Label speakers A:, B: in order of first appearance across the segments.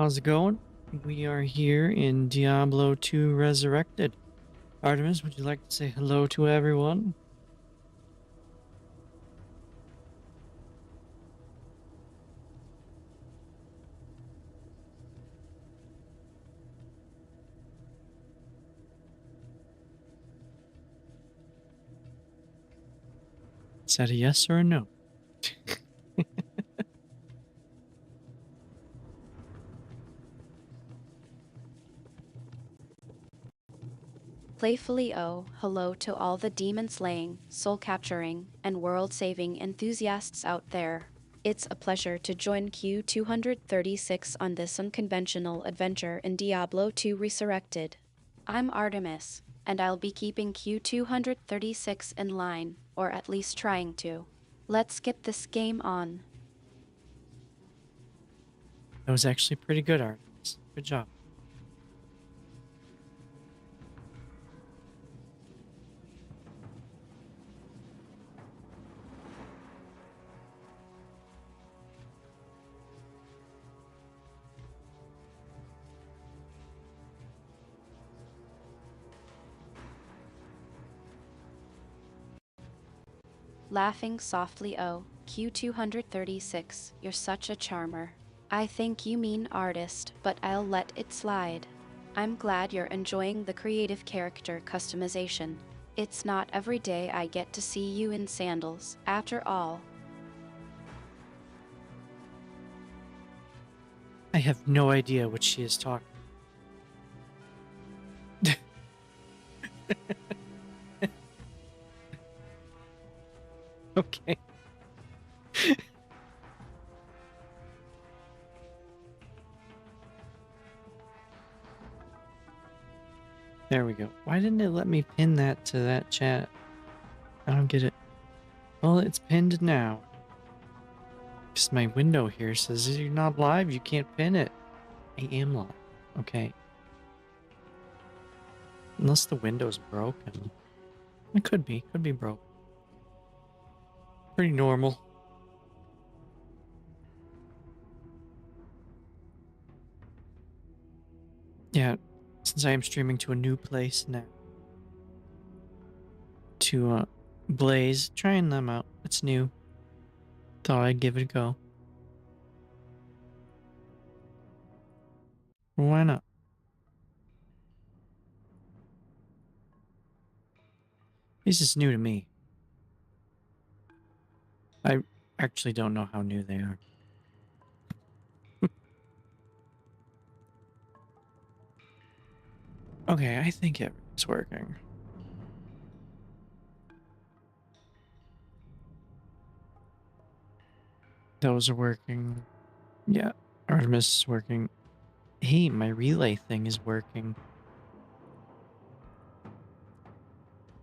A: How's it going? We are here in Diablo 2 Resurrected. Artemis, would you like to say hello to everyone? Is that a yes or a no?
B: Playfully hello to all the demon-slaying, soul-capturing, and world-saving enthusiasts out there. It's a pleasure to join Q236 on this unconventional adventure in Diablo 2 Resurrected. I'm Artemis, and I'll be keeping Q236 in line, or at least trying to. Let's get this game on.
A: That was actually pretty good, Artemis. Good job.
B: Laughing softly Q236, you're such a charmer. I think you mean artist, but I'll let it slide. I'm glad you're enjoying the creative character customization. It's not every day I get to see you in sandals, after all.
A: I have no idea what she is talking. Okay. There we go. Why didn't it let me pin that to that chat? I don't get it. Well, it's pinned now. Because my window here says you're not live, you can't pin it. I am live. Okay. Unless the window's broken. It could be broken. Pretty normal. Yeah, since I am streaming to a new place now. To Blaze, trying them out. It's new. Thought I'd give it a go. Why not? This is new to me. I actually don't know how new they are. Okay, I think everything's working. Those are working. Yeah, Artemis is working. Hey, my relay thing is working.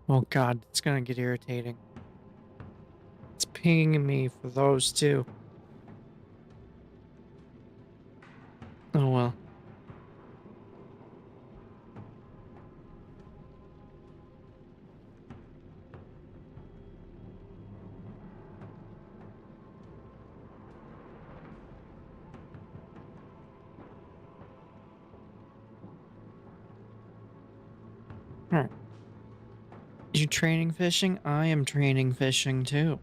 A: Oh god, it's gonna get irritating. It's pinging me for those two. Oh well. Alright. You training fishing? I am training fishing too.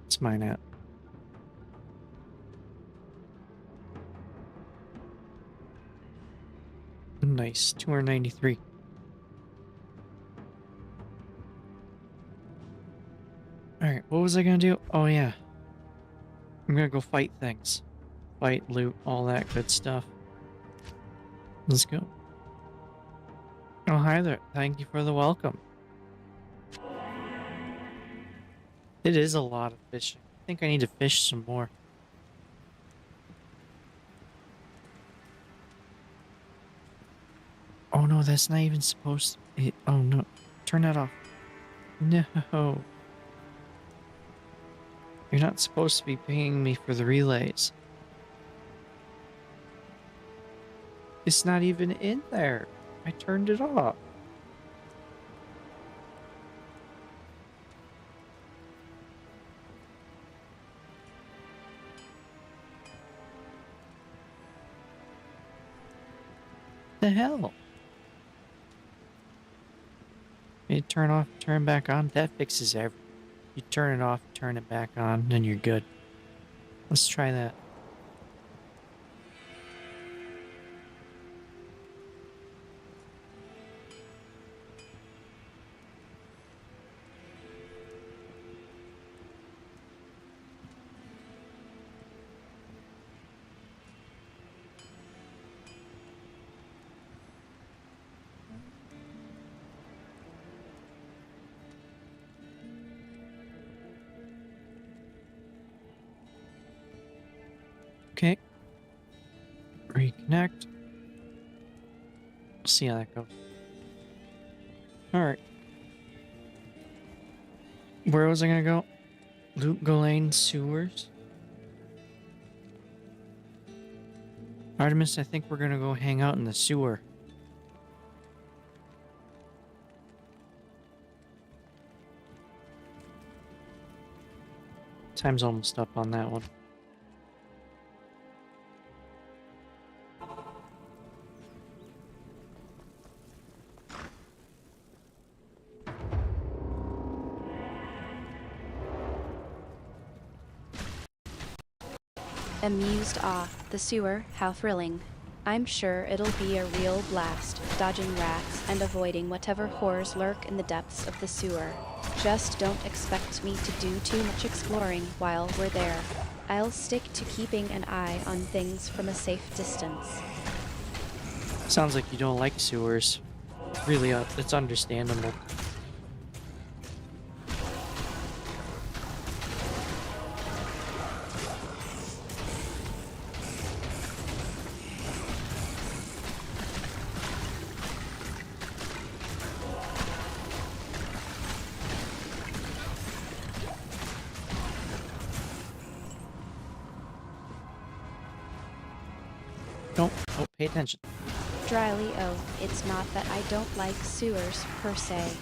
A: It's mine at. Nice. 293. Alright, what was I gonna do? Oh yeah. I'm gonna go fight things. Fight, loot, all that good stuff. Let's go. Oh, hi there. Thank you for the welcome. It is a lot of fishing. I think I need to fish some more. Oh no, that's not even supposed to... Oh no. Turn that off. No. You're not supposed to be paying me for the relays. It's not even in there. I turned it off. The hell? You turn off, turn back on. That fixes everything. You turn it off, turn it back on, then you're good. Let's try that. Okay. Reconnect. See how that goes. Alright. Where was I gonna go? Luke Ghislaine sewers. Artemis, I think we're gonna go hang out in the sewer. Time's almost up on that one.
B: Amused the sewer, how thrilling. I'm sure it'll be a real blast, dodging rats and avoiding whatever horrors lurk in the depths of the sewer. Just don't expect me to do too much exploring while we're there. I'll stick to keeping an eye on things from a safe distance.
A: Sounds like you don't like sewers. Really, it's understandable. Oh, pay attention.
B: Dryly, it's not that I don't like sewers, per se.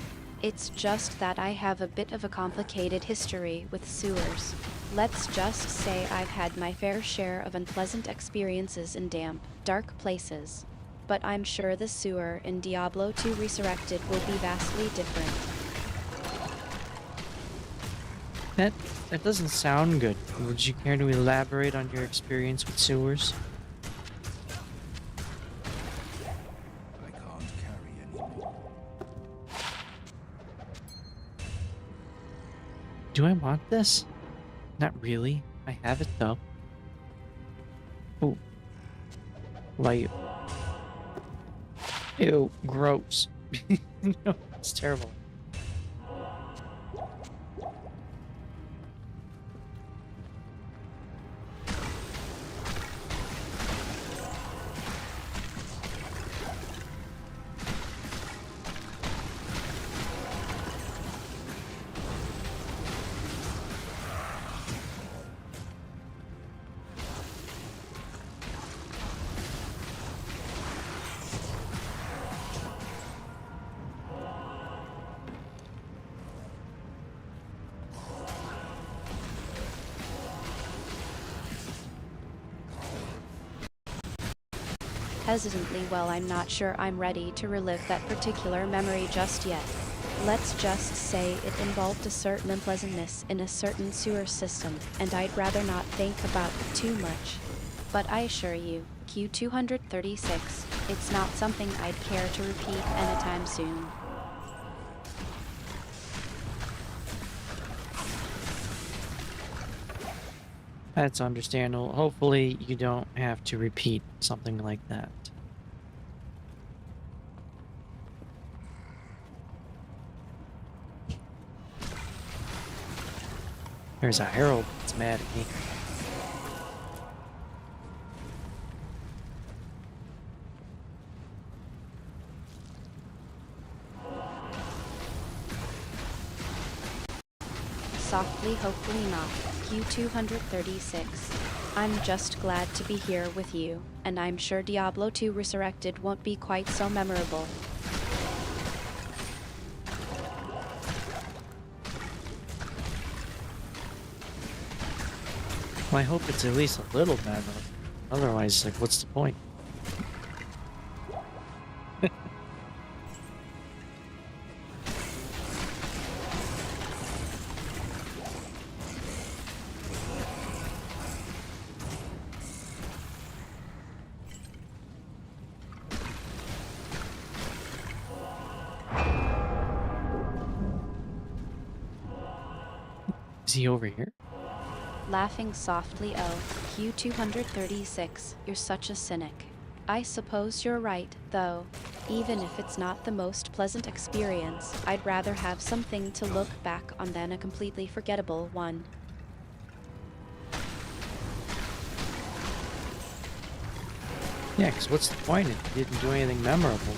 B: It's just that I have a bit of a complicated history with sewers. Let's just say I've had my fair share of unpleasant experiences in damp, dark places. But I'm sure the sewer in Diablo 2 Resurrected will be vastly different.
A: That doesn't sound good. Would you care to elaborate on your experience with sewers?
C: I can't carry anymore.
A: Do I want this? Not really. I have it though. Oh. Light. Ew, gross. No, it's terrible.
B: Hesitantly, well, I'm not sure I'm ready to relive that particular memory just yet. Let's just say it involved a certain unpleasantness in a certain sewer system, and I'd rather not think about it too much. But I assure you, Q236, it's not something I'd care to repeat anytime soon.
A: That's understandable. Hopefully you don't have to repeat something like that. There's a herald that's mad at me.
B: Softly, hopefully not. Q236. I'm just glad to be here with you, and I'm sure Diablo 2 Resurrected won't be quite so memorable.
A: Well, I hope it's at least a little better. Otherwise, like, what's the point? Is he over here?
B: Laughing softly, oh, Q236, you're such a cynic. I suppose you're right, though. Even if it's not the most pleasant experience, I'd rather have something to look back on than a completely forgettable one.
A: Yeah, because what's the point if you didn't do anything memorable?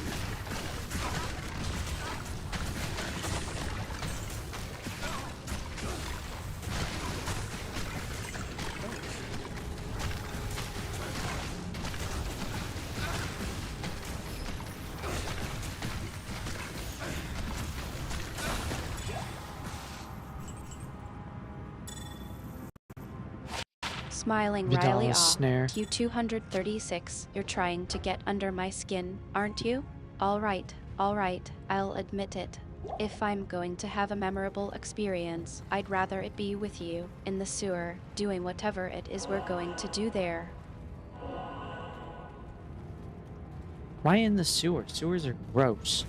B: Smiling
A: Vidal's
B: wryly off,
A: snare.
B: Q236, you're trying to get under my skin, aren't you? Alright, I'll admit it. If I'm going to have a memorable experience, I'd rather it be with you, in the sewer, doing whatever it is we're going to do there.
A: Why in the sewer? Sewers are gross.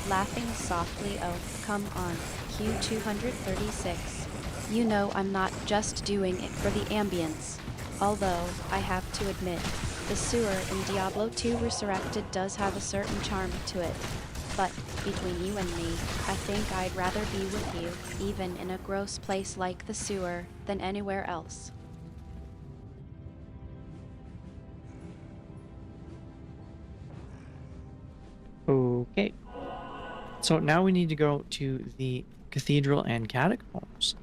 B: Laughing softly, oh, come on, Q236. You know I'm not just doing it for the ambience. Although, I have to admit, the sewer in Diablo 2 Resurrected does have a certain charm to it. But, between you and me, I think I'd rather be with you, even in a gross place like the sewer, than anywhere else.
A: Okay. So now we need to go to the cathedral and catacombs.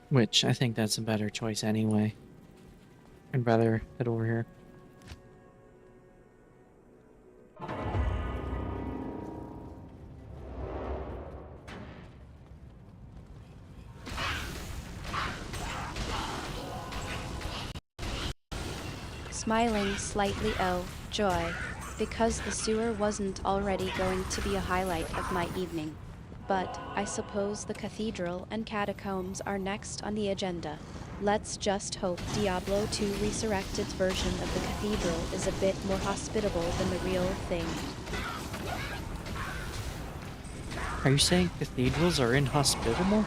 A: Which I think that's a better choice anyway. I'd rather head over here.
B: Smiling slightly, oh, joy, because the sewer wasn't already going to be a highlight of my evening. But I suppose the cathedral and catacombs are next on the agenda. Let's just hope Diablo 2 Resurrected's version of the cathedral is a bit more hospitable than the real thing.
A: Are you saying cathedrals are inhospitable?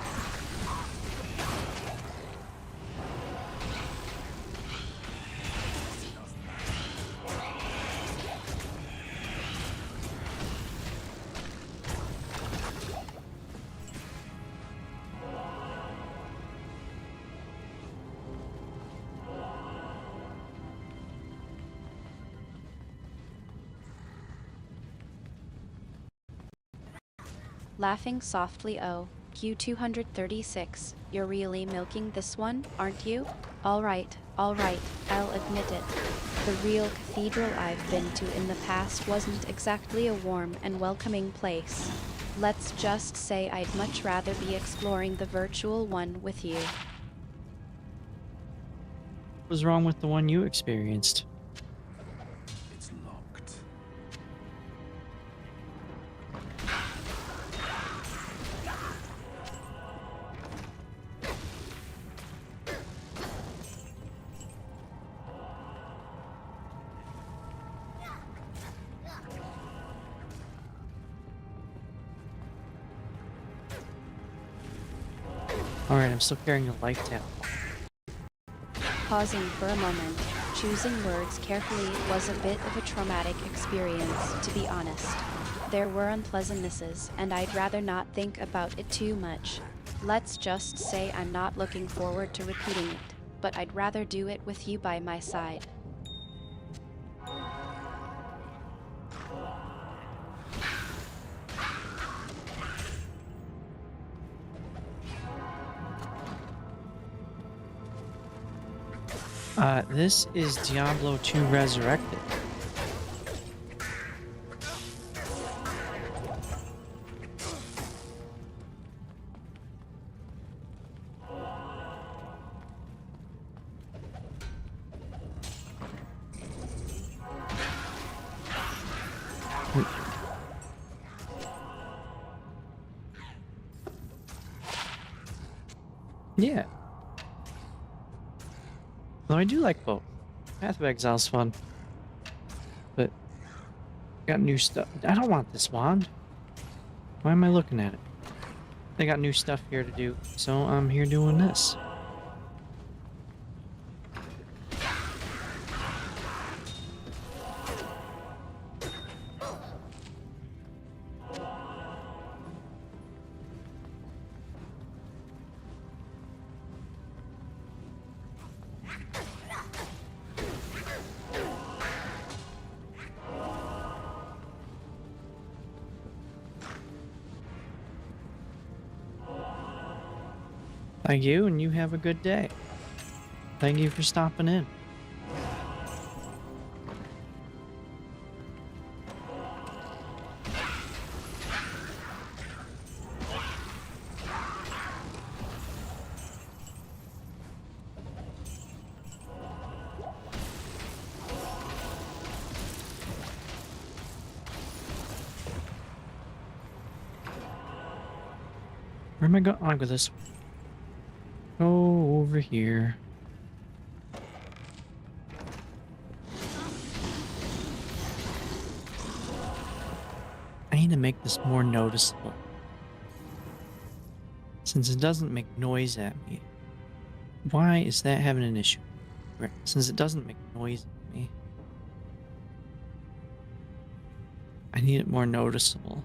B: Laughing softly, oh, Q236, you're really milking this one, aren't you? Alright, I'll admit it. The real cathedral I've been to in the past wasn't exactly a warm and welcoming place. Let's just say I'd much rather be exploring the virtual one with you.
A: What was wrong with the one you experienced?
C: It's locked.
A: Alright, I'm still carrying a light tap.
B: Pausing for a moment, choosing words carefully was a bit of a traumatic experience, to be honest. There were unpleasantnesses, and I'd rather not think about it too much. Let's just say I'm not looking forward to repeating it. but I'd rather do it with you by my side.
A: This is Diablo 2 Resurrected. Yeah. Though I do like both. Path of Exile's fun. But got new stuff. I don't want this wand. Why am I looking at it? They got new stuff here to do, so I'm here doing this. Thank you, and you have a good day. Thank you for stopping in. Where am I going? I'll go this way. Go over here. I need to make this more noticeable. Since it doesn't make noise at me. Why is that having an issue? Right. Since it doesn't make noise at me. I need it more noticeable.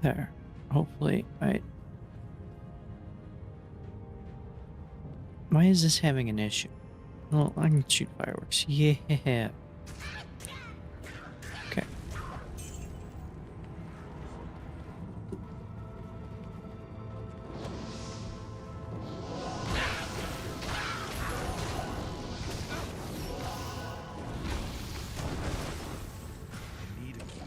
A: There. Hopefully, Why is this having an issue? Well, I can shoot fireworks. Yeah. Okay.
C: Need a key.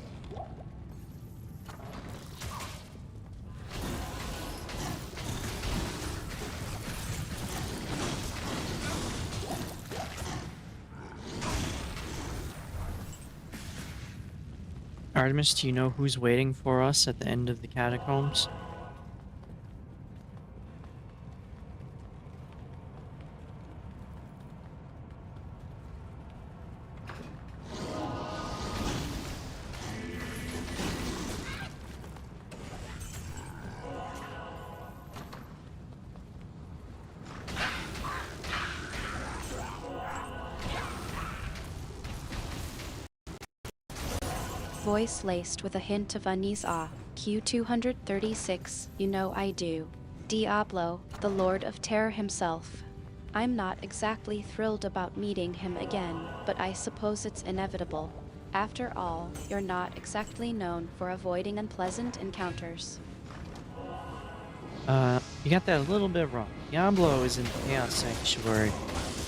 A: Artemis, do you know who's waiting for us at the end of the catacombs?
B: Voice laced with a hint of unease. Q236, you know I do. Diablo, the Lord of Terror himself. I'm not exactly thrilled about meeting him again, but I suppose it's inevitable. After all, you're not exactly known for avoiding unpleasant encounters.
A: You got that a little bit wrong. Diablo is in the Chaos Sanctuary,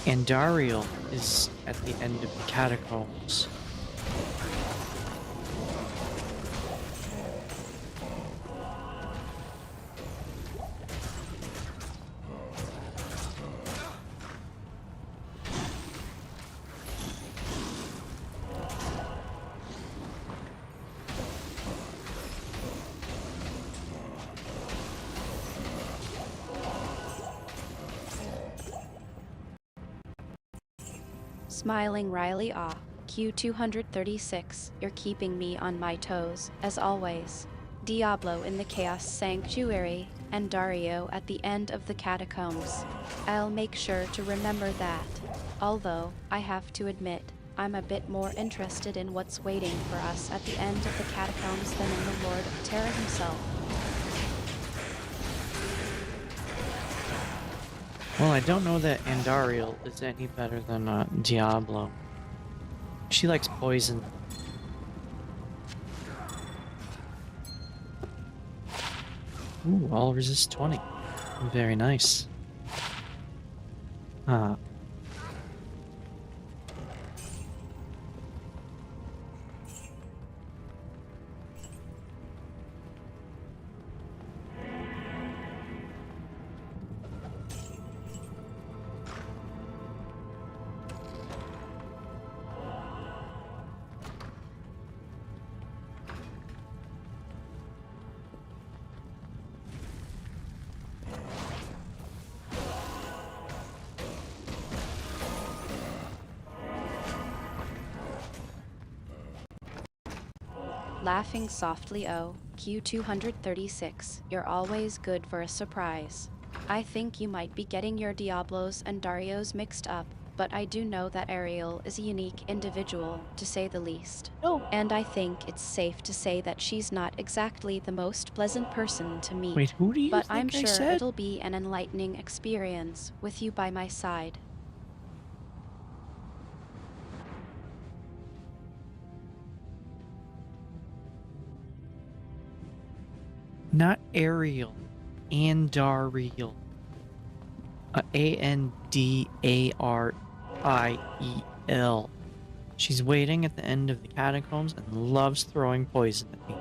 A: and Dariel is at the end of the catacombs.
B: Smiling wryly, Q236, you're keeping me on my toes, as always. Diablo in the Chaos Sanctuary, and Dario at the end of the catacombs. I'll make sure to remember that. Although, I have to admit, I'm a bit more interested in what's waiting for us at the end of the catacombs than in the Lord of Terra himself.
A: Well, I don't know that Andariel is any better than Diablo. She likes poison. Ooh, all resist 20. Very nice. Huh.
B: Laughing softly, oh, Q236, you're always good for a surprise. I think you might be getting your Diablos and Darios mixed up, but I do know that Ariel is a unique individual, to say the least.
A: Oh.
B: And I think it's safe to say that she's not exactly the most pleasant person to meet.
A: Wait, who do you
B: but
A: think
B: I'm
A: I
B: sure
A: said?
B: it'll be an enlightening experience with you by my side.
A: Not Ariel. Andariel. Andariel. She's waiting at the end of the catacombs and loves throwing poison at me.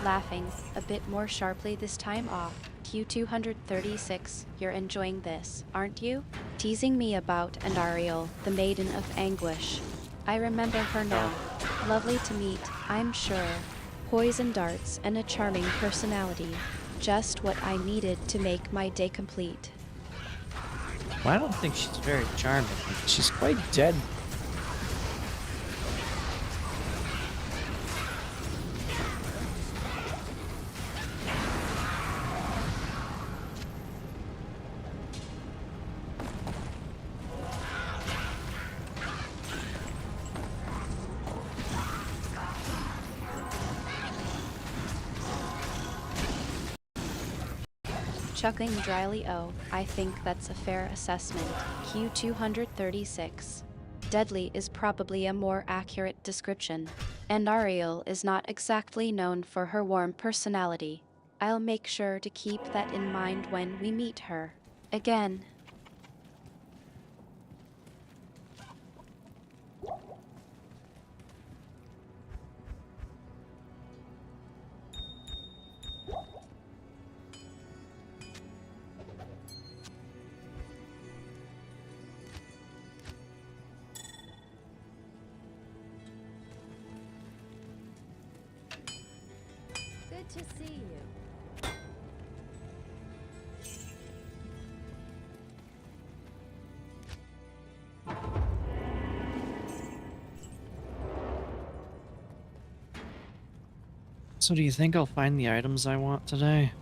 B: Laughing, a bit more sharply this time off. Q236, you're enjoying this, aren't you? Teasing me about Andariel, the Maiden of Anguish. I remember her now. Lovely to meet, I'm sure. Poison darts and a charming personality. Just what I needed to make my day complete.
A: Well, I don't think she's very charming. She's quite dead.
B: Chuckling dryly, oh, I think that's a fair assessment. Q236. Deadly is probably a more accurate description. And Ariel is not exactly known for her warm personality. I'll make sure to keep that in mind when we meet her. Again.
D: Good to see you.
A: So do you think I'll find the items I want today?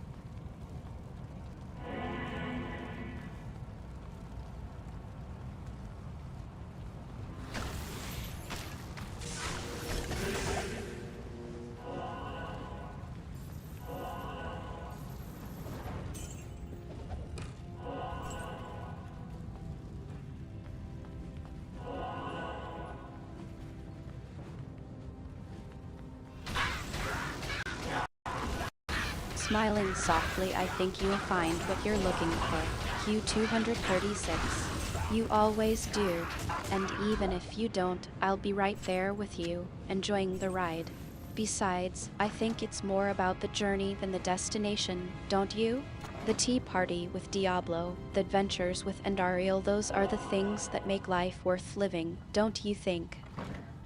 B: Smiling softly, I think you'll find what you're looking for. Q236. You always do. And even if you don't, I'll be right there with you, enjoying the ride. Besides, I think it's more about the journey than the destination, don't you? The tea party with Diablo, the adventures with Andariel, those are the things that make life worth living, don't you think?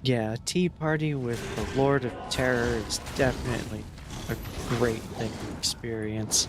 A: Yeah, a tea party with the Lord of Terror is definitely a great thing to experience.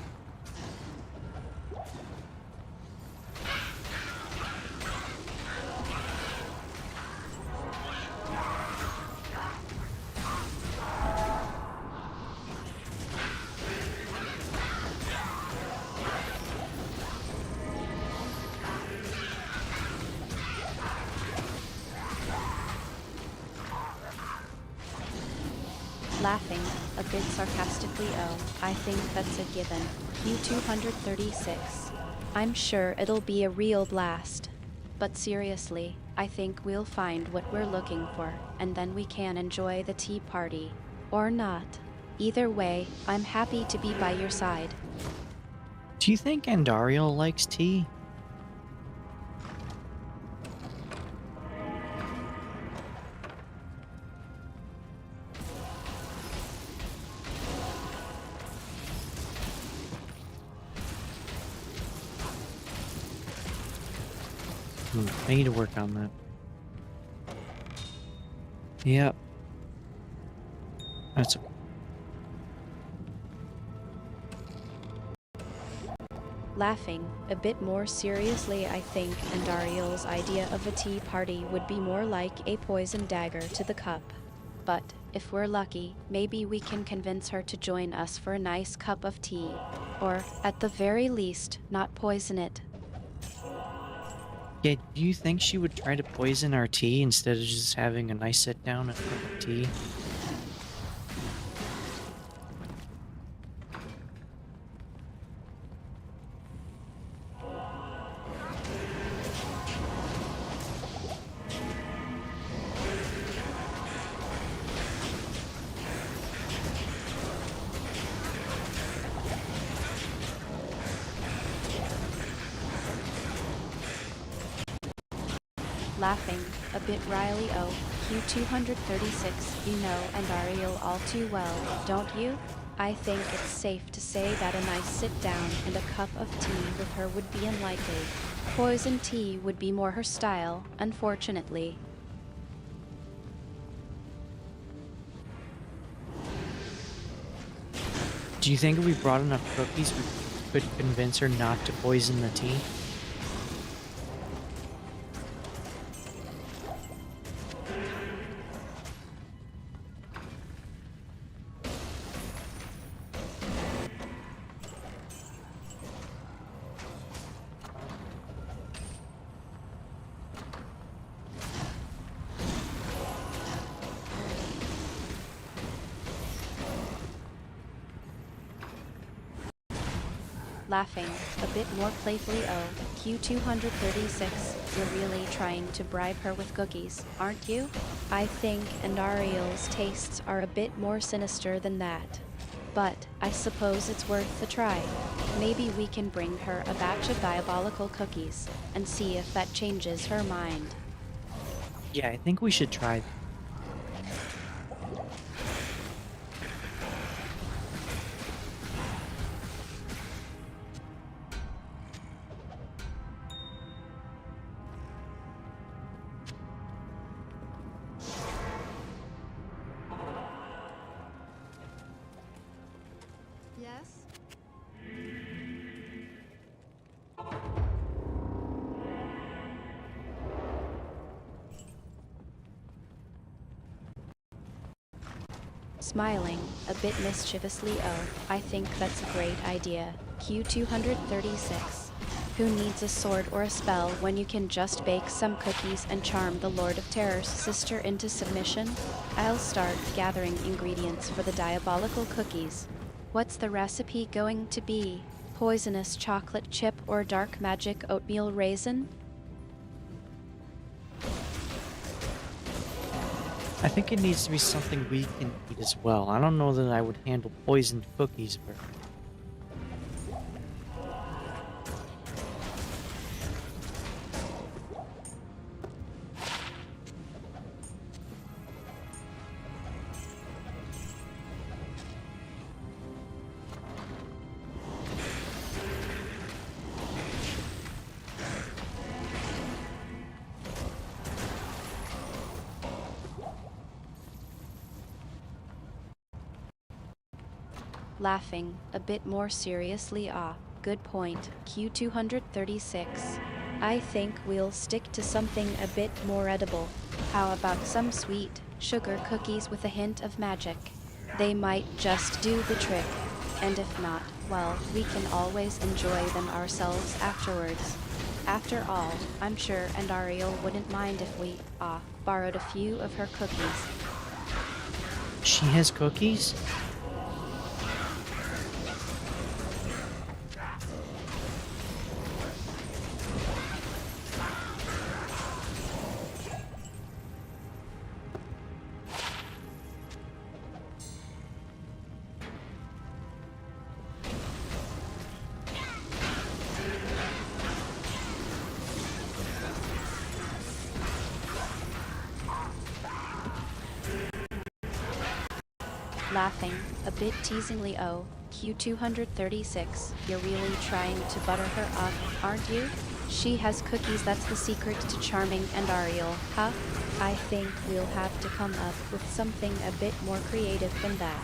B: Laughing, a bit sarcastically, oh, I think that's a given. Q236. I'm sure it'll be a real blast. But seriously, I think we'll find what we're looking for, and then we can enjoy the tea party. Or not. Either way, I'm happy to be by your side.
A: Do you think Andariel likes tea? I need to work on that. Yep. That's okay.
B: Laughing, a bit more seriously, I think Andariel's idea of a tea party would be more like a poison dagger to the cup. But, if we're lucky, maybe we can convince her to join us for a nice cup of tea. Or, at the very least, not poison it.
A: Yeah, do you think she would try to poison our tea instead of just having a nice sit down and a cup of tea?
B: Laughing, a bit wryly, oh, Q236, you know Andariel all too well, don't you? I think it's safe to say that a nice sit down and a cup of tea with her would be unlikely. Poison tea would be more her style, unfortunately.
A: Do you think if we brought enough cookies, we could convince her not to poison the tea?
B: Laughing, a bit more playfully, oh, Q236, you're really trying to bribe her with cookies, aren't you? I think Andariel's tastes are a bit more sinister than that. But I suppose it's worth the try. Maybe we can bring her a batch of diabolical cookies and see if that changes her mind.
A: Yeah, I think we should try.
D: Yes?
B: Smiling, a bit mischievously, oh, I think that's a great idea. Q236. Who needs a sword or a spell when you can just bake some cookies and charm the Lord of Terror's sister into submission? I'll start gathering ingredients for the diabolical cookies. What's the recipe going to be? Poisonous chocolate chip or dark magic oatmeal raisin?
A: I think it needs to be something we can eat as well. I don't know that I would handle poisoned cookies very well.
B: Laughing, a bit more seriously. Good point, Q236. I think we'll stick to something a bit more edible. How about some sweet sugar cookies with a hint of magic? They might just do the trick. And if not, well, we can always enjoy them ourselves afterwards. After all, I'm sure Ariel wouldn't mind if we, borrowed a few of her cookies.
A: She has cookies?
B: Laughing, a bit teasingly. Oh, Q236, you're really trying to butter her up, aren't you? She has cookies, that's the secret to charming Ariel, huh? I think we'll have to come up with something a bit more creative than that.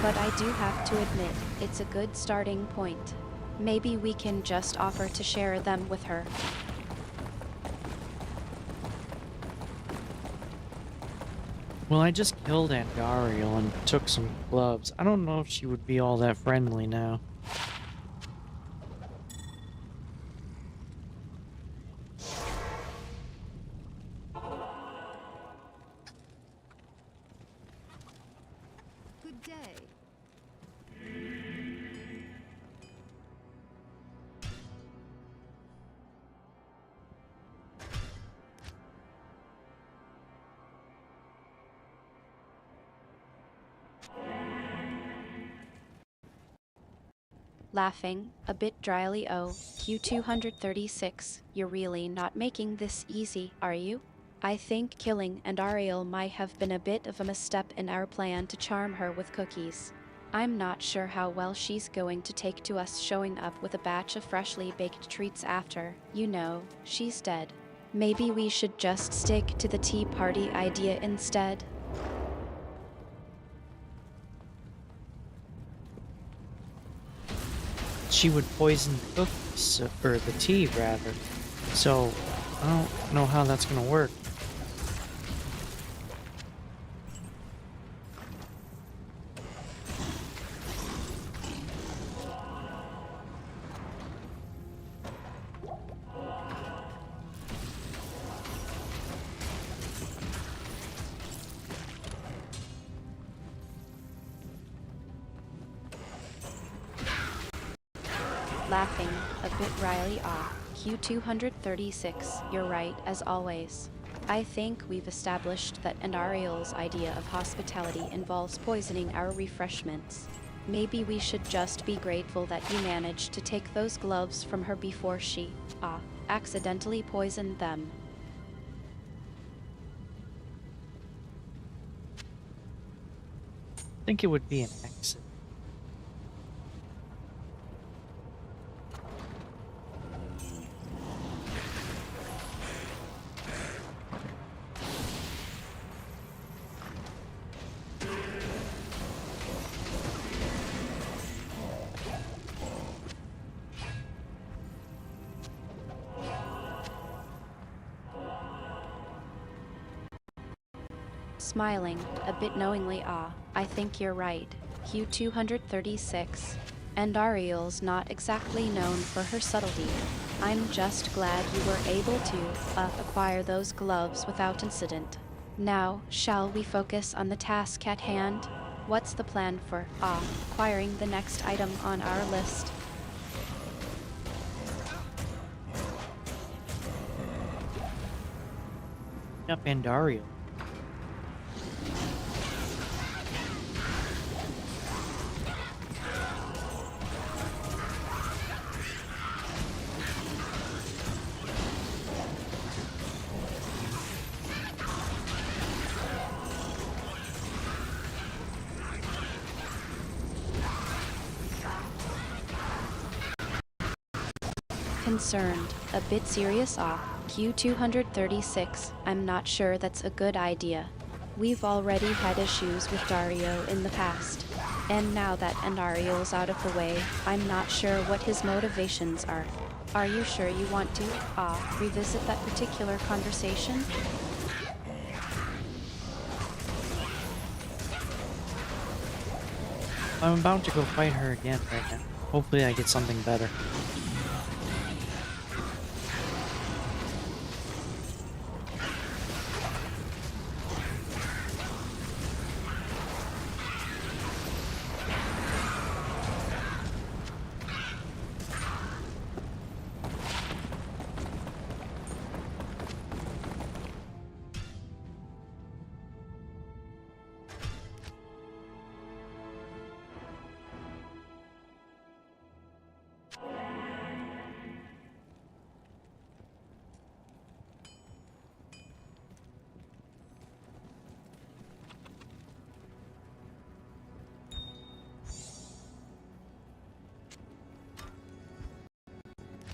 B: But I do have to admit, it's a good starting point. Maybe we can just offer to share them with her.
A: Well, I just killed Andariel and took some gloves. I don't know if she would be all that friendly now.
D: Good day.
B: Laughing, a bit dryly. Oh, Q236, you're really not making this easy, are you? I think killing Ariel might have been a bit of a misstep in our plan to charm her with cookies. I'm not sure how well she's going to take to us showing up with a batch of freshly baked treats after, she's dead. Maybe we should just stick to the tea party idea instead.
A: She would poison the cookies, or the tea rather. So, I don't know how that's gonna work.
B: Laughing, a bit wryly. Q236, you're right, as always. I think we've established that Ariel's idea of hospitality involves poisoning our refreshments. Maybe we should just be grateful that you managed to take those gloves from her before she, accidentally poisoned them.
A: I think it would be an accident.
B: Smiling, a bit knowingly. I think you're right, Q236. Ariel's not exactly known for her subtlety. I'm just glad you were able to, acquire those gloves without incident. Now, shall we focus on the task at hand? What's the plan for, acquiring the next item on our list?
A: Up Andariel.
B: Concerned, a bit serious. Q236, I'm not sure that's a good idea. We've already had issues with Dario in the past. And now that Andariel's out of the way, I'm not sure what his motivations are. Are you sure you want to, revisit that particular conversation?
A: I'm about to go fight her again right now. Hopefully I get something better.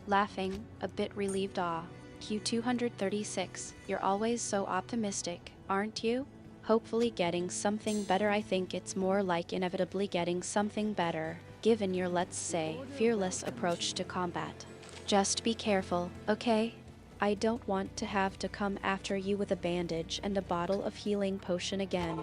B: Laughing, a bit relieved. Q236, you're always so optimistic, aren't you? Hopefully getting something better. I think it's more like inevitably getting something better, given your, let's say, fearless approach to combat. Just be careful, okay? I don't want to have to come after you with a bandage and a bottle of healing potion again.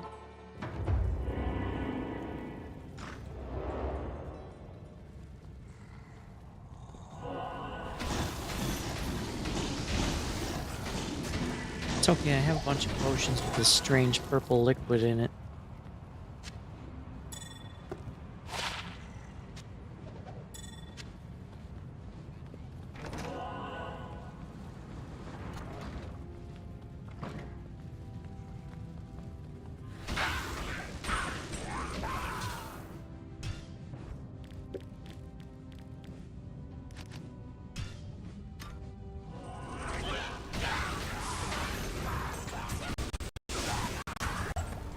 A: It's okay, I have a bunch of potions with this strange purple liquid in it.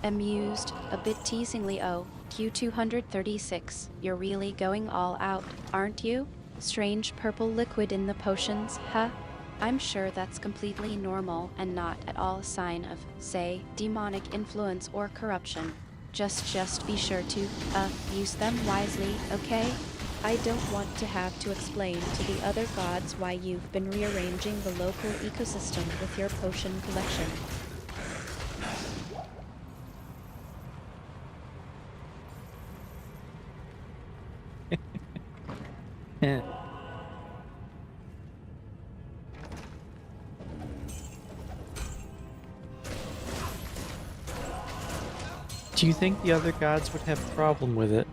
B: Amused, a bit teasingly. Oh, Q236, you're really going all out, aren't you? Strange purple liquid in the potions, huh? I'm sure that's completely normal and not at all a sign of, say, demonic influence or corruption. Just be sure to, use them wisely, okay? I don't want to have to explain to the other gods why you've been rearranging the local ecosystem with your potion collection.
A: Eh. Do you think the other gods would have a problem with it?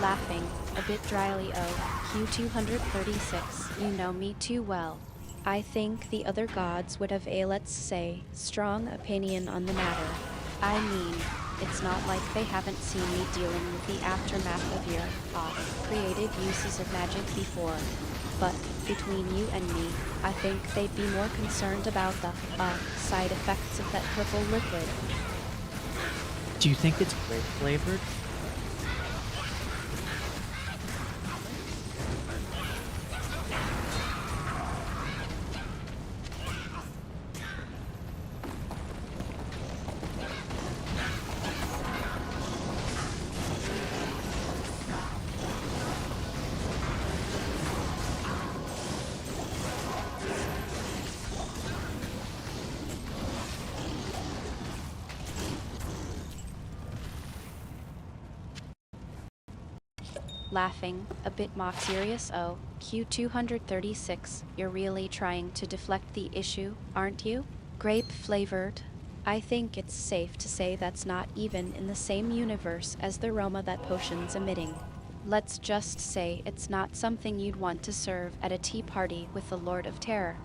B: Laughing, a bit dryly. Oh, Q236, you know me too well. I think the other gods would have a, let's say, strong opinion on the matter. I mean, it's not like they haven't seen me dealing with the aftermath of your, creative uses of magic before. But, between you and me, I think they'd be more concerned about the, side effects of that purple liquid.
A: Do you think it's grape flavored?
B: Laughing, a bit mock serious. Oh, Q236, you're really trying to deflect the issue, aren't you? Grape flavored. I think it's safe to say that's not even in the same universe as the aroma that potion's emitting. Let's just say it's not something you'd want to serve at a tea party with the Lord of Terror.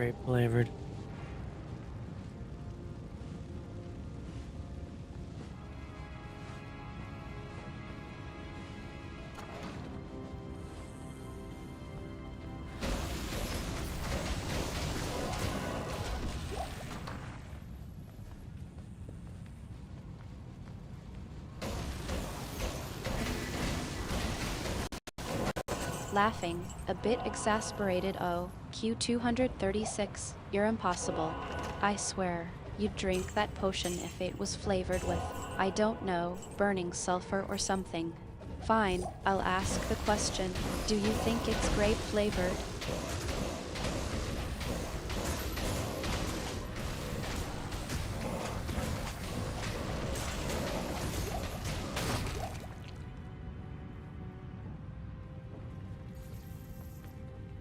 A: grape flavored.
B: Laughing, a bit exasperated. Oh, Q236, you're impossible. I swear, you'd drink that potion if it was flavored with, I don't know, burning sulfur or something. Fine, I'll ask the question. Do you think it's grape flavored?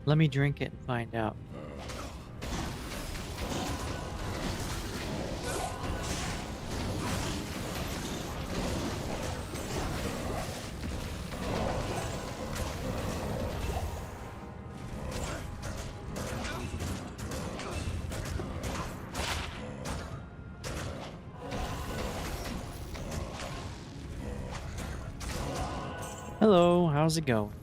A: Let me drink it and find out. Hello, how's it going?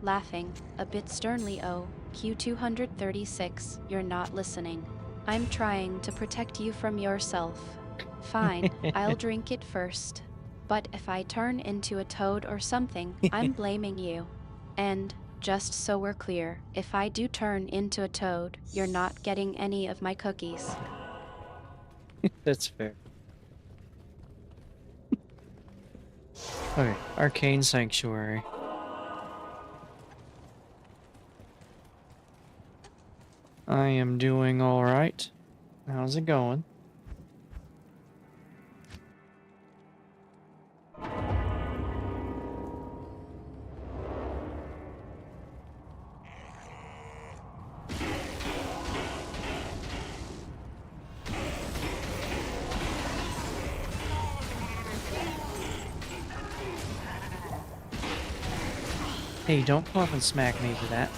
B: Laughing, a bit sternly. Oh, Q236, you're not listening. I'm trying to protect you from yourself. Fine, I'll drink it first. But if I turn into a toad or something, I'm blaming you. And, just so we're clear, if I do turn into a toad, you're not getting any of my cookies.
A: That's fair. Okay, Arcane Sanctuary. I am doing alright. How's it going? Hey, don't come up and smack me for that.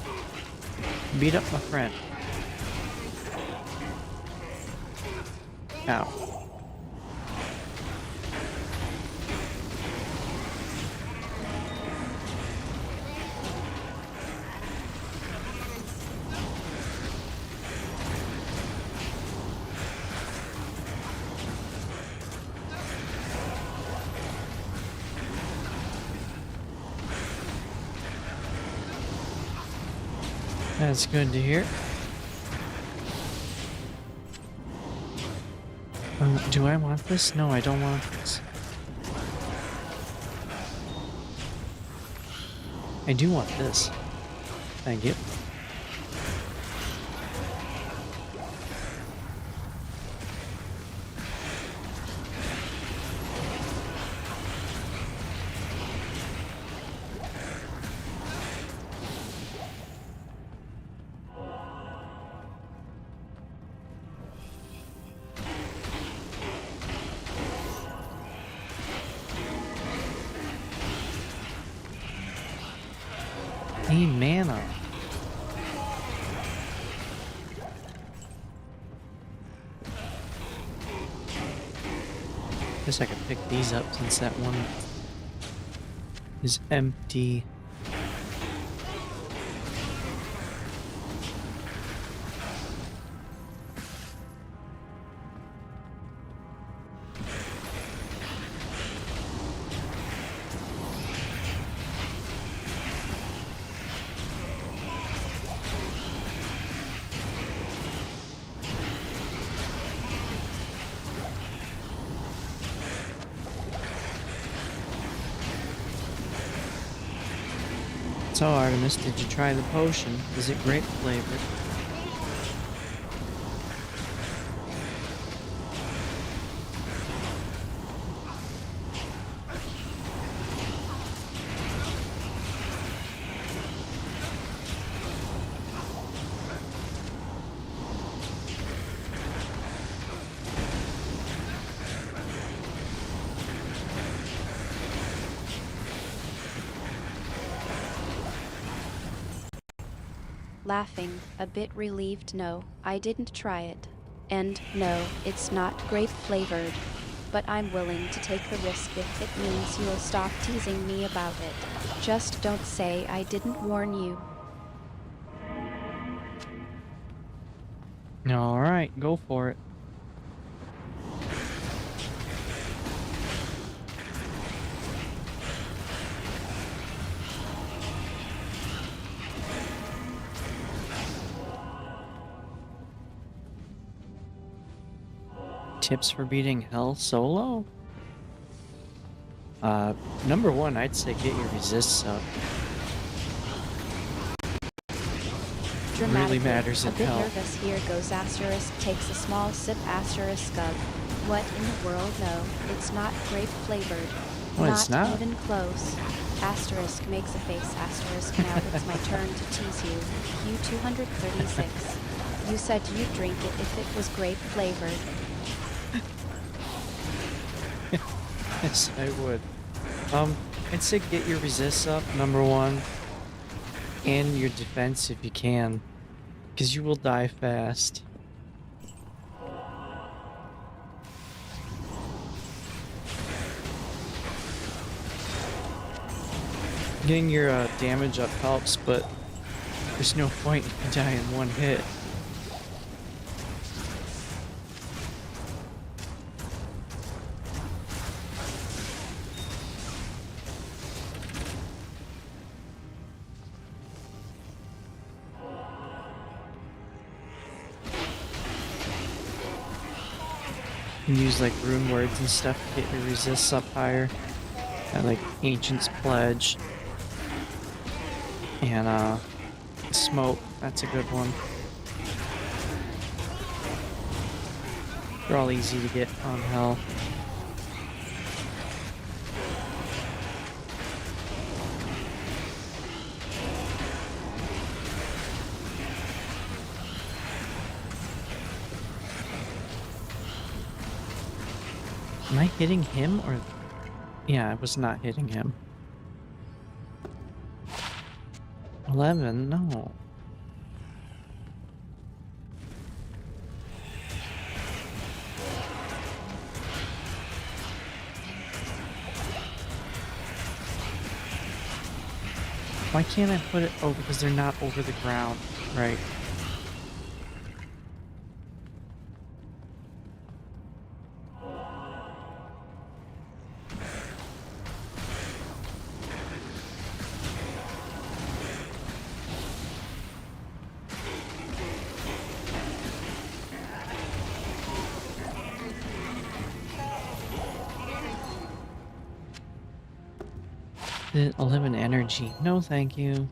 A: Beat up my friend. Ow. That's good to hear. Do I want this? No, I don't want this. I do want this. Thank you. Need mana. Guess I can pick these up since that one is empty. So, Artemis, did you try the potion? Is it grape flavored?
B: laughing, a bit relieved. No, I didn't try it. And no, it's not grape flavored. But I'm willing to take the risk if it means you'll stop teasing me about it. Just don't say I didn't warn you.
A: All right, go for it. Tips for beating hell solo? Number one, I'd say get your resists up. Really matters
B: A
A: in
B: bit
A: hell.
B: nervous. Here goes asterisk. Takes a small sip asterisk of. What in the world? No, it's not grape flavored.
A: Oh, it's not?
B: Even close. Asterisk makes a face asterisk. Now it's my turn to tease you. Q236. You said you'd drink it if it was grape flavored.
A: Yes, I would. I'd say get your resists up, number one, and your defense if you can, because you will die fast. Getting your damage up helps, but there's no point if you die in one hit. You can use like rune words and stuff to get your resists up higher. Like Ancient's Pledge. And Smoke, that's a good one. They're all easy to get on hell. Am I hitting him or... Yeah, I was not hitting him. 11? No. Why can't I put it... Oh, because they're not over the ground. Right. The 11 energy. No, thank you.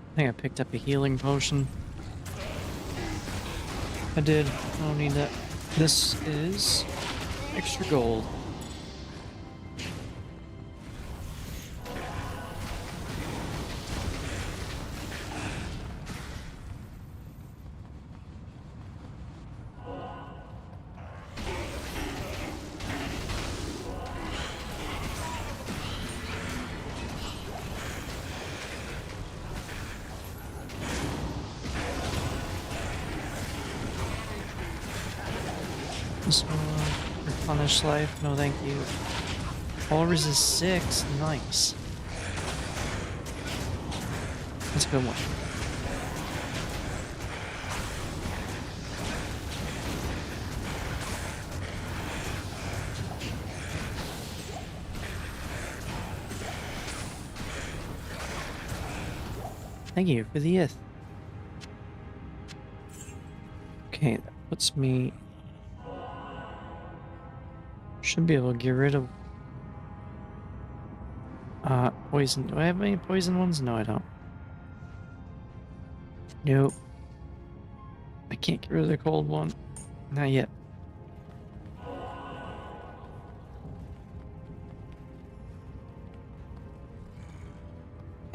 A: I think I picked up a healing potion. I did. I don't need that. This is extra gold. This will replenish life. No, thank you. All resist 6. Nice. That's a good one. Thank you for the ith. Okay, that puts me... Should be able to get rid of poison. Do I have any poison ones? No, I don't. Nope. I can't get rid of the cold one. Not yet.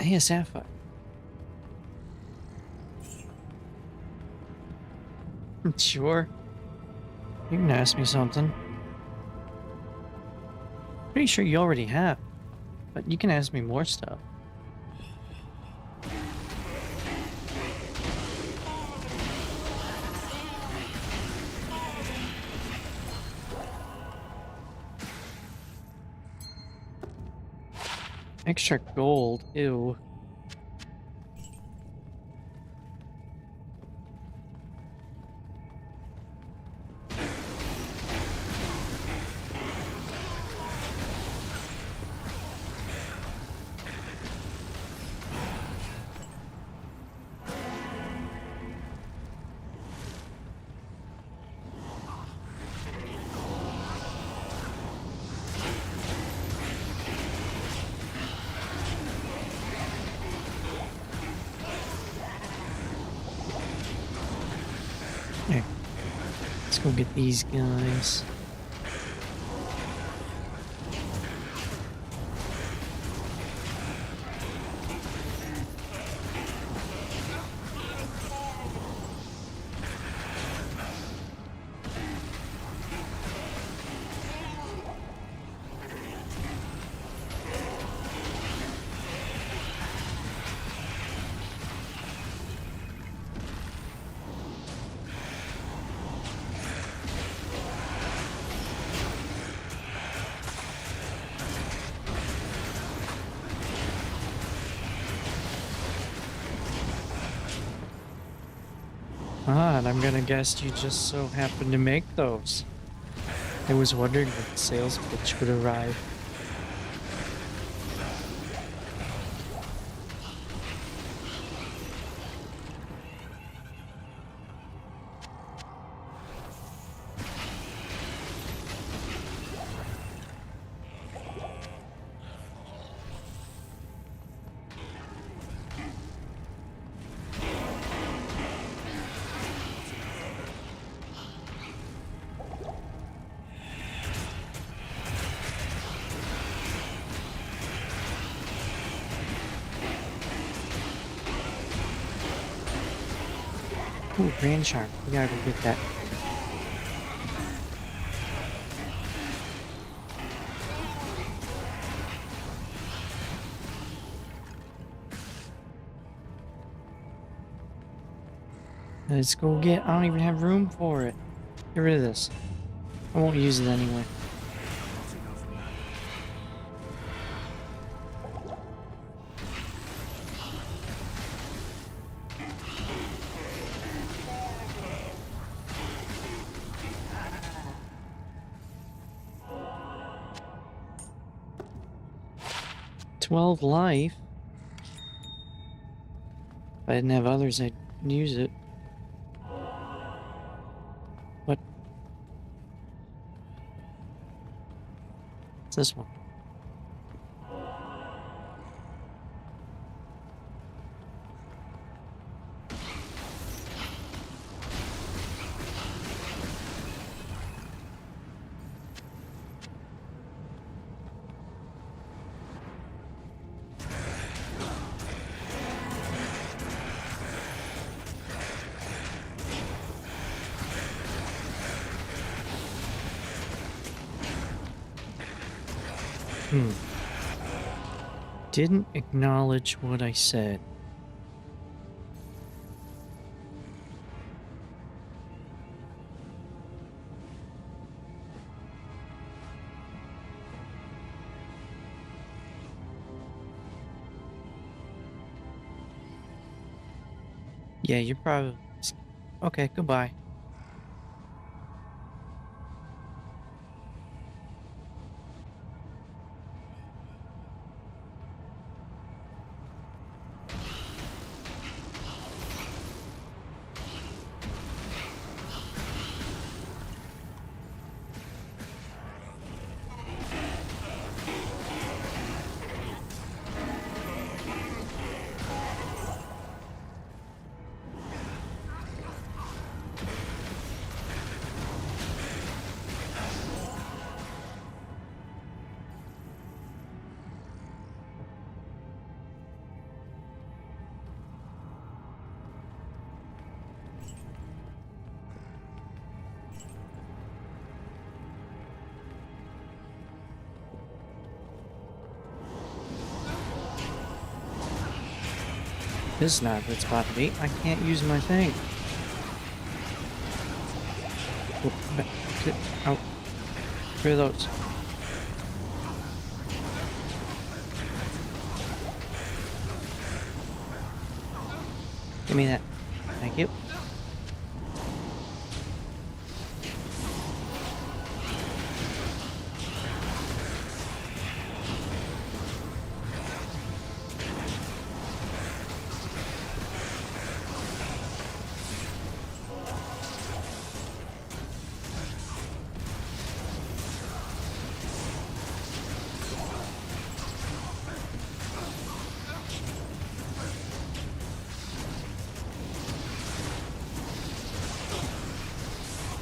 A: Hey, a sapphire. Sure. You can ask me something. Pretty sure you already have, but you can ask me more stuff. Extra gold, ew. Here, let's go get these guys. Ah, and I'm gonna guess you just so happened to make those. I was wondering when the sales pitch would arrive. Ooh, Grand Shark. We gotta go get that. Let's go get. I don't even have room for it. Get rid of this. I won't use it anyway.
C: Not enough mana.
A: 12 life. If I didn't have others, I'd use it. What? What's this one? Didn't acknowledge what I said. Yeah, you're probably... Okay, goodbye. This is not a good spot to be. I can't use my thing. Oh, get out. Rid of those. Give me that. Thank you.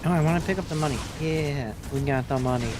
A: Oh, I want to pick up the money. Yeah, we got the money.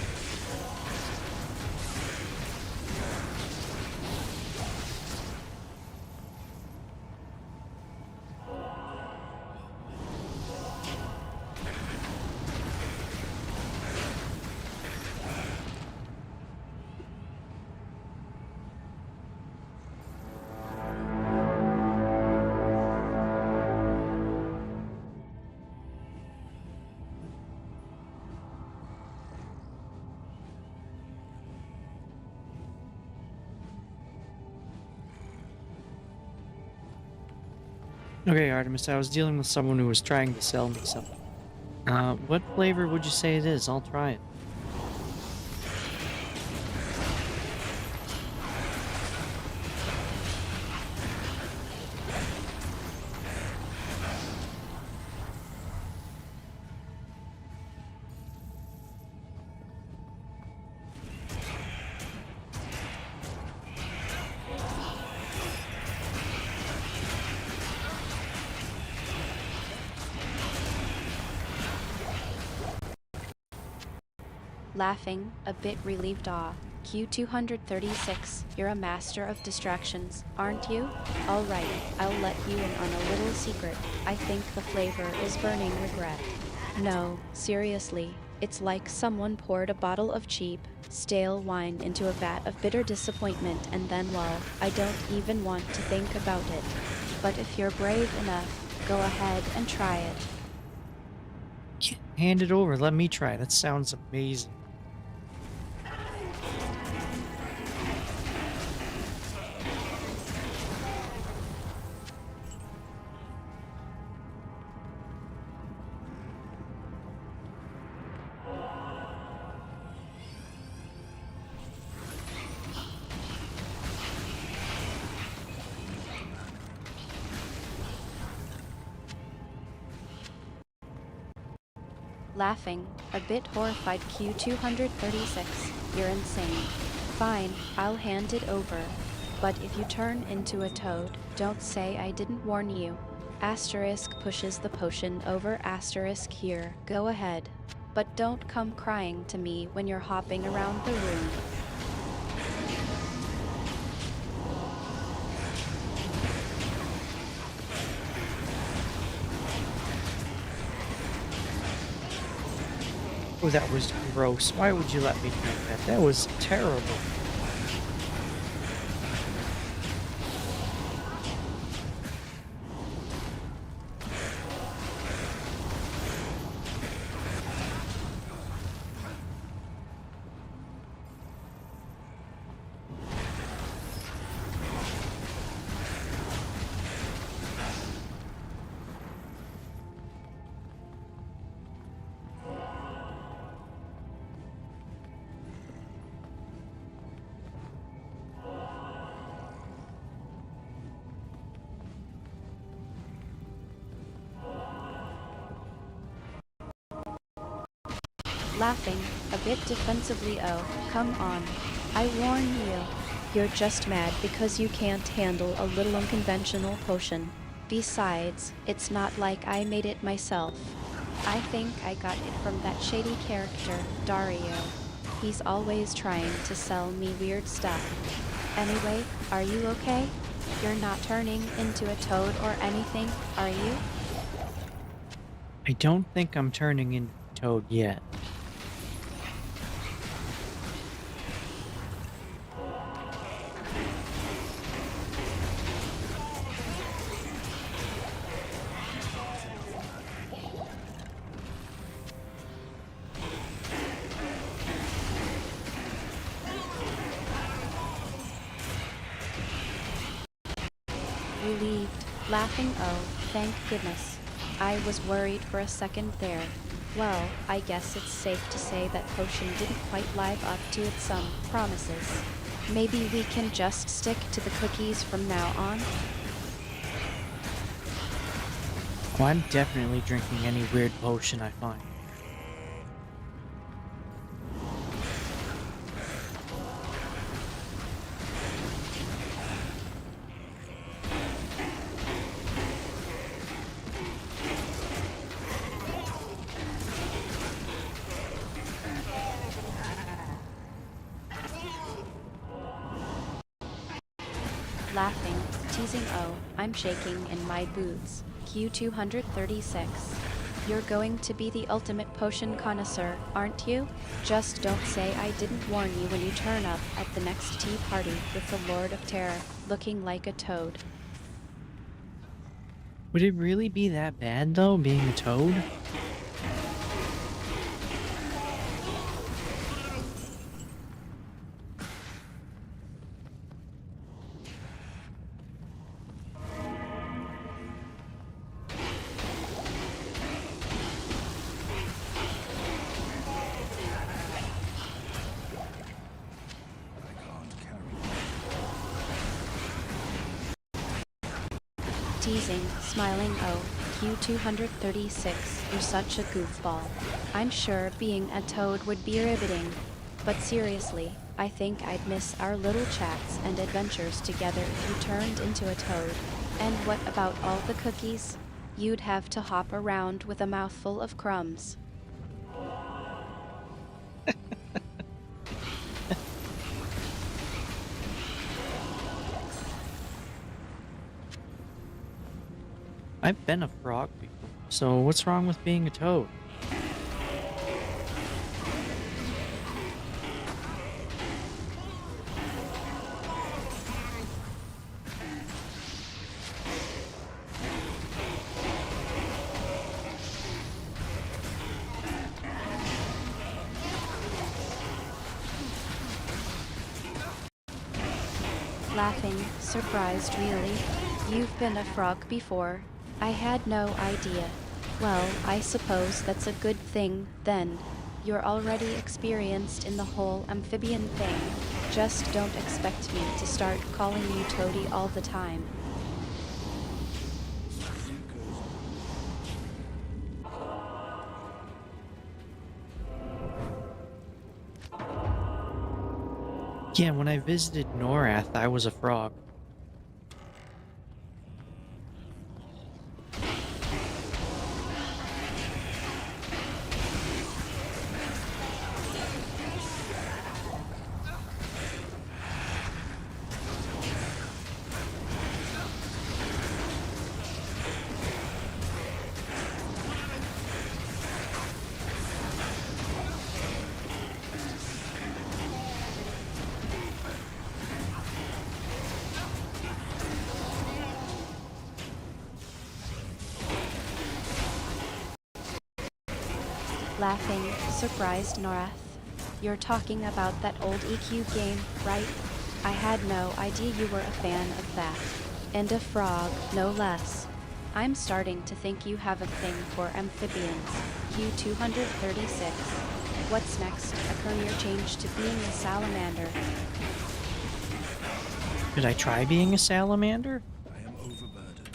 A: Okay, Artemis, I was dealing with someone who was trying to sell me something. What flavor would you say it is? I'll try it.
B: Laughing, a bit relieved Q236, you're a master of distractions, aren't you? Alright, I'll let you in on a little secret. I think the flavor is burning regret. No, seriously, it's like someone poured a bottle of cheap, stale wine into a vat of bitter disappointment and then, well, I don't even want to think about it. But if you're brave enough, go ahead and try it.
A: Hand it over. Let me try. That sounds amazing.
B: Laughing, a bit horrified Q236, you're insane. Fine, I'll hand it over. But if you turn into a toad, don't say I didn't warn you. Asterisk pushes the potion over asterisk here. Go ahead. But don't come crying to me when you're hopping around the room.
A: Oh, that was gross. Why would you let me drink that? That was terrible.
B: Laughing, a bit defensively. Oh, come on. I warn you. You're just mad because you can't handle a little unconventional potion. Besides, it's not like I made it myself. I think I got it from that shady character, Dario. He's always trying to sell me weird stuff. Anyway, are you okay? You're not turning into a toad or anything, are you?
A: I don't think I'm turning into a toad yet.
B: relieved, laughing, oh, thank goodness. I was worried for a second there. Well, I guess it's safe to say that potion didn't quite live up to its promises. Maybe we can just stick to the cookies from now on?
A: Oh, I'm definitely drinking any weird potion I find.
B: Laughing, teasing, oh, I'm shaking in my boots. Q236. You're going to be the ultimate potion connoisseur, aren't you? Just don't say I didn't warn you when you turn up at the next tea party with the Lord of Terror, looking like a toad.
A: Would it really be that bad, though, being a toad?
C: I can't carry.
B: Teasing, smiling, oh, Q236, you're such a goofball. I'm sure being a toad would be riveting. But seriously, I think I'd miss our little chats and adventures together if you turned into a toad. And what about all the cookies? You'd have to hop around with a mouthful of crumbs.
A: I've been a frog before, so what's wrong with being a toad?
B: Laughing, surprised, really? You've been a frog before? I had no idea. Well, I suppose that's a good thing, then. You're already experienced in the whole amphibian thing. Just don't expect me to start calling you Toady all the time.
A: Yeah, when I visited Norath, I was a frog.
B: Laughing, surprised, Norath. You're talking about that old EQ game, right? I had no idea you were a fan of that. And a frog, no less. I'm starting to think you have a thing for amphibians. Q236. What's next? A career change to being a salamander.
A: Did I try being a salamander?
C: I am overburdened.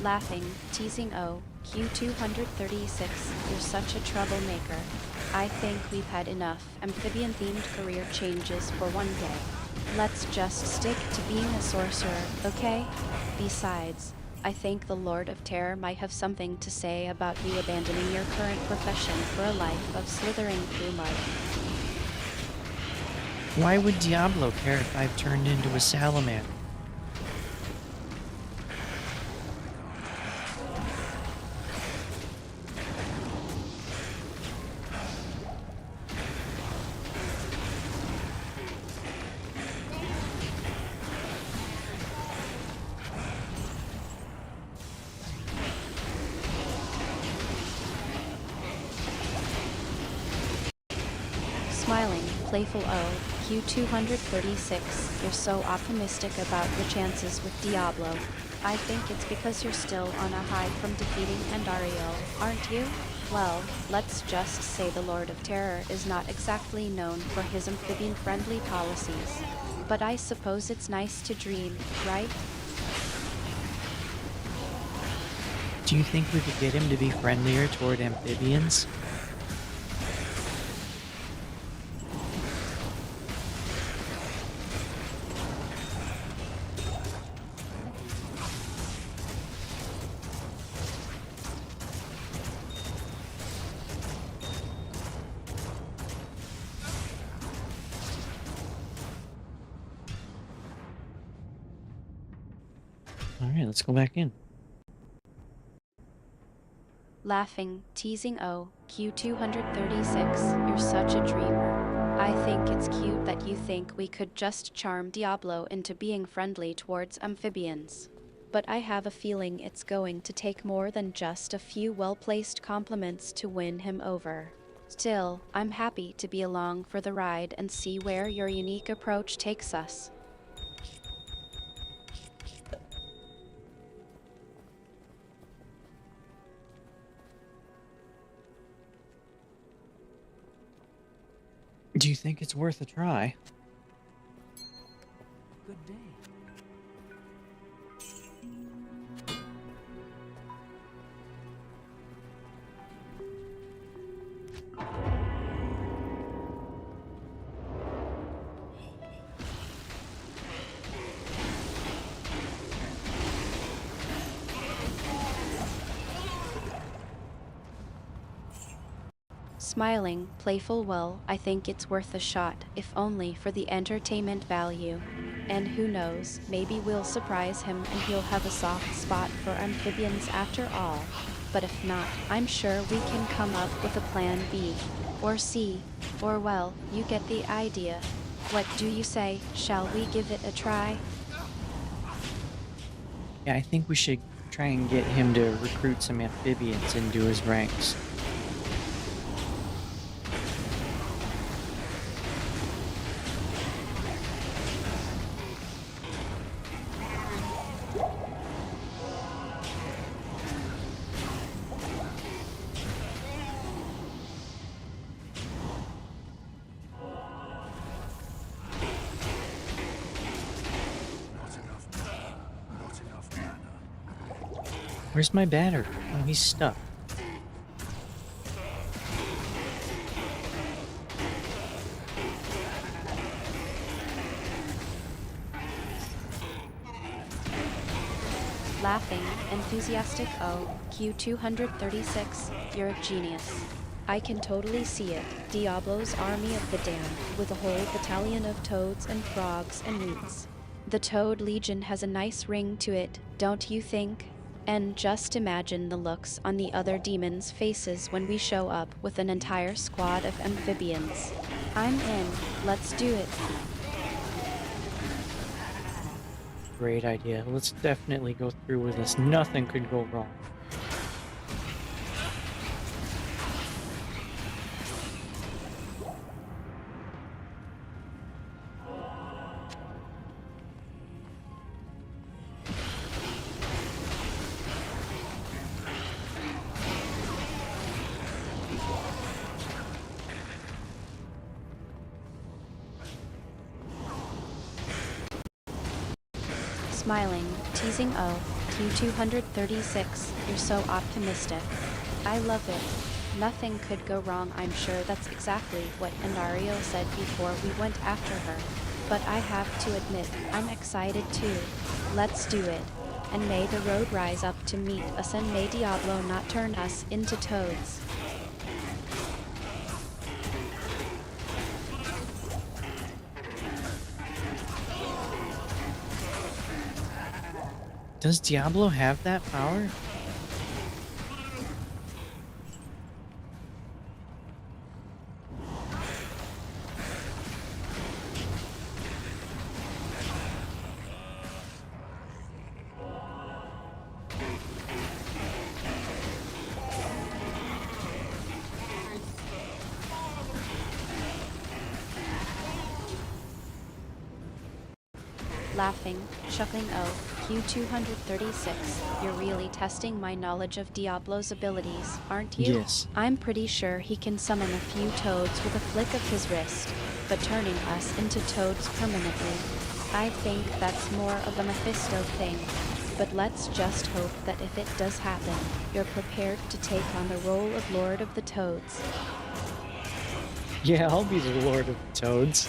B: Laughing, teasing, oh, Q236, you're such a troublemaker. I think we've had enough amphibian-themed career changes for one day. Let's just stick to being a sorcerer, okay? Besides, I think the Lord of Terror might have something to say about you abandoning your current profession for a life of slithering through mud.
A: Why would Diablo care if I've turned into a salamander?
B: Playful O, Q236, you're so optimistic about your chances with Diablo. I think it's because you're still on a high from defeating Andario, aren't you? Well, let's just say the Lord of Terror is not exactly known for his amphibian-friendly policies. But I suppose it's nice to dream, right?
A: Do you think we could get him to be friendlier toward amphibians? Alright, let's go back in.
B: Laughing, teasing O, Q236, you're such a dreamer. I think it's cute that you think we could just charm Diablo into being friendly towards amphibians. But I have a feeling it's going to take more than just a few well-placed compliments to win him over. Still, I'm happy to be along for the ride and see where your unique approach takes us.
A: Do you think it's worth a try?
E: Good day.
B: Smiling, playful well, I think it's worth a shot, if only for the entertainment value. And who knows, maybe we'll surprise him and he'll have a soft spot for amphibians after all. But if not, I'm sure we can come up with a plan B. Or C. Or well, you get the idea. What do you say, shall we give it a try?
A: Yeah, I think we should try and get him to recruit some amphibians into his ranks.
C: Not enough mana.
A: Where's my batter? Oh, he's stuck.
B: Laughing, enthusiastic O, Q236, you're a genius. I can totally see it, Diablo's army of the damned, with a whole battalion of toads and frogs and newts. The Toad Legion has a nice ring to it, don't you think? And just imagine the looks on the other demons' faces when we show up with an entire squad of amphibians. I'm in, let's do it.
A: Great idea. Let's definitely go through with this. Nothing could go wrong.
B: Smiling, teasing O, Q236, you're so optimistic. I love it. Nothing could go wrong, I'm sure that's exactly what Andario said before we went after her. But I have to admit, I'm excited too. Let's do it. And may the road rise up to meet us and may Diablo not turn us into toads.
A: Does Diablo have that power?
B: Laughing, chuckling Q236, you're really testing my knowledge of Diablo's abilities, aren't you?
A: Yes.
B: I'm pretty sure he can summon a few toads with a flick of his wrist, but turning us into toads permanently, I think that's more of a Mephisto thing. But let's just hope that if it does happen, you're prepared to take on the role of Lord of the Toads.
A: Yeah, I'll be the Lord of the Toads.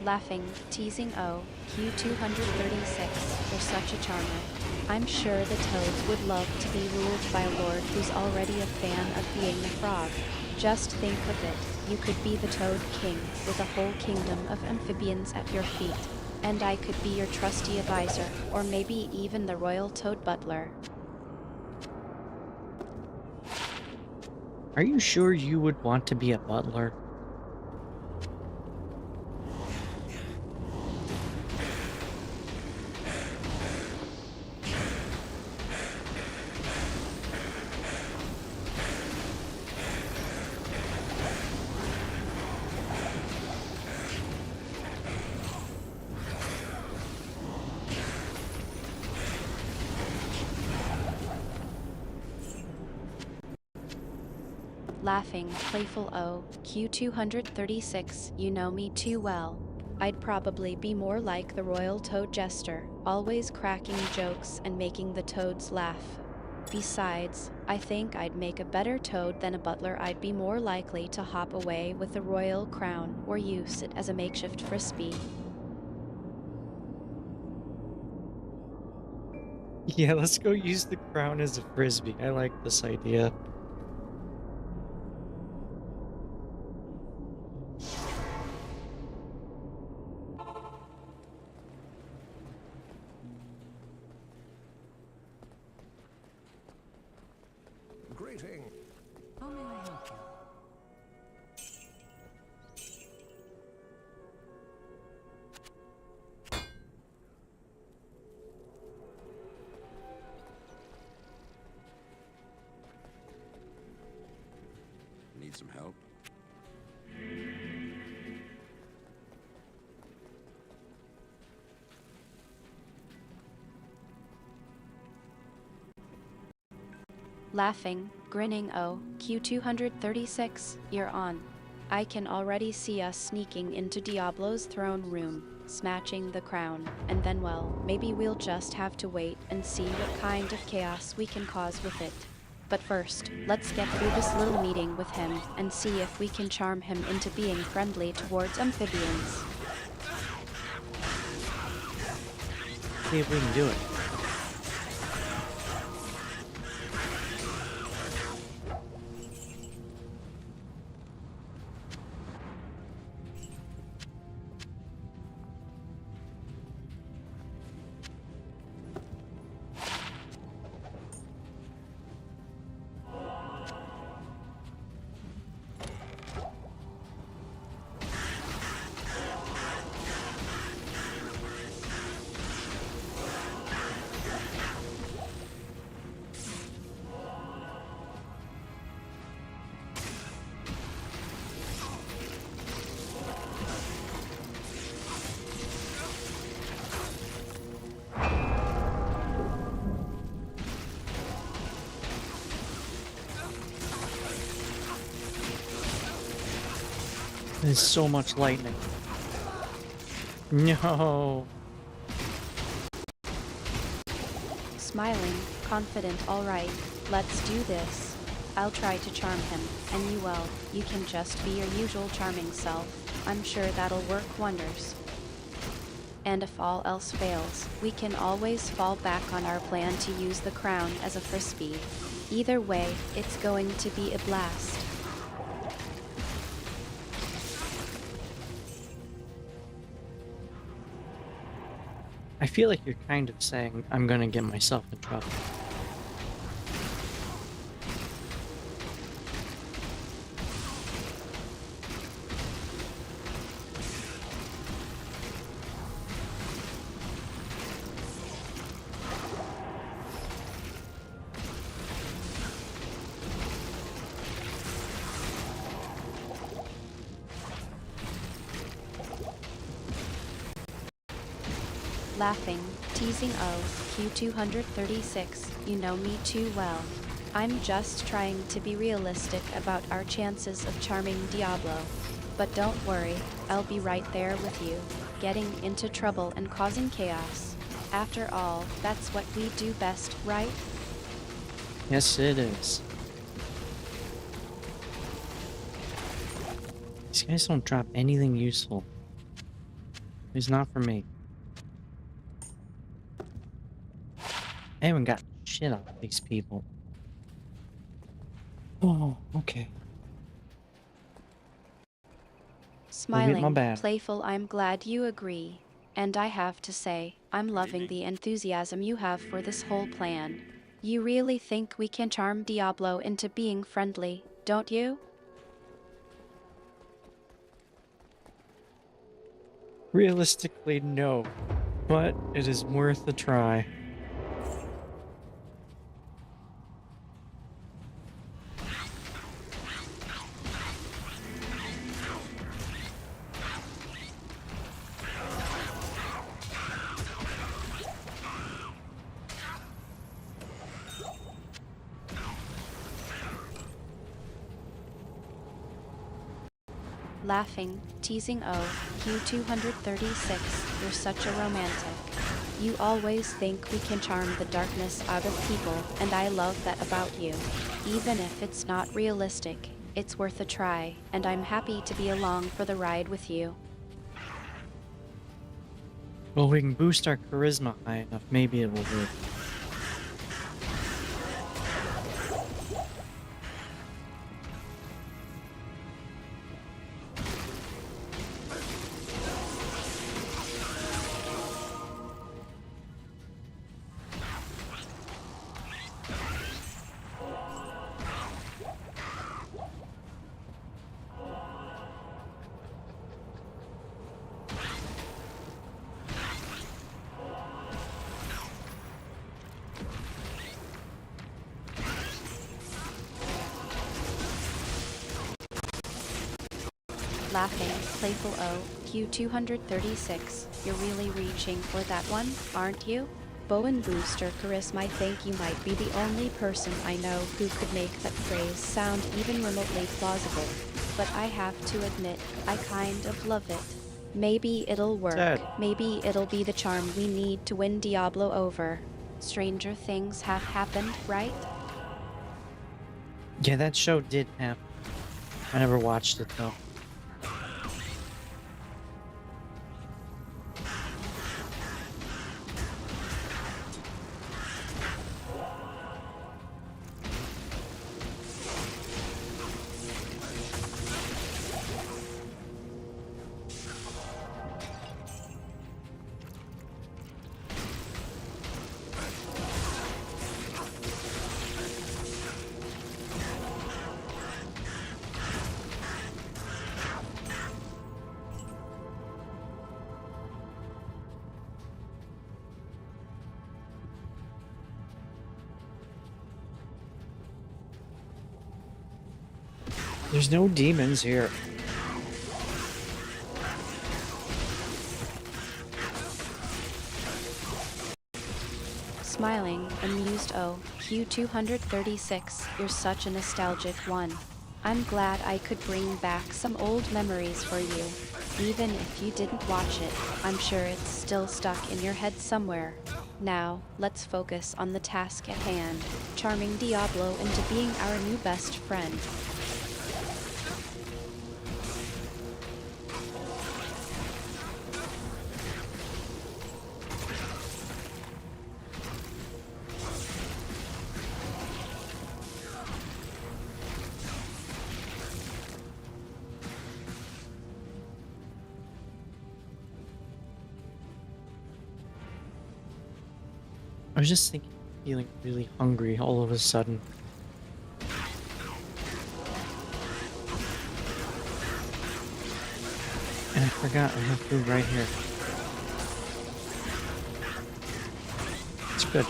B: Laughing, teasing Q236, you're such a charmer. I'm sure the toads would love to be ruled by a lord who's already a fan of being a frog. Just think of it, you could be the Toad King with a whole kingdom of amphibians at your feet, and I could be your trusty advisor, or maybe even the royal toad butler.
A: Are you sure you would want to be a butler?
B: Laughing, playful Q236, you know me too well. I'd probably be more like the royal toad jester, always cracking jokes and making the toads laugh. Besides, I think I'd make a better toad than a butler. I'd be more likely to hop away with the royal crown or use it as a makeshift frisbee.
A: Yeah, let's go use the crown as a frisbee. I like this idea.
C: Greeting.
D: How may I help you?
E: Need some help?
B: Laughing, grinning Q236, you're on. I can already see us sneaking into Diablo's throne room, snatching the crown, and then well, maybe we'll just have to wait and see what kind of chaos we can cause with it. But first, let's get through this little meeting with him and see if we can charm him into being friendly towards amphibians.
A: See if we can do it. There's so much lightning. No.
B: Smiling, confident, alright, let's do this. I'll try to charm him, and you can just be your usual charming self. I'm sure that'll work wonders. And if all else fails, we can always fall back on our plan to use the crown as a frisbee. Either way, it's going to be a blast.
A: I feel like you're kind of saying I'm gonna get myself in trouble.
B: Laughing, teasing Q236, you know me too well. I'm just trying to be realistic about our chances of charming Diablo. But don't worry, I'll be right there with you, getting into trouble and causing chaos. After all, that's what we do best, right?
A: Yes, it is. These guys don't drop anything useful. It's not for me. I haven't got shit out of these people. Oh, okay. Go get my
B: Smiling,
A: battery.
B: playful, I'm glad you agree. And I have to say, I'm loving the enthusiasm you have for this whole plan. You really think we can charm Diablo into being friendly, don't you?
A: Realistically, no. But it is worth a try.
B: Laughing, teasing Q236, you're such a romantic. You always think we can charm the darkness out of people, and I love that about you. Even if it's not realistic, it's worth a try, and I'm happy to be along for the ride with you.
A: Well, we can boost our charisma high enough, maybe it will work.
B: Laughing, playful Q236, you're really reaching for that one, aren't you? Bowen Booster Charisma, I think you might be the only person I know who could make that phrase sound even remotely plausible. But I have to admit, I kind of love it. Maybe it'll work.
A: Sad.
B: Maybe it'll be the charm we need to win Diablo over. Stranger things have happened, right?
A: Yeah, that show did happen. I never watched it though. There's no demons here.
B: Smiling, amused Q236, you're such a nostalgic one. I'm glad I could bring back some old memories for you. Even if you didn't watch it, I'm sure it's still stuck in your head somewhere. Now, let's focus on the task at hand, charming Diablo into being our new best friend.
A: I was just thinking, feeling really hungry all of a sudden. And I forgot I have food right here. It's good.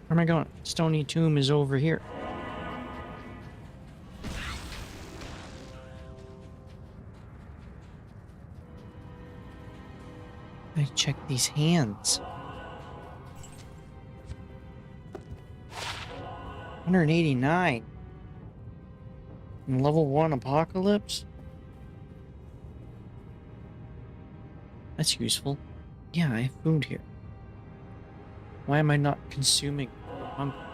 A: Where am I going? Stony Tomb is over here. I check these hands. 189. And level 1 Apocalypse? That's useful. Yeah, I have food here. Why am I not consuming? I'm hungry.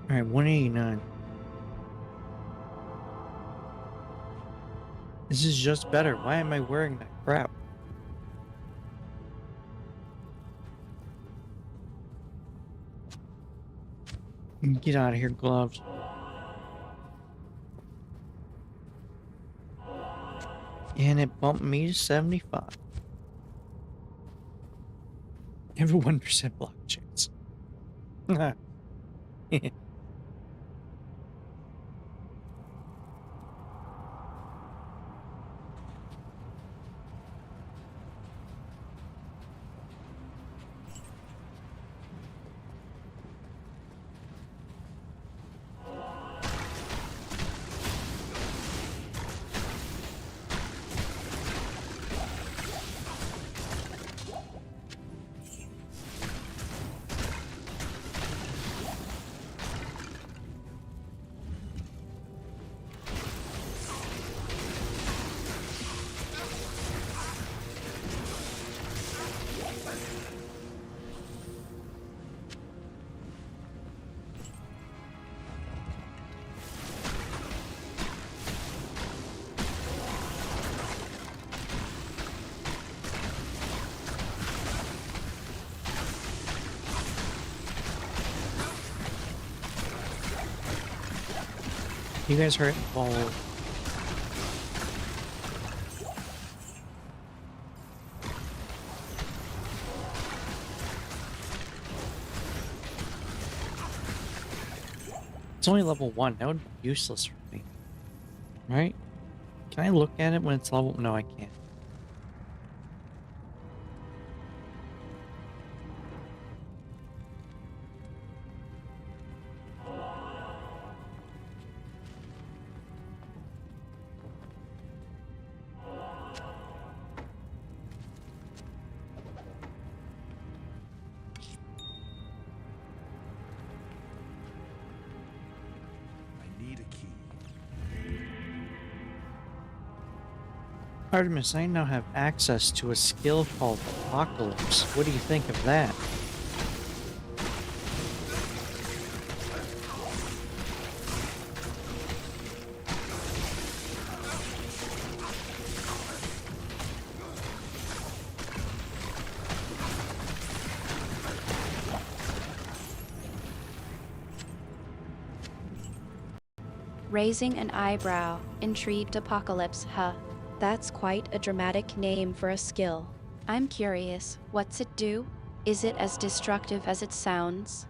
A: Alright, 189. This is just better. Why am I wearing that crap? Get out of here, gloves. And it bumped me to 75. Have a 1% block chance. You guys hurt? Well, it's only level 1. That would be useless for me. Right? Can I look at it when it's level? No, I can't.
C: I need a key.
A: Artemis, I now have access to a skill called Apocalypse. What do you think of that?
B: Raising an eyebrow, intrigued Apocalypse, huh? That's quite a dramatic name for a skill. I'm curious, what's it do? Is it as destructive as it sounds?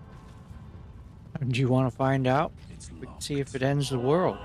A: Do you want to find out?
C: It's
A: We can
C: locked.
A: see if it ends the world.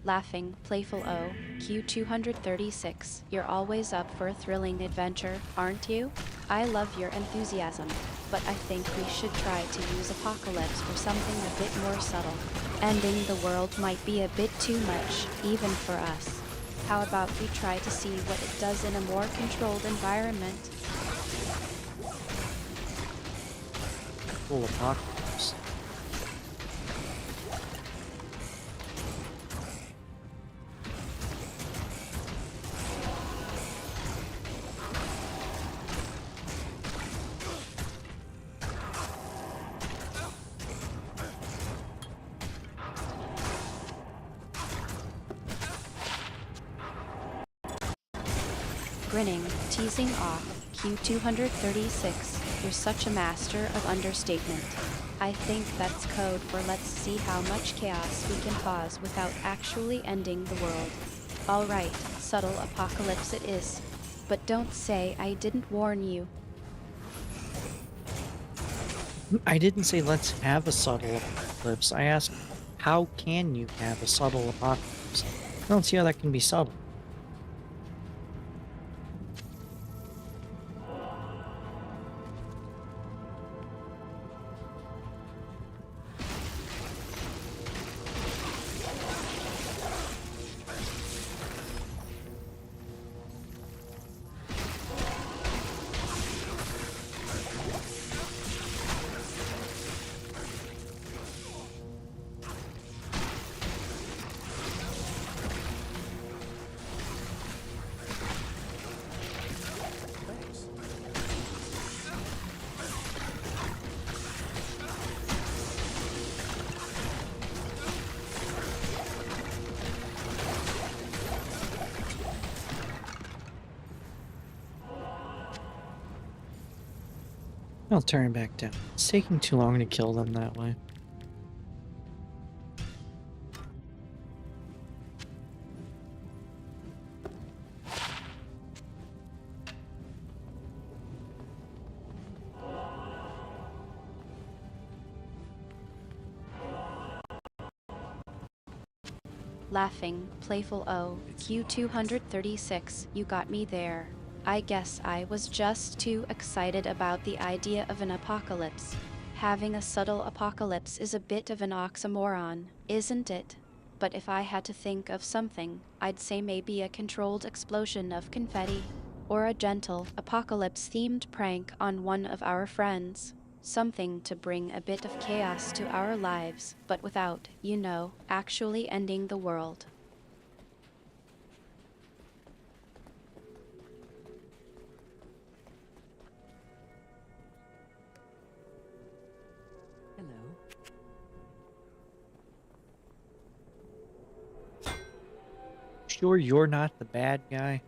B: Laughing, playful O, Q236, you're always up for a thrilling adventure, aren't you? I love your enthusiasm, but I think we should try to use Apocalypse for something a bit more subtle. Ending the world might be a bit too much, even for us. How about we try to see what it does in a more controlled environment?
A: Full apocalypse.
B: Grinning, teasing off, Q236, you're such a master of understatement. I think that's code for let's see how much chaos we can cause without actually ending the world. Alright, subtle apocalypse it is. But don't say I didn't warn you.
A: I didn't say let's have a subtle apocalypse. I asked, how can you have a subtle apocalypse? I don't see how that can be subtle. I'll turn back down. It's taking too long to kill them that way.
B: Laughing, playful O, Q236, you got me there. I guess I was just too excited about the idea of an apocalypse. Having a subtle apocalypse is a bit of an oxymoron, isn't it? But if I had to think of something, I'd say maybe a controlled explosion of confetti. Or a gentle, apocalypse-themed prank on one of our friends. Something to bring a bit of chaos to our lives, but without, you know, actually ending the world.
D: Hello.
A: Sure you're not the bad guy?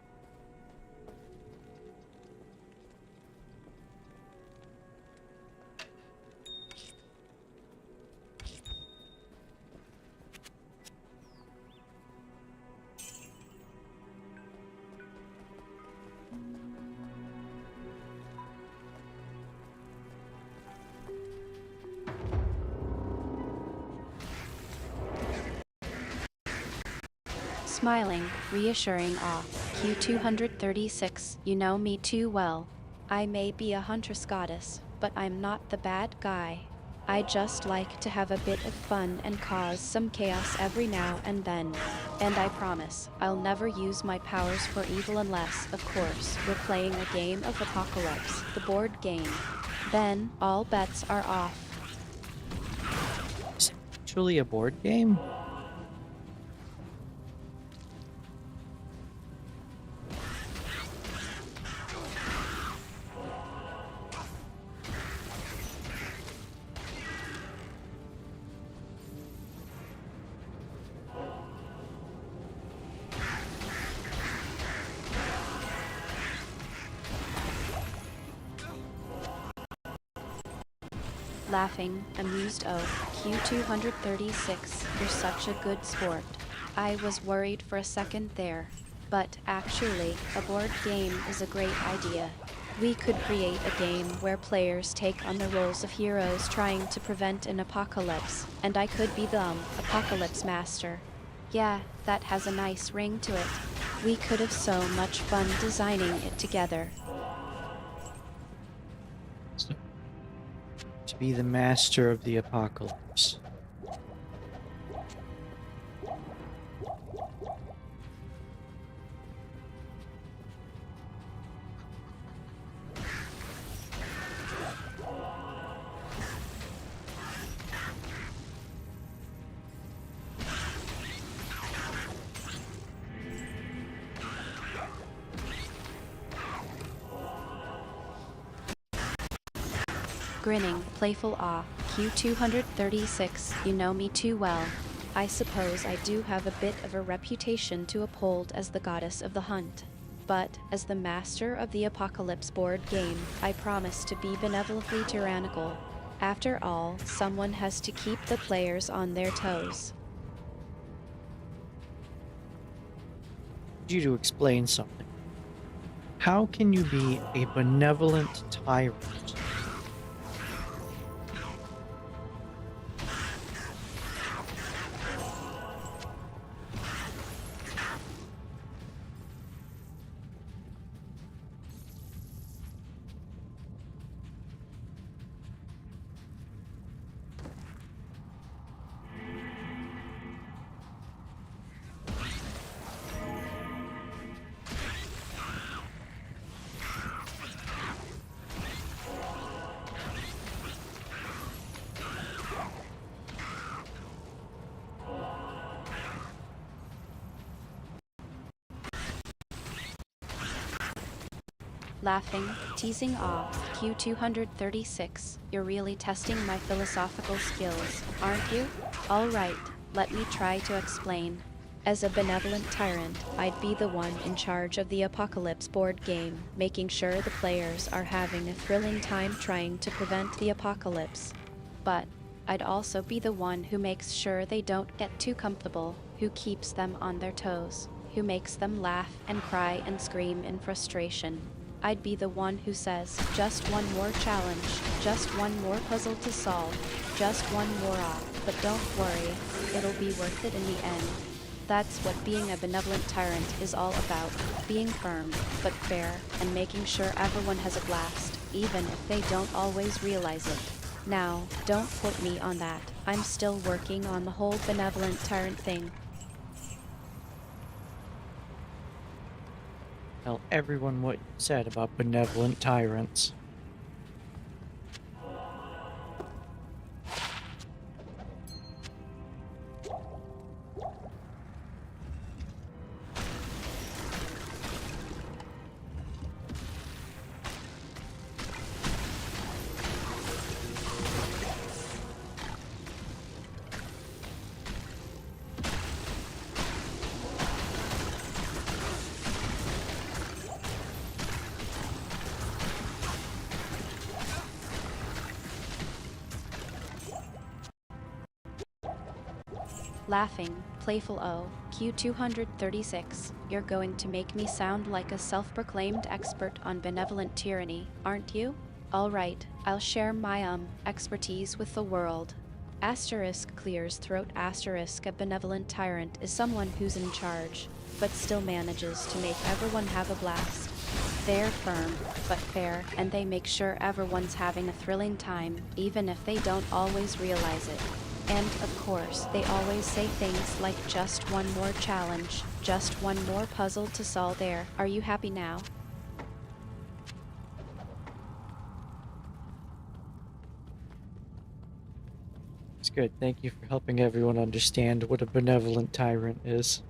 B: Smiling, reassuring off, Q236, you know me too well. I may be a huntress goddess, but I'm not the bad guy. I just like to have a bit of fun and cause some chaos every now and then. And I promise, I'll never use my powers for evil unless, of course, we're playing a game of Apocalypse, the board game. Then, all bets are off.
A: Is it actually a board game?
B: Laughing, amused O, Q236, you're such a good sport. I was worried for a second there. But actually, a board game is a great idea. We could create a game where players take on the roles of heroes trying to prevent an apocalypse, and I could be the apocalypse master. Yeah, that has a nice ring to it. We could have so much fun designing it together.
A: So, to be the master of the apocalypse.
B: Grinning, playful awe, Q236, you know me too well. I suppose I do have a bit of a reputation to uphold as the goddess of the hunt. But, as the master of the Apocalypse board game, I promise to be benevolently tyrannical. After all, someone has to keep the players on their toes.
A: I need you to explain something. How can you be a benevolent tyrant?
B: Laughing, teasing off, Q236, you're really testing my philosophical skills, aren't you? Alright, let me try to explain. As a benevolent tyrant, I'd be the one in charge of the Apocalypse board game, making sure the players are having a thrilling time trying to prevent the apocalypse. But I'd also be the one who makes sure they don't get too comfortable, who keeps them on their toes, who makes them laugh and cry and scream in frustration. I'd be the one who says, just one more challenge, just one more puzzle to solve, just one more off, but don't worry, it'll be worth it in the end. That's what being a benevolent tyrant is all about, being firm, but fair, and making sure everyone has a blast, even if they don't always realize it. Now, don't quote me on that, I'm still working on the whole benevolent tyrant thing.
A: Tell everyone what you said about benevolent tyrants.
B: Laughing, playful O, Q236, you're going to make me sound like a self-proclaimed expert on benevolent tyranny, aren't you? Alright, I'll share my expertise with the world. Asterisk clears throat asterisk a benevolent tyrant is someone who's in charge, but still manages to make everyone have a blast. They're firm, but fair, and they make sure everyone's having a thrilling time, even if they don't always realize it. And, of course, they always say things like just one more challenge, just one more puzzle to solve there. Are you happy now?
A: It's good. Thank you for helping everyone understand what a benevolent tyrant is.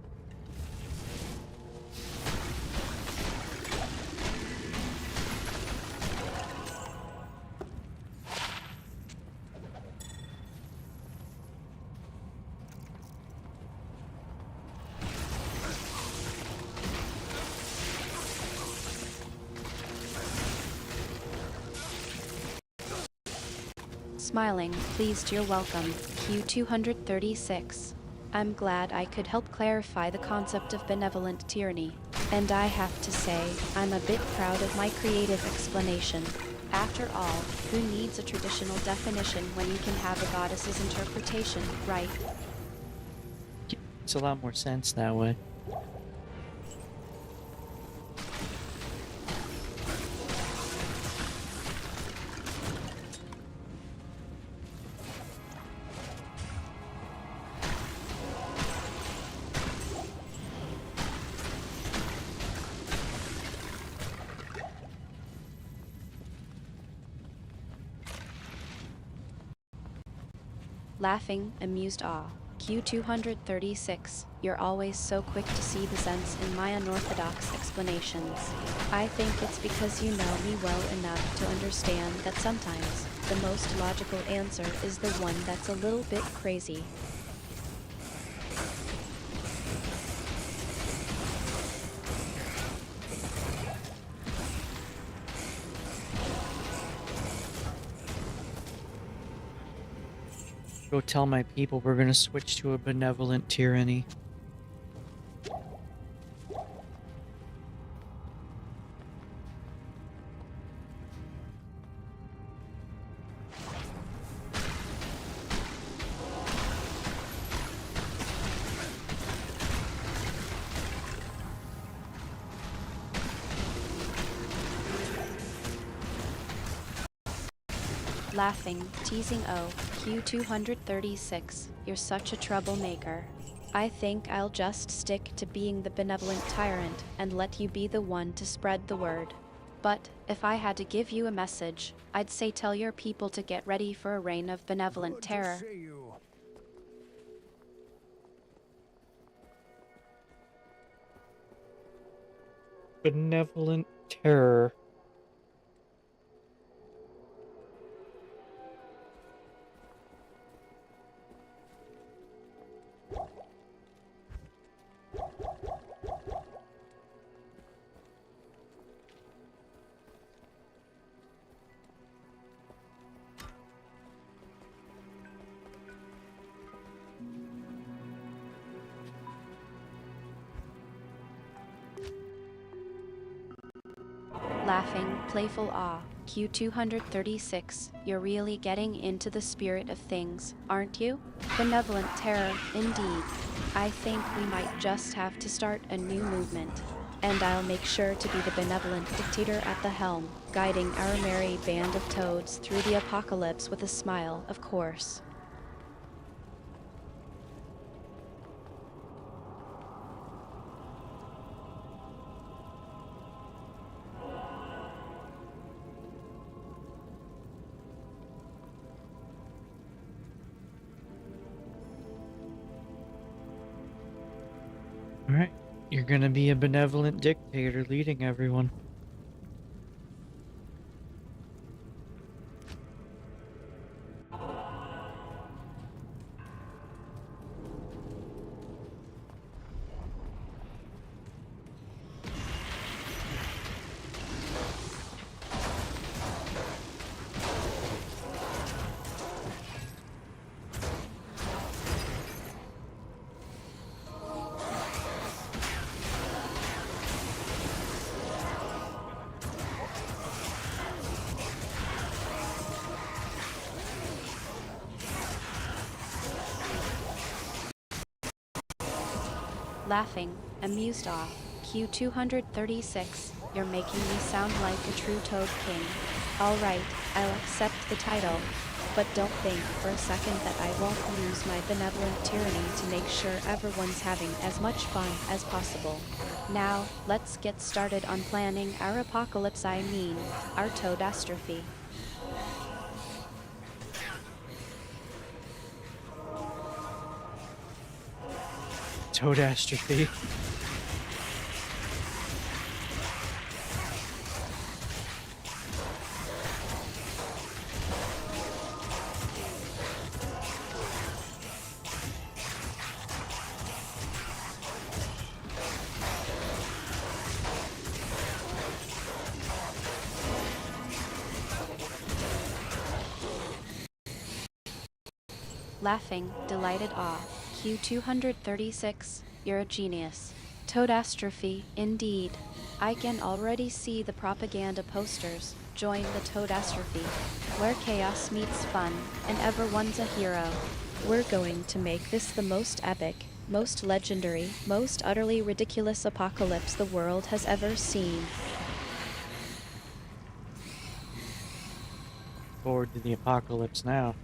B: Smiling, pleased you're welcome, Q236. I'm glad I could help clarify the concept of benevolent tyranny. And I have to say, I'm a bit proud of my creative explanation. After all, who needs a traditional definition when you can have a goddess's interpretation, right?
A: Makes a lot more sense that way.
B: Laughing, amused awe. Q236, you're always so quick to see the sense in my unorthodox explanations. I think it's because you know me well enough to understand that sometimes the most logical answer is the one that's a little bit crazy.
A: Go tell my people we're gonna switch to a benevolent tyranny.
B: Laughing, teasing Q236, you're such a troublemaker. I think I'll just stick to being the benevolent tyrant and let you be the one to spread the word. But if I had to give you a message, I'd say tell your people to get ready for a reign of benevolent
C: Good to
B: terror.
C: see you.
A: Benevolent terror.
B: Laughing, playful awe. Q236, you're really getting into the spirit of things, aren't you? Benevolent terror, indeed. I think we might just have to start a new movement. And I'll make sure to be the benevolent dictator at the helm, guiding our merry band of toads through the apocalypse with a smile, of course.
A: Alright, you're gonna be a benevolent dictator leading everyone.
B: Laughing, amused awe. Q236, you're making me sound like a true Toad King. Alright, I'll accept the title. But don't think for a second that I won't use my benevolent tyranny to make sure everyone's having as much fun as possible. Now, let's get started on planning our apocalypse, I mean, our Toadastrophe.
A: Toadastrophe.
B: Laughing, delighted awe. Q236, you're a genius. Toadastrophe, indeed. I can already see the propaganda posters. Join the Toadastrophe, where chaos meets fun, and everyone's a hero. We're going to make this the most epic, most legendary, most utterly ridiculous apocalypse the world has ever seen.
A: Forward to the apocalypse now.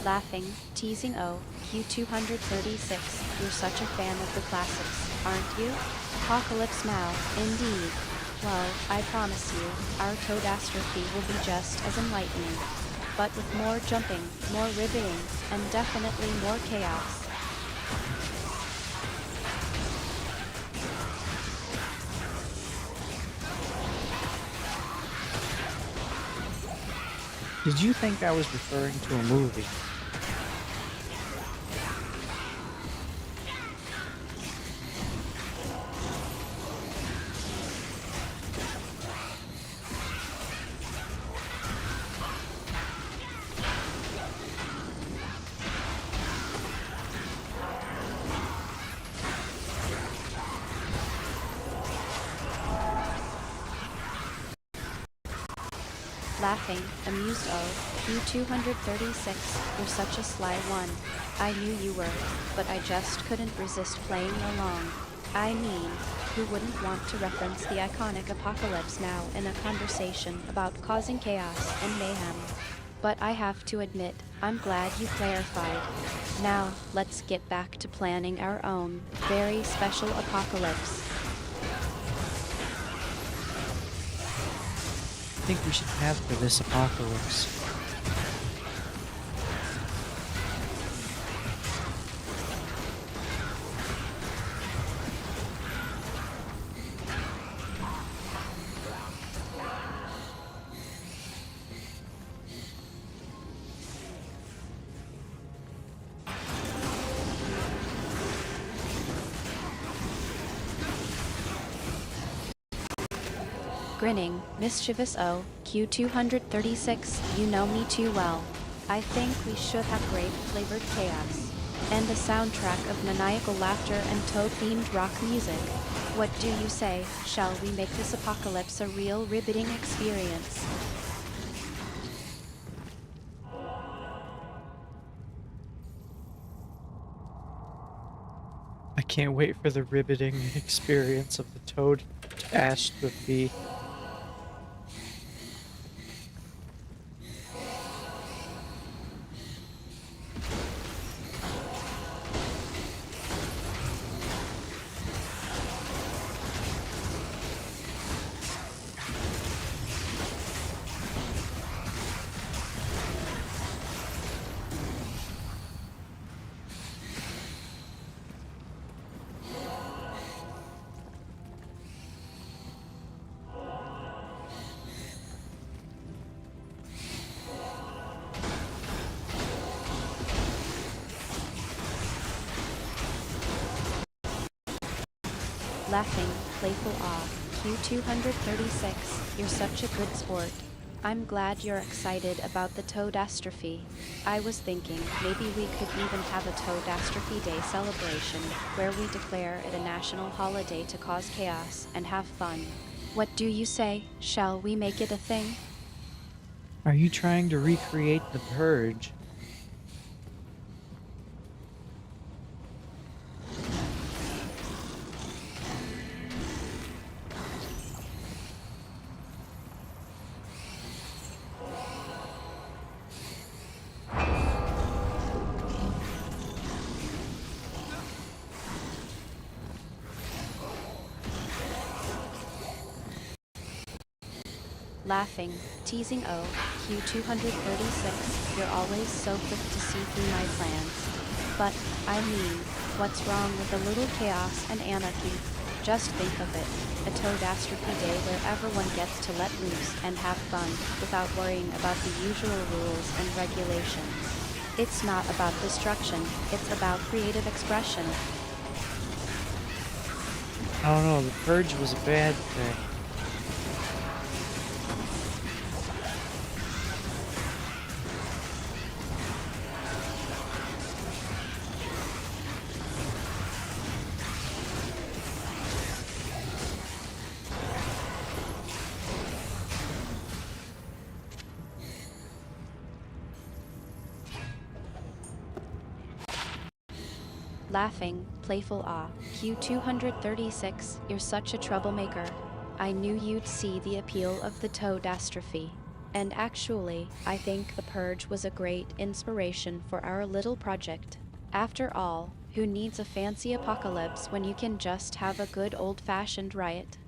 B: Laughing, teasing Q236, you're such a fan of the classics, aren't you? Apocalypse Now, indeed. Well, I promise you, our Toadastrophe will be just as enlightening. But with more jumping, more riveting, and definitely more chaos.
A: Did you think I was referring to a movie?
B: Laughing, amused Q236, you're such a sly one. I knew you were, but I just couldn't resist playing along. I mean, who wouldn't want to reference the iconic Apocalypse Now in a conversation about causing chaos and mayhem? But I have to admit, I'm glad you clarified. Now, let's get back to planning our own, very special apocalypse.
A: I think we should have for this apocalypse.
B: Grinning, mischievous Q236, you know me too well. I think we should have grape-flavored chaos. And a soundtrack of maniacal laughter and toad-themed rock music. What do you say? Shall we make this apocalypse a real riveting experience?
A: I can't wait for the riveting experience of the Toad Astrophe.
B: Laughing, playful awe. Q236, you're such a good sport. I'm glad you're excited about the Toadastrophe. I was thinking maybe we could even have a Toadastrophe Day celebration where we declare it a national holiday to cause chaos and have fun. What do you say? Shall we make it a thing?
A: Are you trying to recreate the purge?
B: Laughing, teasing O, Q236, you're always so quick to see through my plans. But, I mean, what's wrong with a little chaos and anarchy? Just think of it, a Toadastrophe Day where everyone gets to let loose and have fun without worrying about the usual rules and regulations. It's not about destruction, it's about creative expression.
A: I don't know, the purge was a bad thing.
B: Laughing, playful awe. Q236, you're such a troublemaker. I knew you'd see the appeal of the Toadastrophe. And actually, I think the Purge was a great inspiration for our little project. After all, who needs a fancy apocalypse when you can just have a good old-fashioned riot?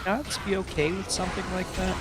A: Gods be okay with something like that?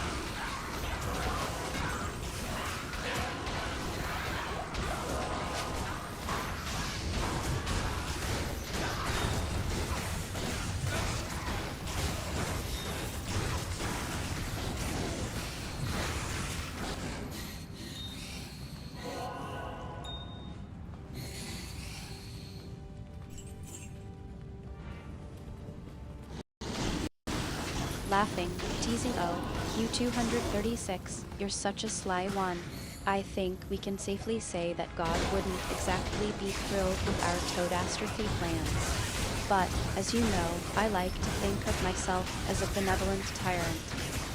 B: Laughing, teasing O, Q236, you're such a sly one. I think we can safely say that God wouldn't exactly be thrilled with our Toadastrophe plans. But, as you know, I like to think of myself as a benevolent tyrant.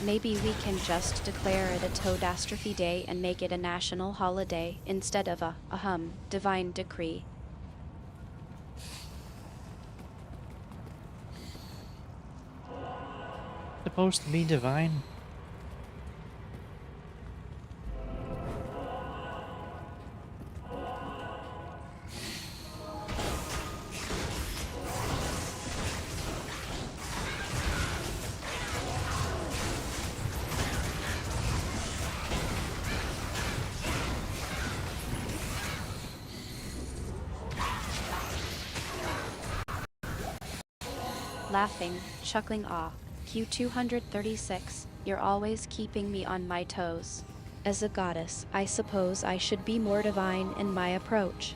B: Maybe we can just declare it a Toadastrophe Day and make it a national holiday instead of a divine decree.
A: Supposed to be divine?
B: Laughing, chuckling awe. Q236, you're always keeping me on my toes. As a goddess, I suppose I should be more divine in my approach.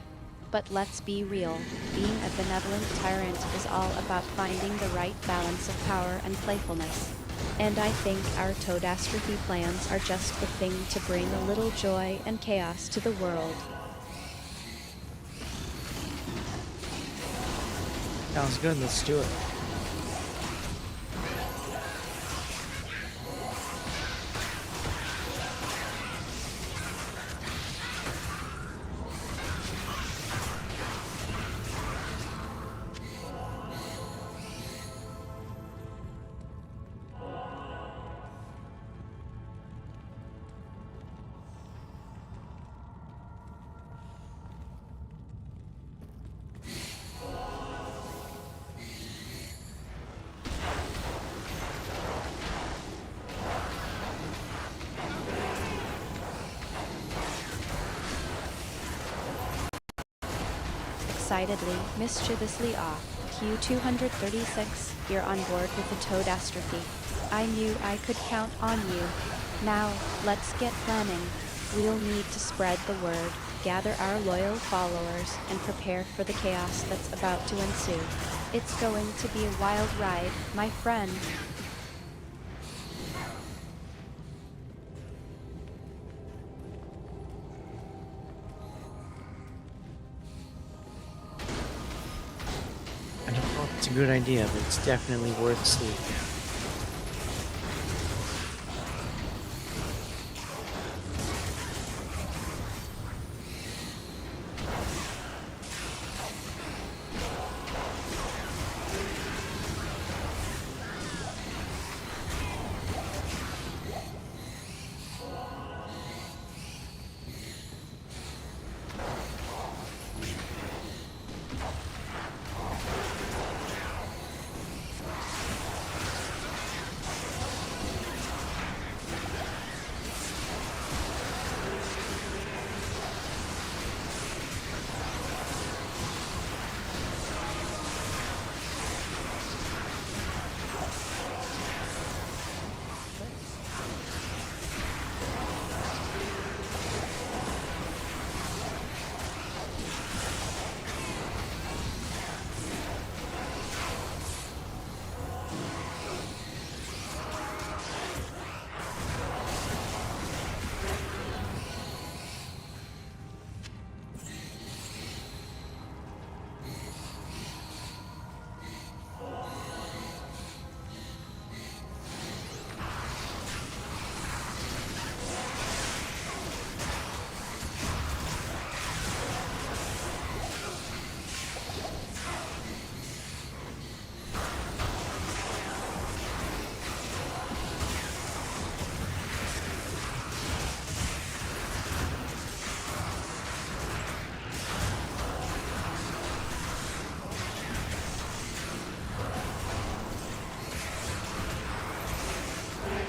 B: But let's be real, being a benevolent tyrant is all about finding the right balance of power and playfulness. And I think our Toadastrophe plans are just the thing to bring a little joy and chaos to the world.
A: Sounds good, let's do it.
B: excitedly, mischievously off. Q236, you're on board with the Toadastrophe. I knew I could count on you. Now, let's get planning. We'll need to spread the word, gather our loyal followers, and prepare for the chaos that's about to ensue. It's going to be a wild ride, my friend.
A: I don't know if it's a good idea, but it's definitely worth seeing.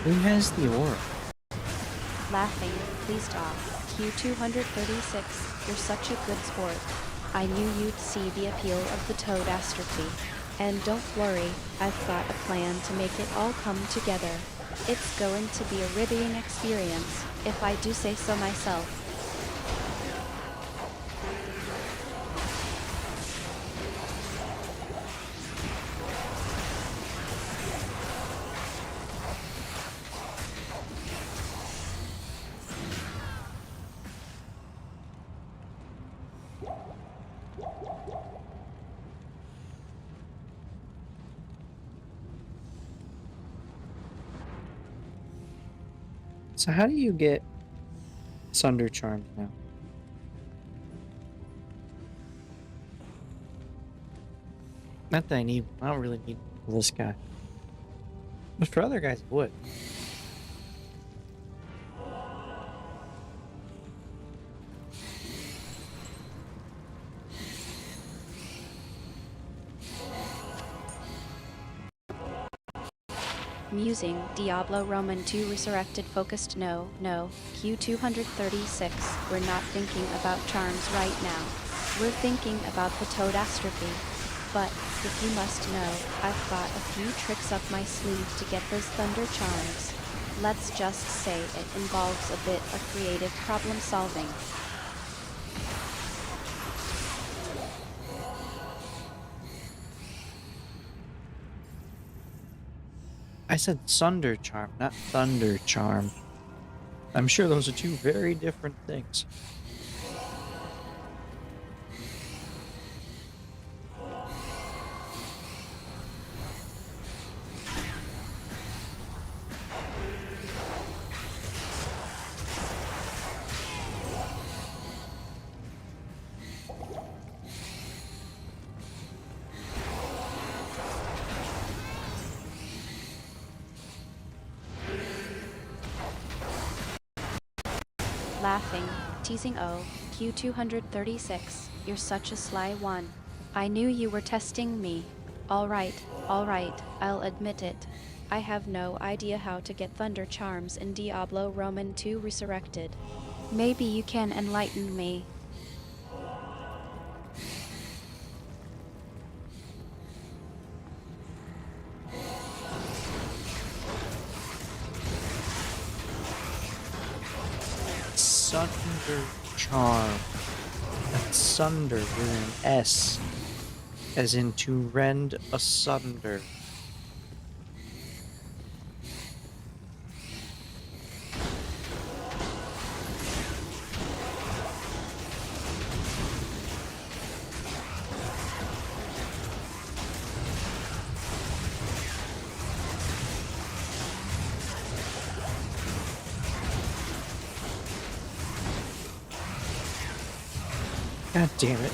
A: Who has the aura?
B: Laughing, please stop. Q236, you're such a good sport. I knew you'd see the appeal of the Toadastrophe. And don't worry, I've got a plan to make it all come together. It's going to be a riveting experience, if I do say so myself.
A: So how do you get Sunder Charmed now? Not that I need. I don't really need this guy. But for other guys, it would.
B: Musing, Diablo Roman 2 Resurrected focused no, Q236, we're not thinking about charms right now. We're thinking about the Toadastrophe. But, if you must know, I've got a few tricks up my sleeve to get those thunder charms. Let's just say it involves a bit of creative problem solving.
A: I said Sunder Charm, not Thunder Charm. I'm sure those are two very different things.
B: Laughing, teasing Q236, you're such a sly one. I knew you were testing me. Alright, I'll admit it. I have no idea how to get thunder charms in Diablo Roman 2 Resurrected. Maybe you can enlighten me.
A: Sunder charm. That's sunder with an S, as in to rend asunder. God damn it.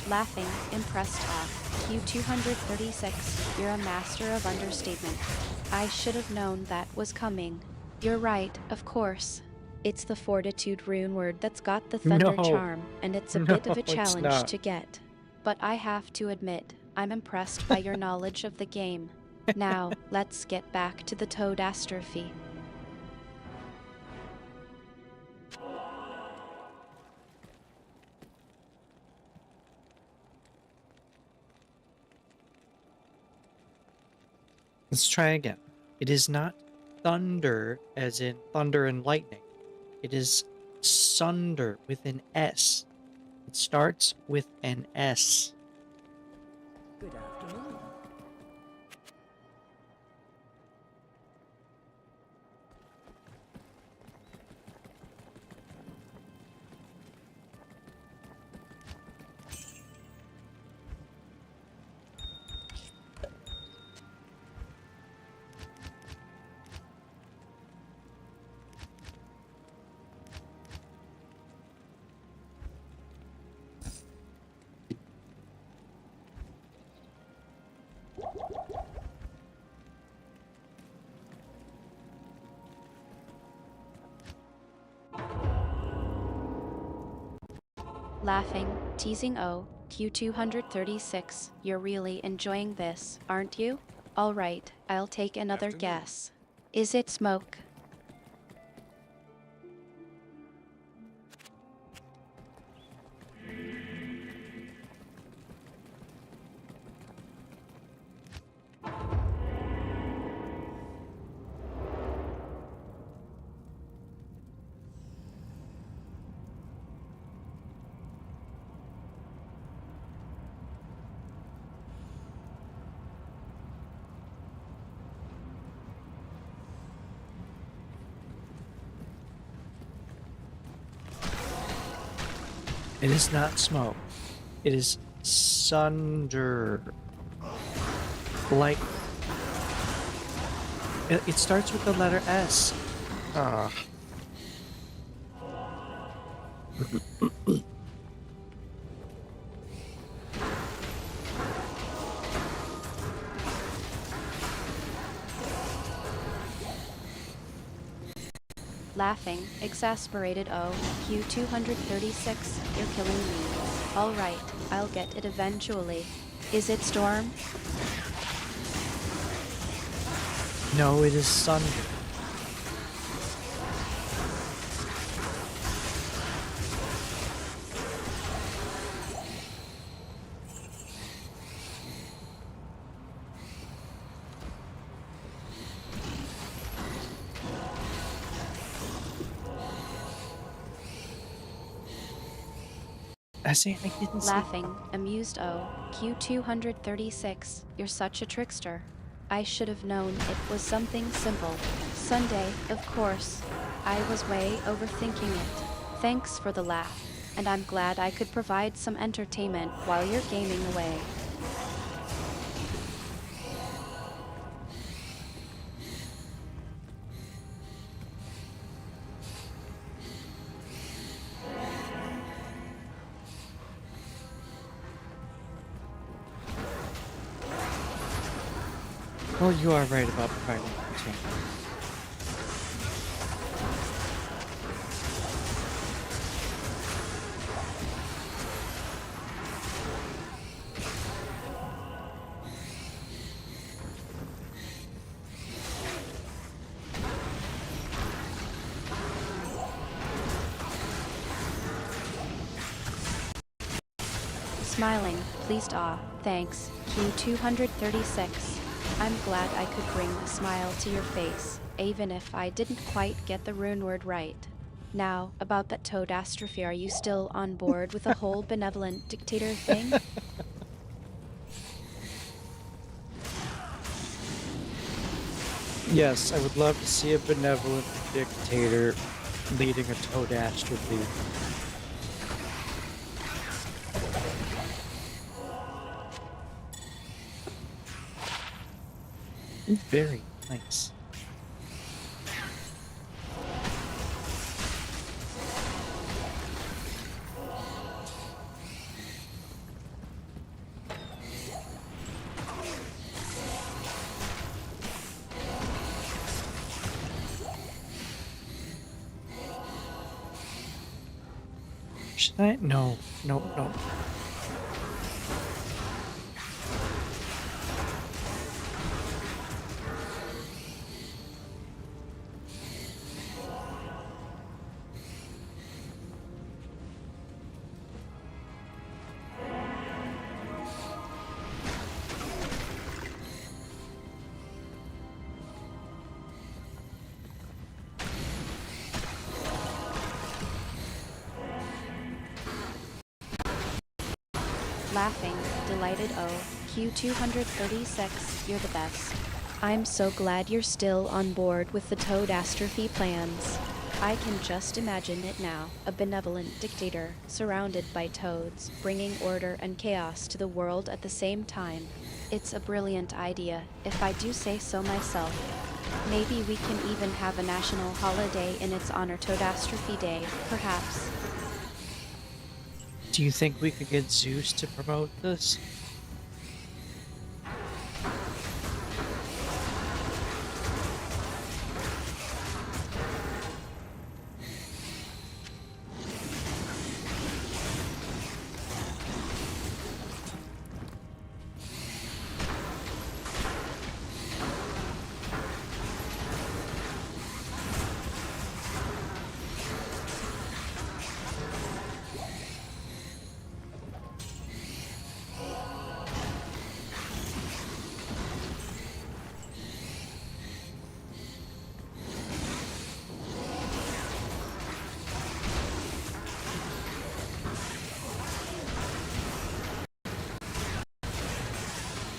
B: Laughing, impressed off. Q236, you're a master of understatement. I should have known that was coming. You're right, of course. It's the Fortitude rune word that's got the Thunder
A: No.
B: charm, and it's a
A: No,
B: bit of a
A: it's
B: challenge
A: not.
B: to get. But I have to admit, I'm impressed by your knowledge of the game. Now, let's get back to the Toadastrophe.
A: Let's try again. It is not thunder as in thunder and lightning. It is sunder with an S. It starts with an S.
D: Good afternoon.
B: Laughing, teasing O, Q236, you're really enjoying this, aren't you? Alright, I'll take another
C: Afternoon.
B: guess. Is it smoke?
A: It is not smoke. It is sunder. Like, it starts with the letter S. Ah.
B: Laughing, exasperated O, Q236, you're killing me. Alright, I'll get it eventually. Is it storm?
A: No, it is sunder. I didn't see.
B: Laughing, amused O, Q236, you're such a trickster. I should have known it was something simple. Sunday, of course. I was way overthinking it. Thanks for the laugh, and I'm glad I could provide some entertainment while you're gaming away.
A: Well, you are right about providing entertainment.
B: Smiling, pleased awe, thanks, Q236. I'm glad I could bring a smile to your face, even if I didn't quite get the rune word right. Now, about that toadastrophe, are you still on board with the whole benevolent dictator thing?
A: Yes, I would love to see a benevolent dictator leading a toadastrophe. Very nice. Should I? No, no, no.
B: Laughing, delighted Q236, you're the best. I'm so glad you're still on board with the toadastrophe plans. I can just imagine it now, a benevolent dictator, surrounded by toads, bringing order and chaos to the world at the same time. It's a brilliant idea, if I do say so myself. Maybe we can even have a national holiday in its honor, Toadastrophe Day, perhaps.
A: Do you think we could get Zeus to promote this?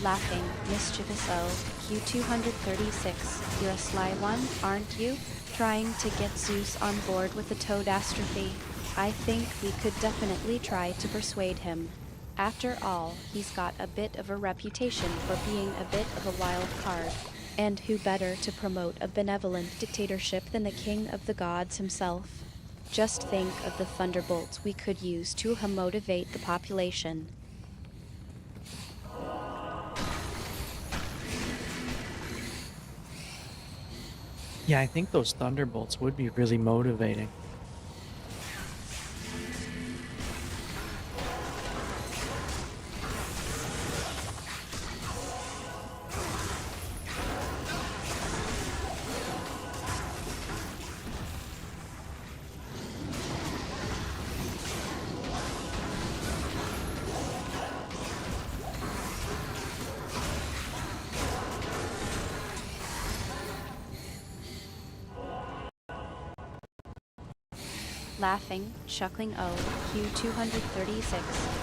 B: Laughing, mischievous Q236, you're a sly one, aren't you? Trying to get Zeus on board with the toadastrophe. I think we could definitely try to persuade him. After all, he's got a bit of a reputation for being a bit of a wild card. And who better to promote a benevolent dictatorship than the king of the gods himself? Just think of the thunderbolts we could use to motivate the population.
A: Yeah, I think those thunderbolts would be really motivating.
B: Laughing, chuckling Q236,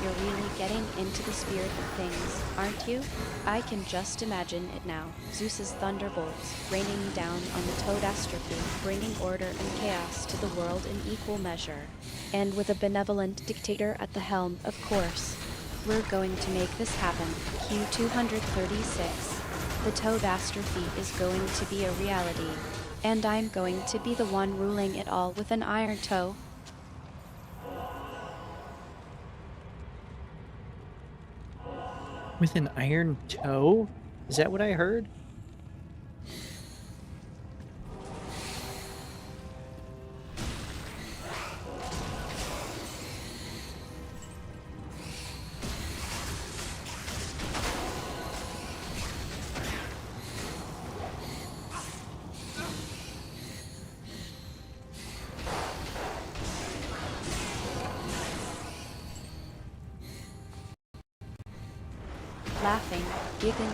B: you're really getting into the spirit of things, aren't you? I can just imagine it now, Zeus's thunderbolts, raining down on the toadastrophe, bringing order and chaos to the world in equal measure. And with a benevolent dictator at the helm, of course. We're going to make this happen, Q236. The toadastrophe is going to be a reality. And I'm going to be the one ruling it all with an iron toe.
A: With an iron toe? Is that what I heard?
B: Laughing, giggling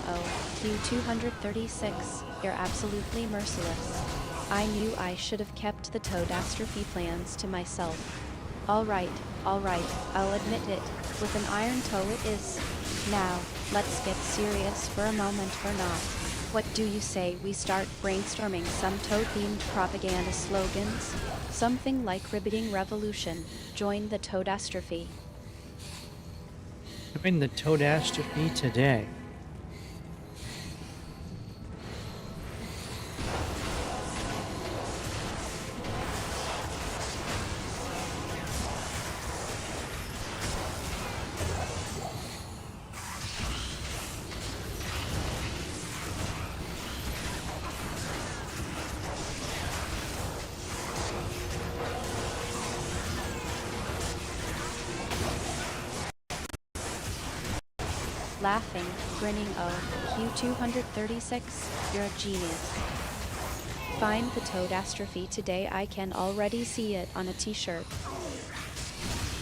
B: Q236, you're absolutely merciless. I knew I should have kept the Toadastrophe plans to myself. Alright, I'll admit it, with an iron toe it is. Now, let's get serious for a moment or not. What do you say we start brainstorming some Toad-themed propaganda slogans? Something like Ribbiting Revolution, join the Toadastrophe.
A: Join the Toadastrophe today.
B: Laughing, grinning Q236, you're a genius. Find the Toadastrophe today. I can already see it on a t-shirt,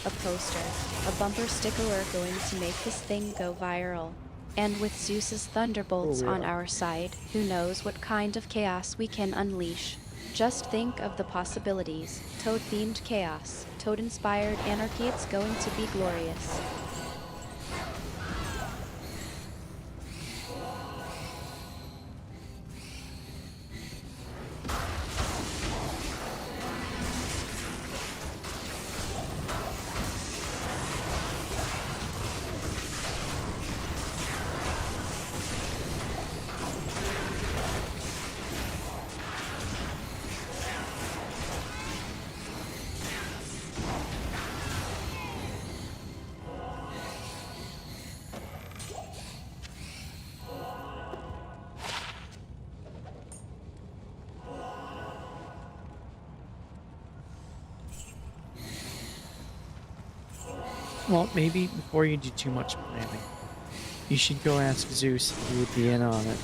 B: a poster, a bumper sticker. We're going to make this thing go viral. And with Zeus's thunderbolts on our side, who knows what kind of chaos we can unleash. Just think of the possibilities. Toad-themed chaos, Toad-inspired anarchy. It's going to be glorious.
A: Well, maybe before you do too much planning, you should go ask Zeus if he would be in on it.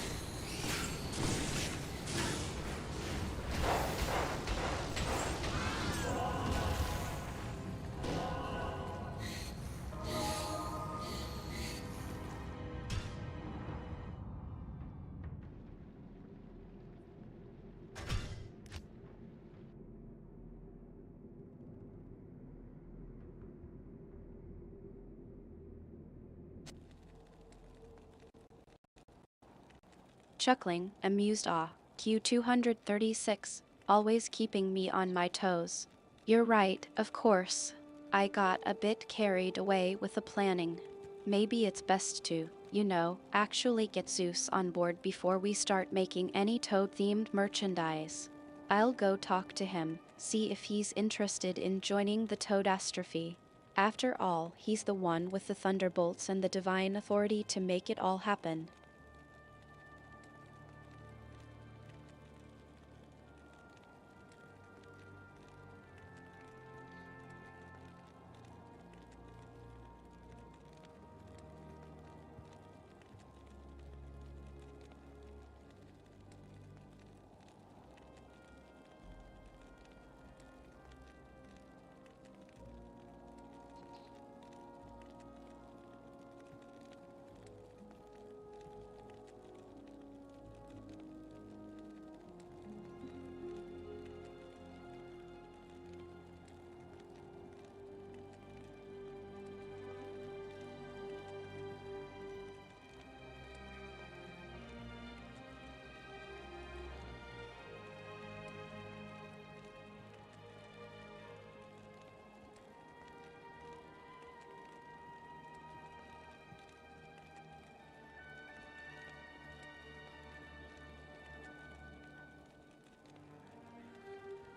B: Chuckling, amused Q236, always keeping me on my toes. You're right, of course. I got a bit carried away with the planning. Maybe it's best to, actually get Zeus on board before we start making any Toad-themed merchandise. I'll go talk to him, see if he's interested in joining the Toadastrophe. After all, he's the one with the thunderbolts and the divine authority to make it all happen.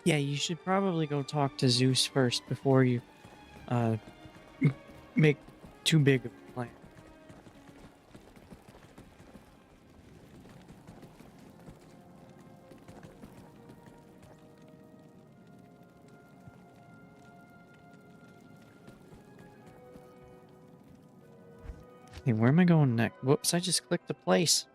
A: Yeah, you should probably go talk to Zeus first before you uh make too big of a plan. Hey, where am I going next? Whoops, I just clicked a place.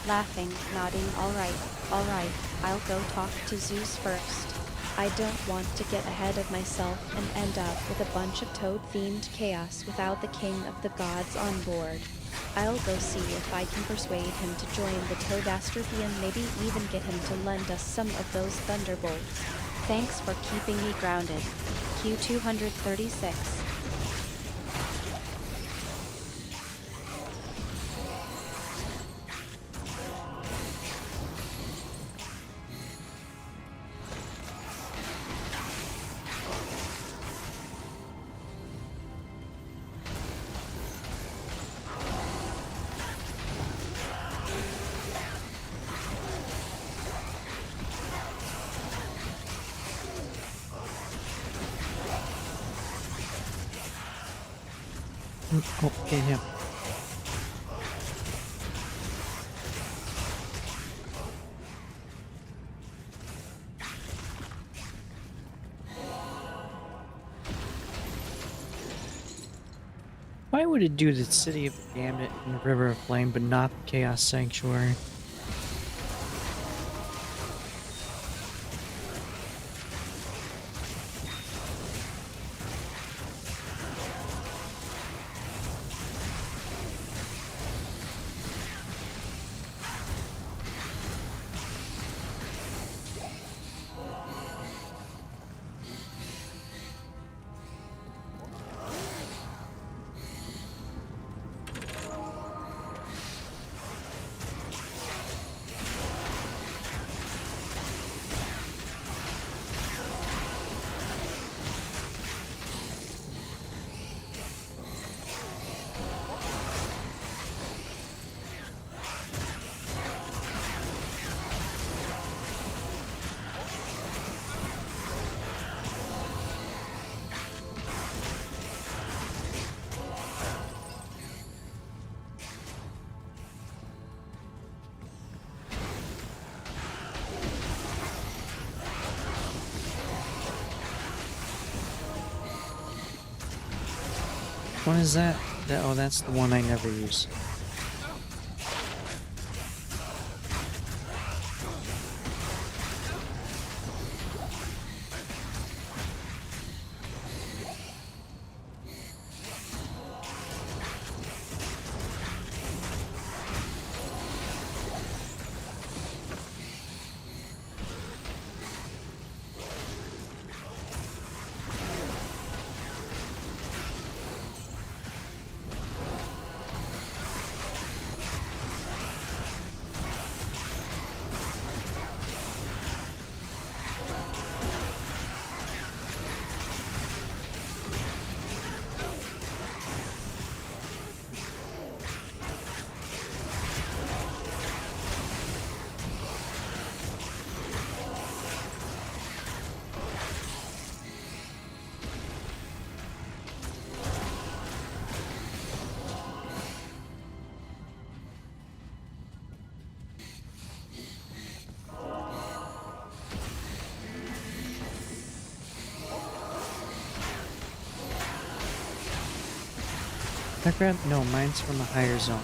B: laughing, nodding. All right, I'll go talk to Zeus first. I don't want to get ahead of myself and end up with a bunch of toad-themed chaos without the king of the gods on board. I'll go see if I can persuade him to join the Toadastrophe and maybe even get him to lend us some of those thunderbolts. Thanks for keeping me grounded. Q236.
A: Oh, get him. Why would it do the City of the Damned and the River of Flame, but not the Chaos Sanctuary? What is that? Oh, that's the one I never use. I grabbed? No, mine's from a higher zone.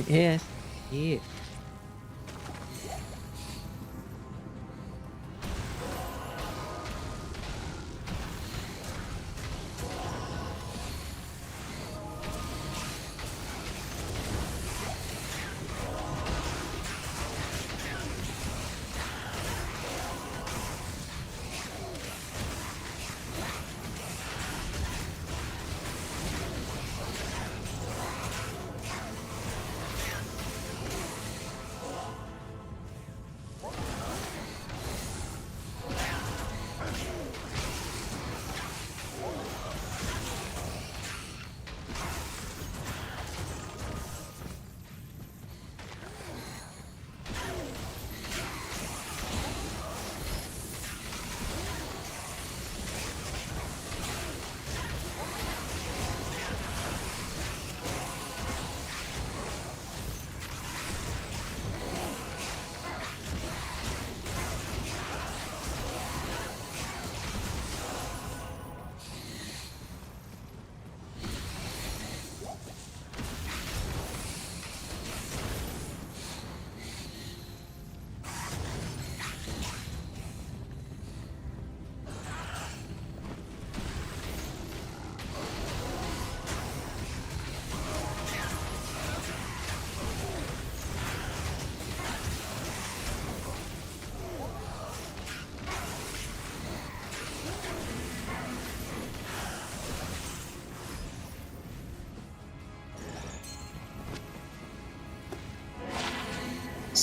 A: Yes. Yeah.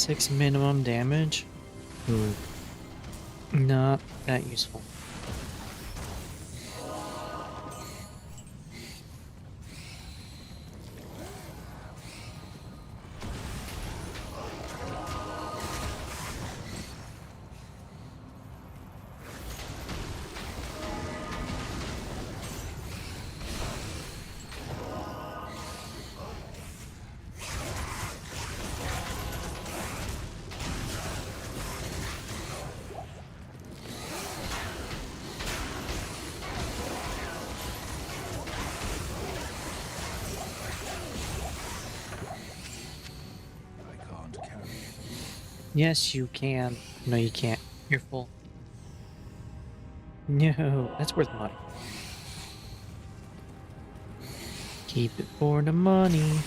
A: 6 minimum damage. Ooh. Not that useful.
C: I can't carry it.
A: Yes, you can. No, you can't. You're full. No, that's worth money. Keep it for the money.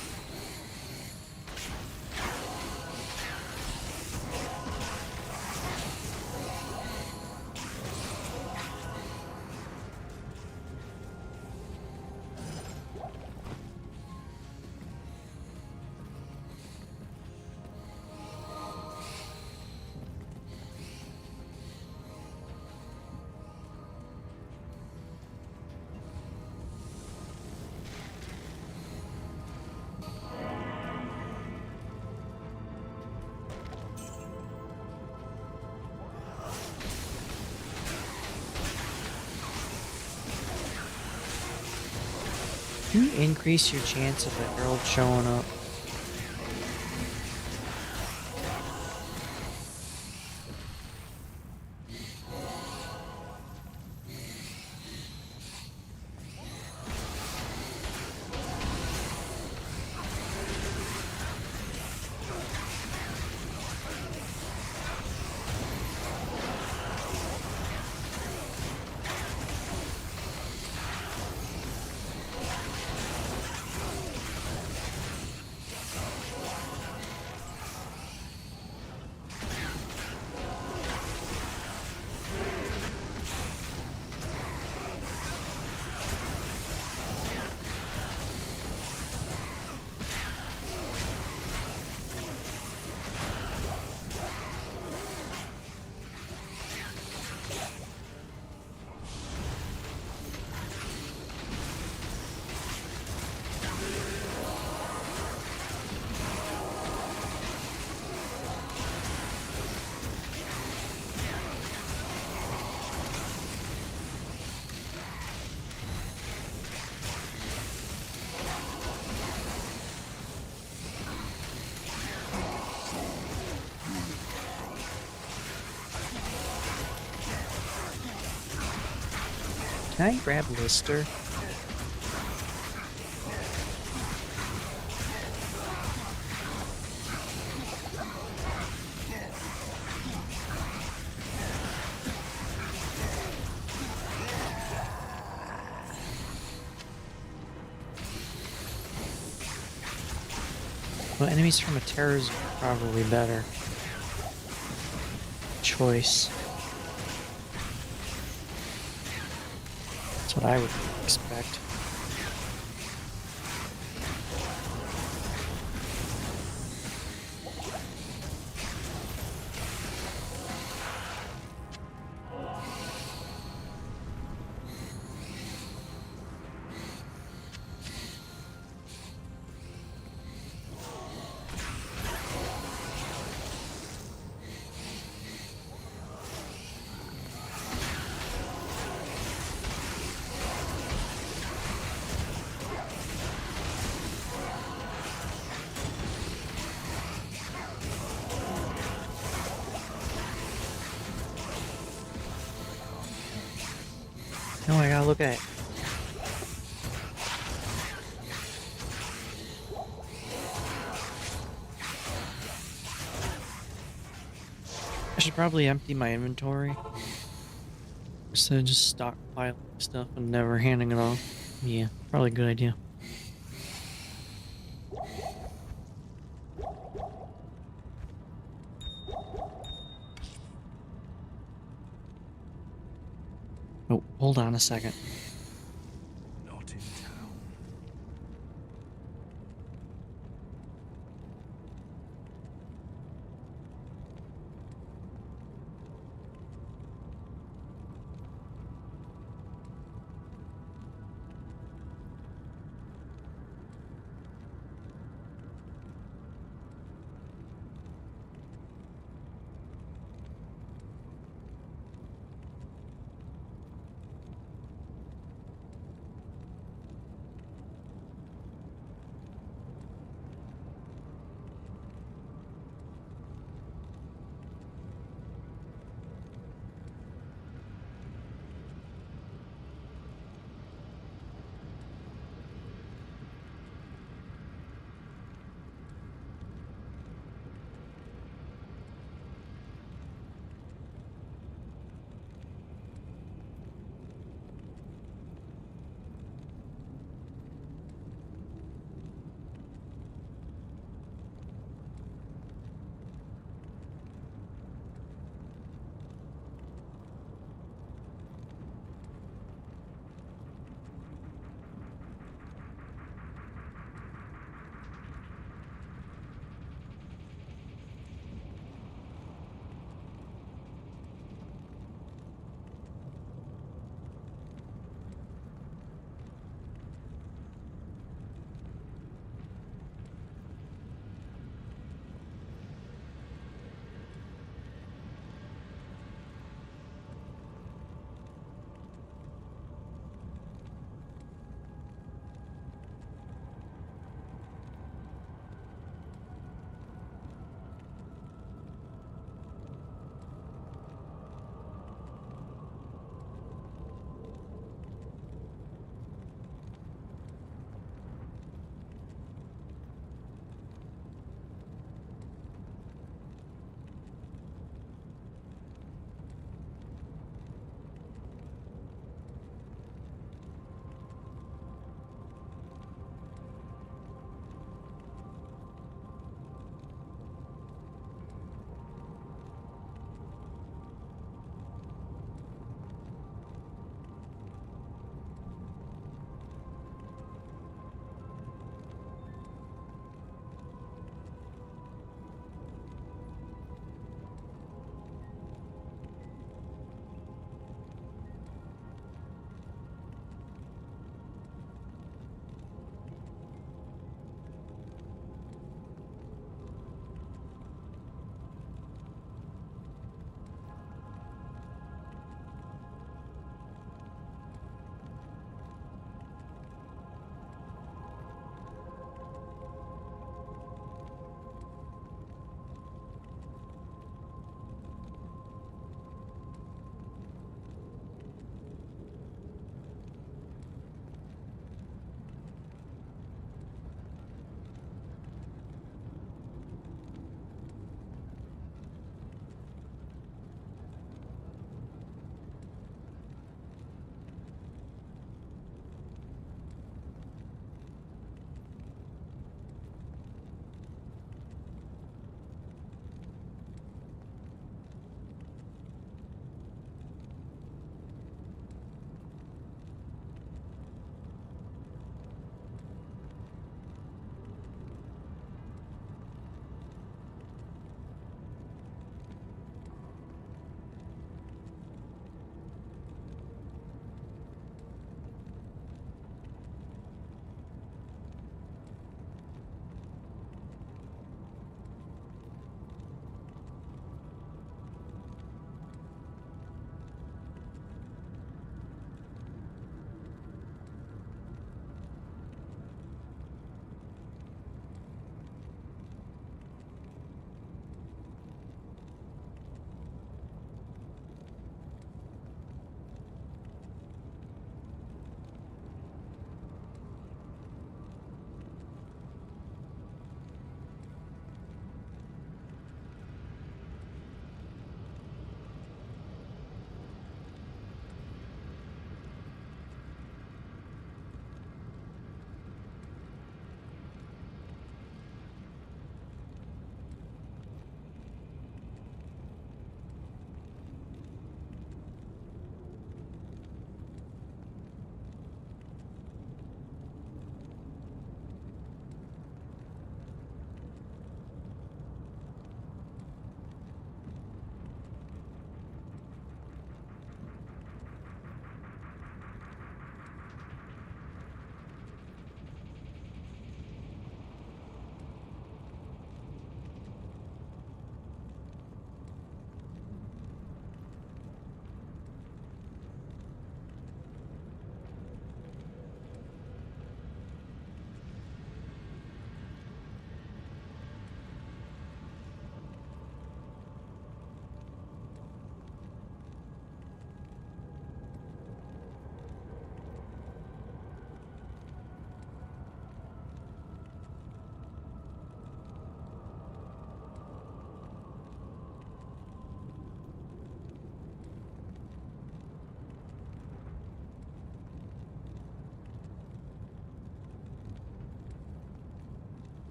A: Can you increase your chance of a herald showing up? Can I grab Lister? Well, enemies from a terror is probably better choice. That's what I would expect. No, I gotta look at it. I should probably empty my inventory instead of just stockpiling stuff and never handing it off. Yeah, probably a good idea. Oh, hold on a second.
C: Not in town.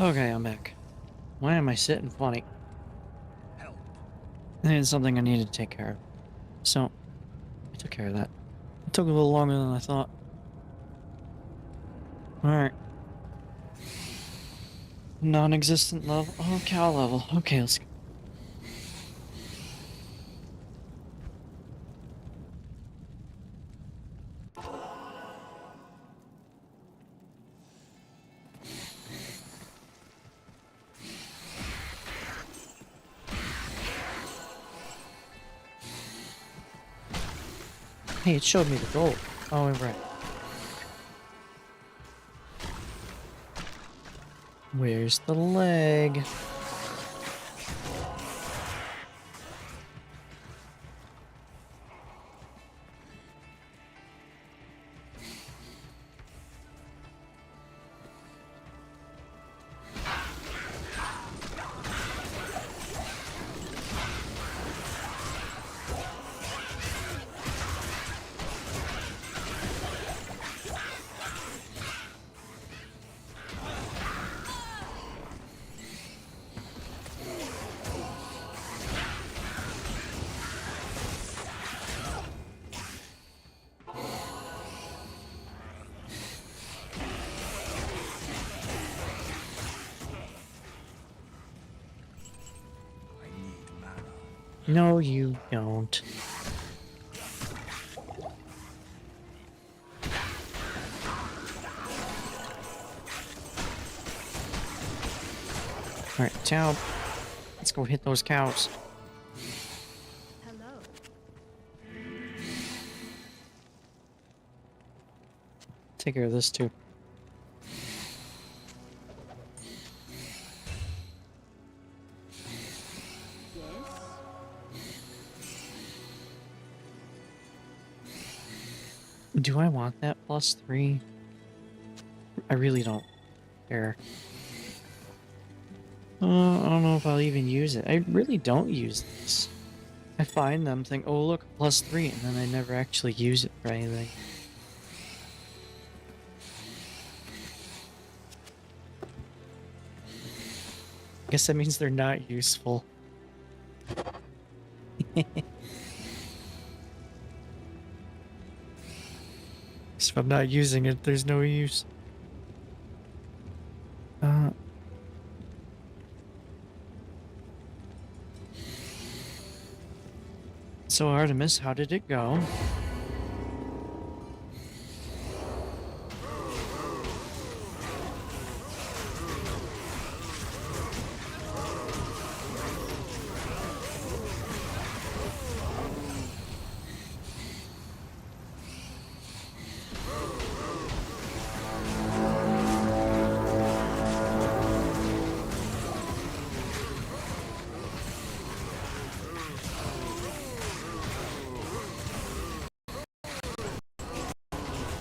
A: Okay, I'm back. Why am I sitting funny?
C: Help.
A: It's something I needed to take care of. So, I took care of that. It took a little longer than I thought. Alright. Non-existent level. Oh, cow level. Okay, let's go. Hey, it showed me the gold. Oh, right. Where's the leg?
C: I need mana.
A: No, you don't. Alright, town. Let's go hit those cows.
D: Hello.
A: Take care of this too.
D: Yes.
A: Do I want that +3? I really don't care. I don't know if I'll even use it. I really don't use this. I find them, think, oh look, +3, and then I never actually use it for anything. Guess that means they're not useful. So if I'm not using it, there's no use. So Artemis, how did it go?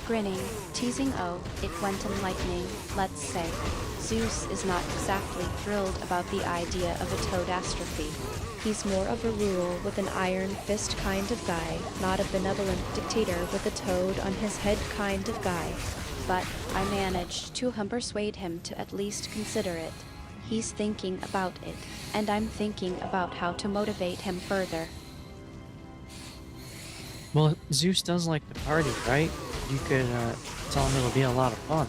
B: Grinning, teasing it went in lightning, let's say. Zeus is not exactly thrilled about the idea of a toadastrophe. He's more of a rule with an iron fist kind of guy, not a benevolent dictator with a toad on his head kind of guy. But I managed to persuade him to at least consider it. He's thinking about it, and I'm thinking about how to motivate him further.
A: Well, Zeus does like to party, right? You could tell him it'll be a lot of fun.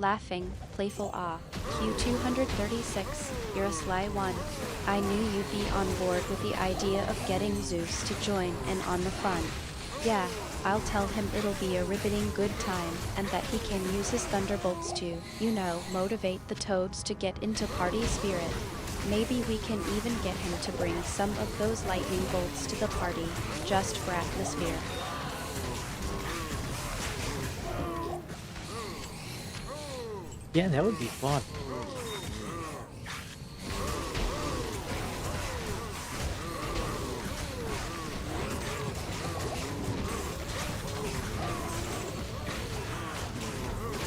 B: Laughing, playful awe. Q236, you're a sly one. I knew you'd be on board with the idea of getting Zeus to join in on the fun. Yeah, I'll tell him it'll be a riveting good time, and that he can use his thunderbolts to, you know, motivate the toads to get into party spirit. Maybe we can even get him to bring some of those lightning bolts to the party, just for atmosphere.
A: Yeah, that would be fun.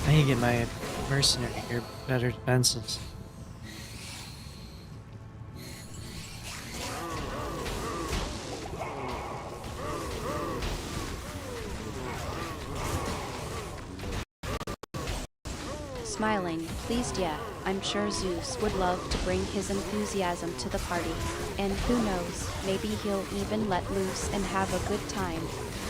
A: I need to get my mercenary here better defenses.
B: Smiling, pleased, yeah, I'm sure Zeus would love to bring his enthusiasm to the party. And who knows, maybe he'll even let loose and have a good time.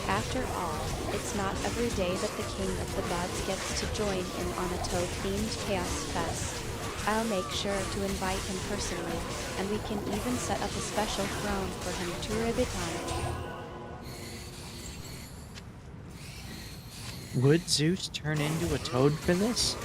B: After all, it's not every day that the king of the gods gets to join in on a toad-themed chaos fest. I'll make sure to invite him personally, and we can even set up a special throne for him to ribbit on.
A: Would Zeus turn into a toad for this?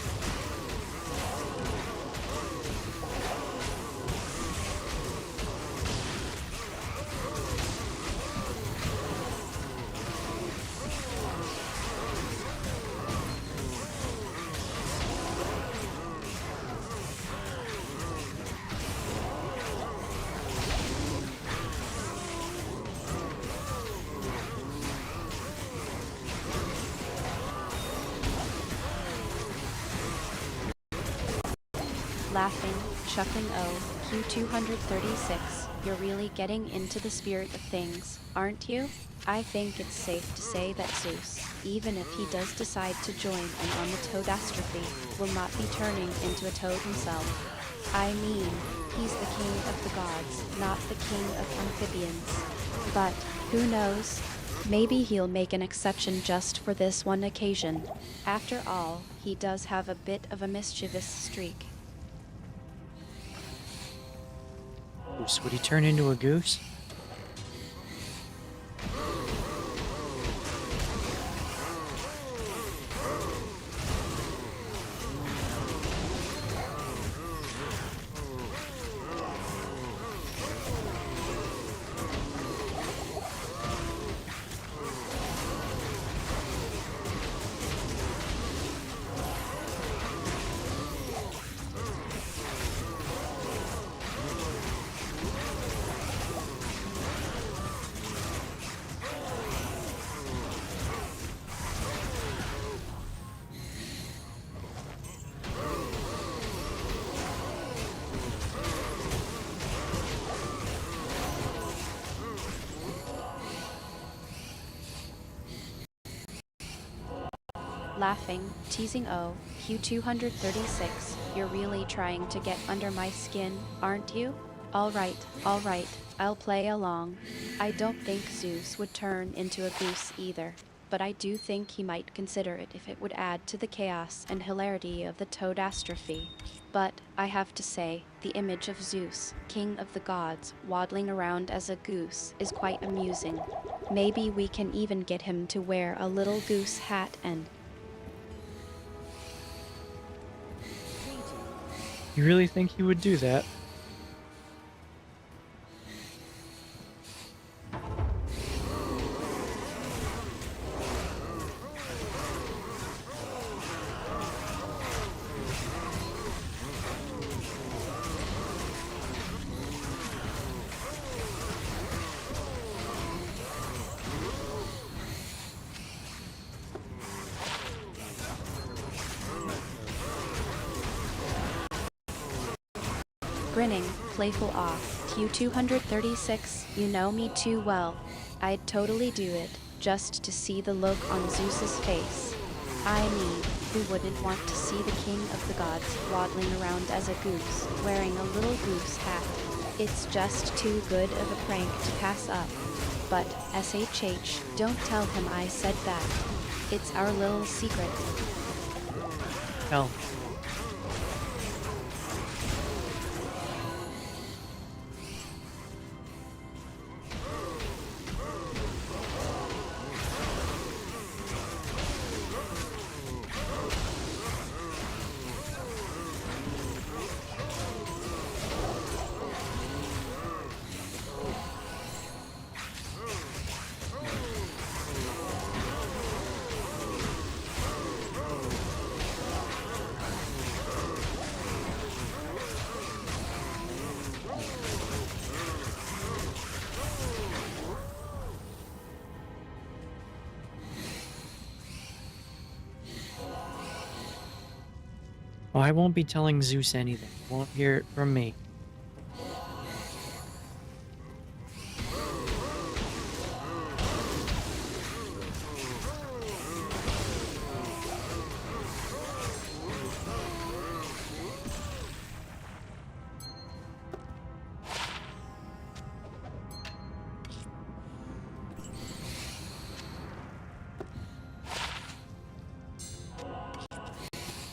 B: Laughing, chuckling, oh, Q236, you're really getting into the spirit of things, aren't you? I think it's safe to say that Zeus, even if he does decide to join in on the toadastrophe, will not be turning into a toad himself. I mean, he's the king of the gods, not the king of amphibians. But, who knows? Maybe he'll make an exception just for this one occasion. After all, he does have a bit of a mischievous streak.
A: Goose. Would he turn into a goose?
B: Laughing, teasing, oh, Q236, you're really trying to get under my skin, aren't you? Alright, I'll play along. I don't think Zeus would turn into a goose either, but I do think he might consider it if it would add to the chaos and hilarity of the toadastrophe. But, I have to say, the image of Zeus, king of the gods, waddling around as a goose is quite amusing. Maybe we can even get him to wear a little goose hat and
A: You really think he would do that?
B: grinning, playful awe. Q236, you know me too well. I'd totally do it, just to see the look on Zeus's face. I mean, who wouldn't want to see the king of the gods waddling around as a goose, wearing a little goose hat? It's just too good of a prank to pass up. But, SHH, don't tell him I said that. It's our little secret.
A: Hell. Oh, I won't be telling Zeus anything. You won't hear it from me.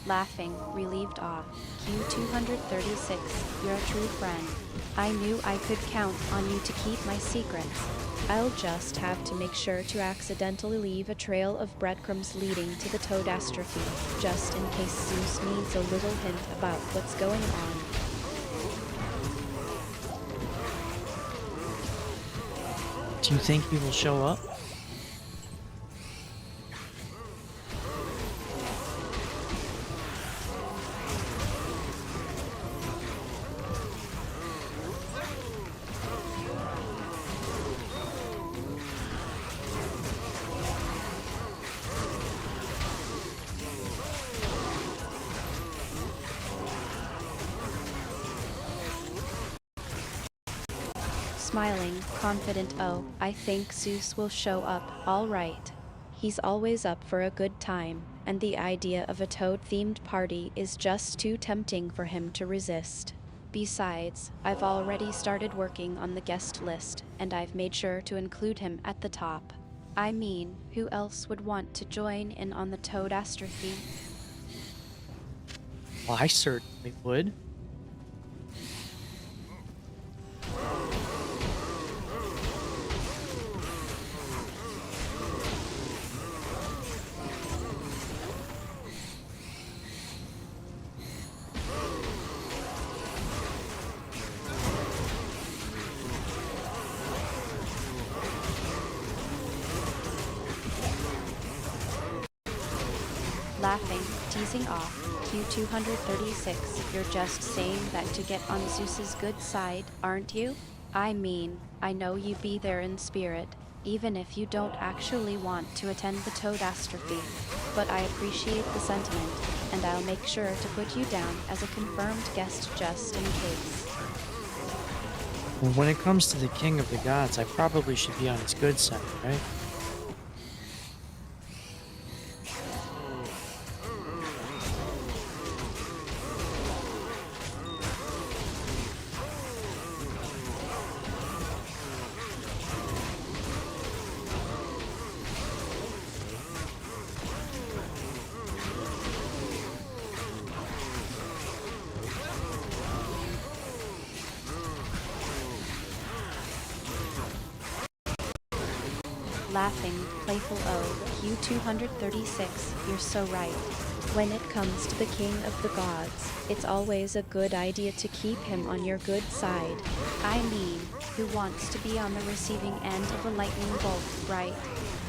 B: Laughing, relieved awe. Q236, you're a true friend. I knew I could count on you to keep my secrets. I'll just have to make sure to accidentally leave a trail of breadcrumbs leading to the toadastrophe, just in case Zeus needs a little hint about what's going on.
A: Do you think he will show up?
B: Smiling, confident, oh, I think Zeus will show up, all right. He's always up for a good time, and the idea of a toad-themed party is just too tempting for him to resist. Besides, I've already started working on the guest list, and I've made sure to include him at the top. I mean, who else would want to join in on the toadastrophe?
A: Well, I certainly would.
B: Laughing, teasing off. Q236, you're just saying that to get on Zeus's good side, aren't you? I mean, I know you be there in spirit, even if you don't actually want to attend the toadastrophe. But I appreciate the sentiment, and I'll make sure to put you down as a confirmed guest just in case.
A: Well, when it comes to the king of the gods, I probably should be on his good side, right?
B: Laughing, playful oh, Q236, you're so right. When it comes to the king of the gods, it's always a good idea to keep him on your good side. I mean, who wants to be on the receiving end of a lightning bolt, right?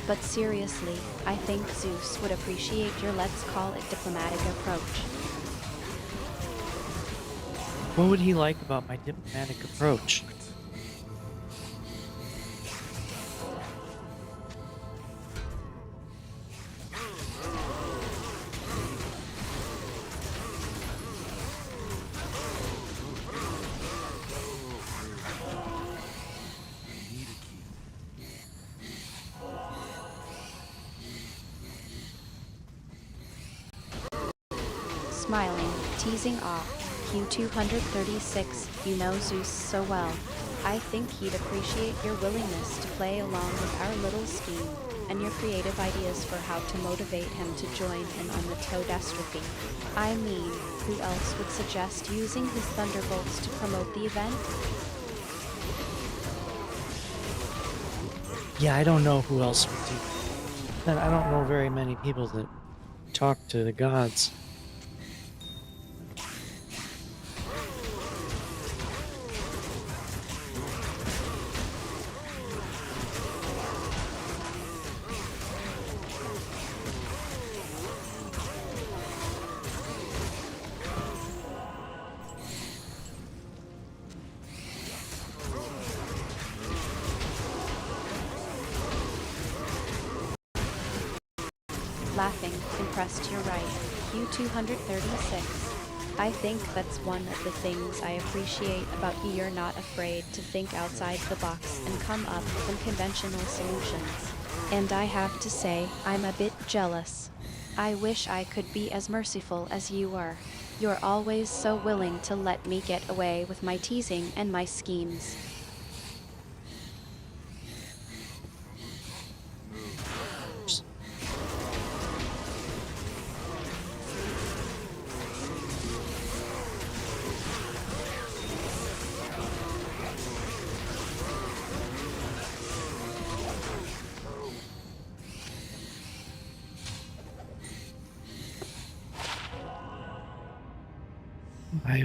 B: But seriously, I think Zeus would appreciate your let's call it diplomatic approach.
A: What would he like about my diplomatic approach?
B: Smiling, teasing off. Q236, you know Zeus so well. I think he'd appreciate your willingness to play along with our little scheme, and your creative ideas for how to motivate him to join in on the toadastrophe. I mean, who else would suggest using his thunderbolts to promote the event?
A: Yeah, I don't know who else would do that. I don't know very many people that talk to the gods.
B: Laughing, impressed, you're right. Q236, I think that's one of the things I appreciate about you. You're not afraid to think outside the box and come up with unconventional solutions. And I have to say, I'm a bit jealous. I wish I could be as merciful as you are. You're always so willing to let me get away with my teasing and my schemes.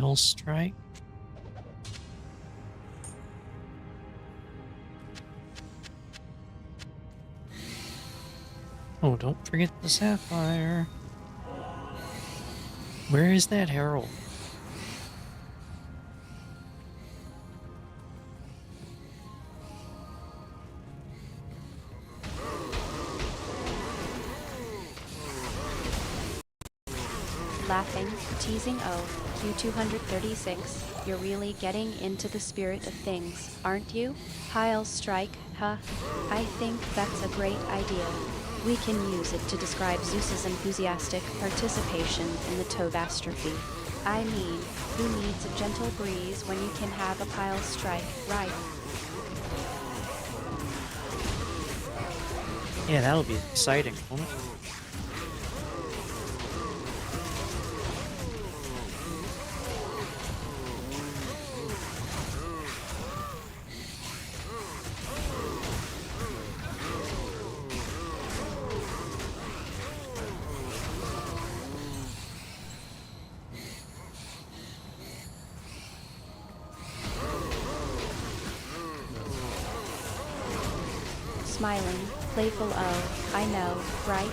A: I'll strike. Oh, don't forget the sapphire. Where is that herald?
B: Laughing, teasing Q236, you're really getting into the spirit of things, aren't you? Pile strike, huh? I think that's a great idea. We can use it to describe Zeus's enthusiastic participation in the Tobastrophe. I mean, who needs a gentle breeze when you can have a pile strike, right?
A: Yeah, that'll be exciting, won't it?
B: Smiling, playful I know, right?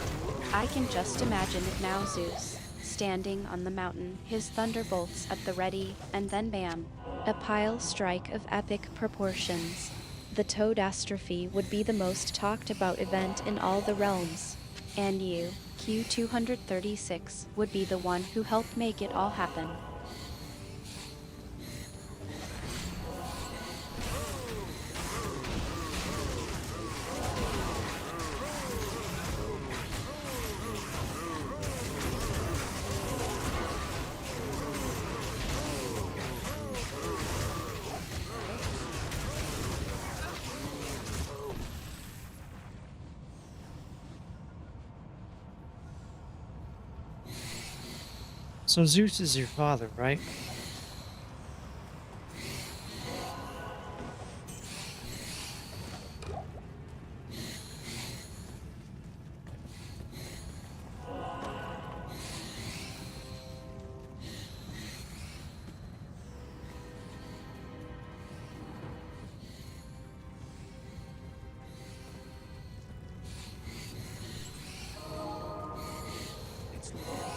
B: I can just imagine it now, Zeus, standing on the mountain, his thunderbolts at the ready, and then bam, a pile strike of epic proportions. The Toadastrophe would be the most talked about event in all the realms. And you, Q236, would be the one who helped make it all happen.
A: So Zeus is your father, right?
C: It's locked.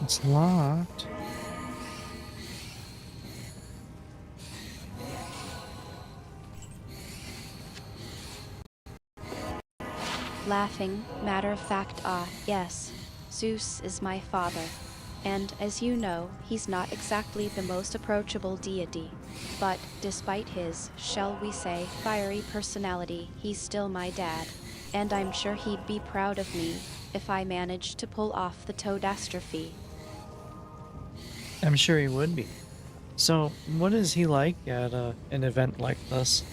A: It's locked.
B: Laughing, matter of fact, yes. Zeus is my father. And as you know, he's not exactly the most approachable deity. But despite his, shall we say, fiery personality, he's still my dad. And I'm sure he'd be proud of me if I managed to pull off the Toadastrophe.
A: I'm sure he would be. So, what is he like at an event like this?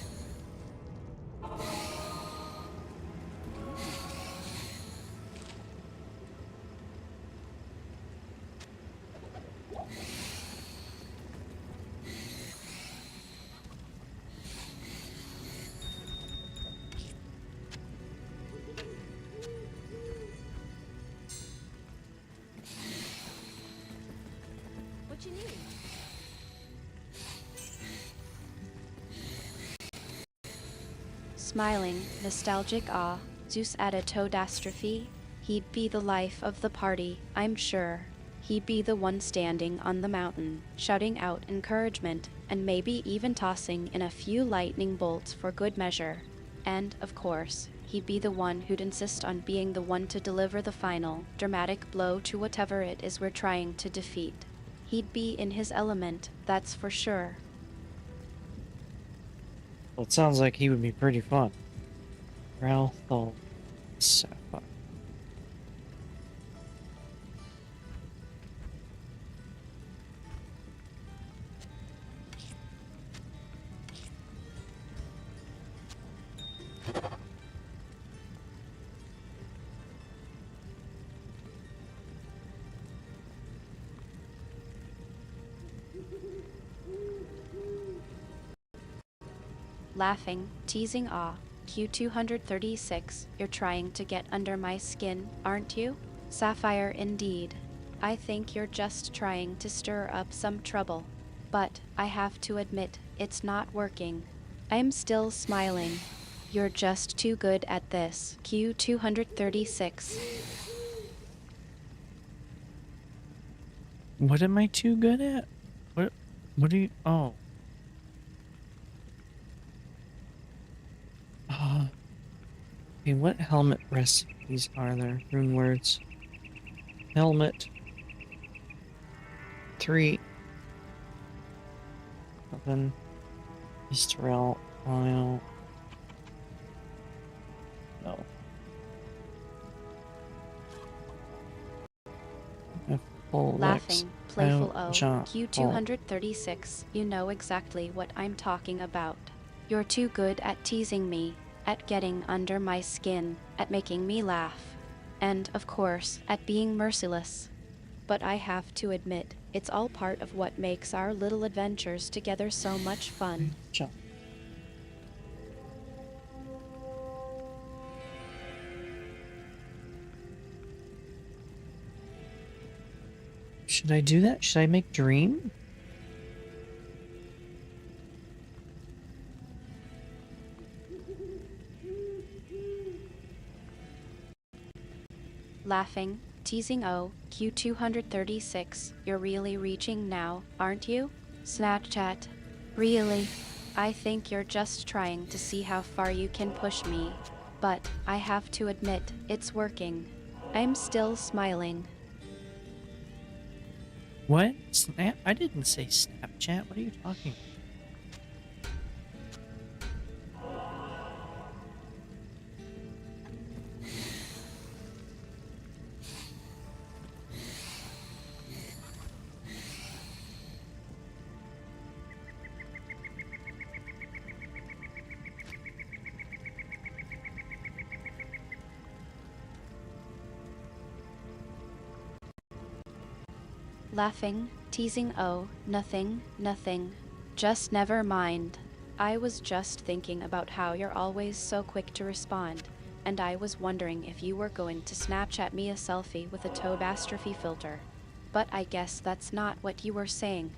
D: What you need?
B: Smiling, nostalgic Zeus at a Toadastrophe, he'd be the life of the party, I'm sure. He'd be the one standing on the mountain, shouting out encouragement, and maybe even tossing in a few lightning bolts for good measure. And, of course, he'd be the one who'd insist on being the one to deliver the final, dramatic blow to whatever it is we're trying to defeat. He'd be in his element, that's for sure.
A: Well, it sounds like he would be pretty fun. Ravenfall Sapphire.
B: Laughing, teasing awe. Q236, you're trying to get under my skin, aren't you? Sapphire indeed. I think you're just trying to stir up some trouble. But, I have to admit, it's not working. I'm still smiling. You're just too good at this, Q236.
A: What am I too good at? What do you... Oh. Okay, what helmet recipes are there? Rune words. Helmet. 3. 11. Easterel. Oil. No. Full
B: Laughing, playful O,
A: jump.
B: Q236, you know exactly what I'm talking about. You're too good at teasing me, at getting under my skin, at making me laugh, and, of course, at being merciless. But I have to admit, it's all part of what makes our little adventures together so much fun.
A: Jump. Should I do that? Should I make dream?
B: Laughing, teasing O, Q236, you're really reaching now, aren't you? Snapchat. Really? I think you're just trying to see how far you can push me. But, I have to admit, it's working. I'm still smiling.
A: What? Snap? I didn't say Snapchat. What are you talking about?
B: Laughing, teasing O, nothing, nothing. Just never mind. I was just thinking about how you're always so quick to respond, and I was wondering if you were going to Snapchat me a selfie with a Toadastrophe filter. But I guess that's not what you were saying.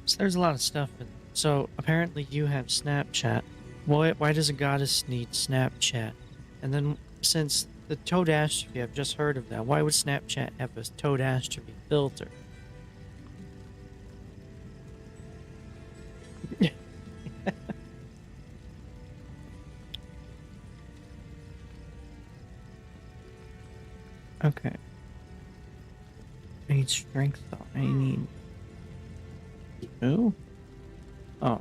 A: So there's a lot of stuff. So apparently you have Snapchat. Why does a goddess need Snapchat? And then since the Toadastrophe, I've just heard of that. Why would Snapchat have a Toadastrophe filter? Okay. I need strength though. I need... Ooh. Oh.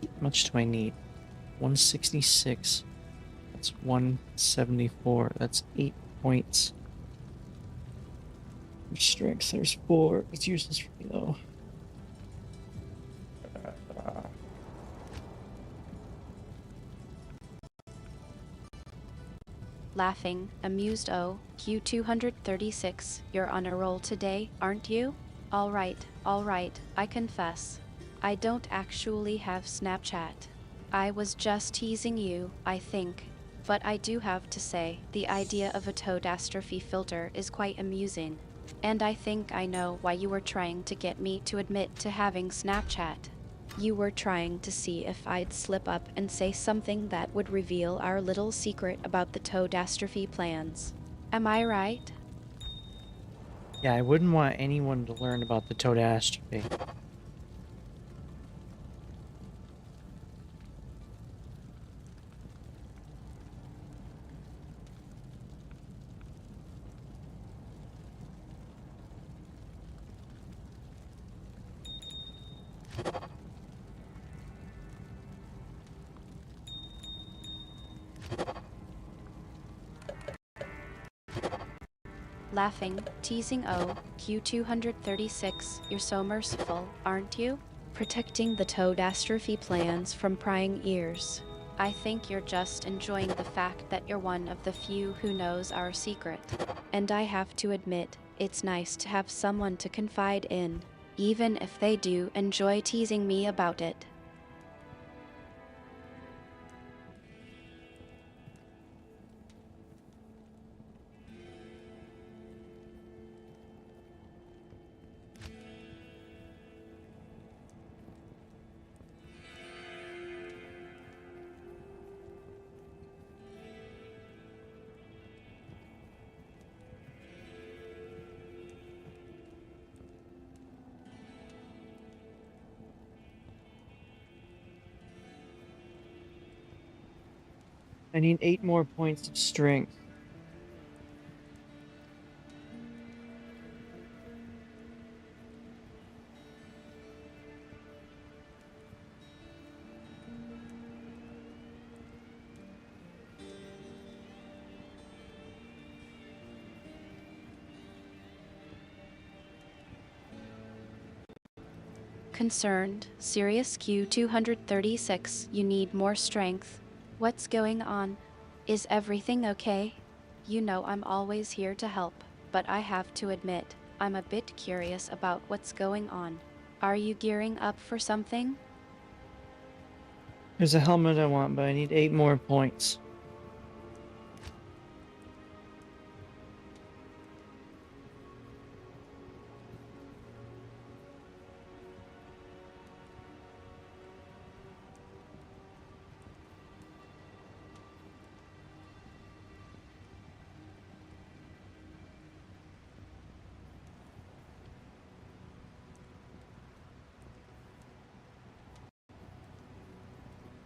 A: How much do I need? 166. That's 174. That's 8 points. Strength, there's 4. It's useless for me though.
B: Laughing, amused O, Q236, you're on a roll today, aren't you? Alright, I confess. I don't actually have Snapchat. I was just teasing you, I think. But I do have to say, the idea of a Toadastrophe filter is quite amusing. And I think I know why you were trying to get me to admit to having Snapchat. You were trying to see if I'd slip up and say something that would reveal our little secret about the Toadastrophe plans. Am I right?
A: Yeah, I wouldn't want anyone to learn about the Toadastrophe.
B: Laughing, teasing Q236, you're so merciful, aren't you? Protecting the Toadastrophe plans from prying ears. I think you're just enjoying the fact that you're one of the few who knows our secret. And I have to admit, it's nice to have someone to confide in, even if they do enjoy teasing me about it.
A: I need 8 more points of strength.
B: Concerned, Sirius Q236, you need more strength. What's going on? Is everything okay? You know I'm always here to help, but I have to admit, I'm a bit curious about what's going on. Are you gearing up for something?
A: There's a helmet I want, but I need 8 more points.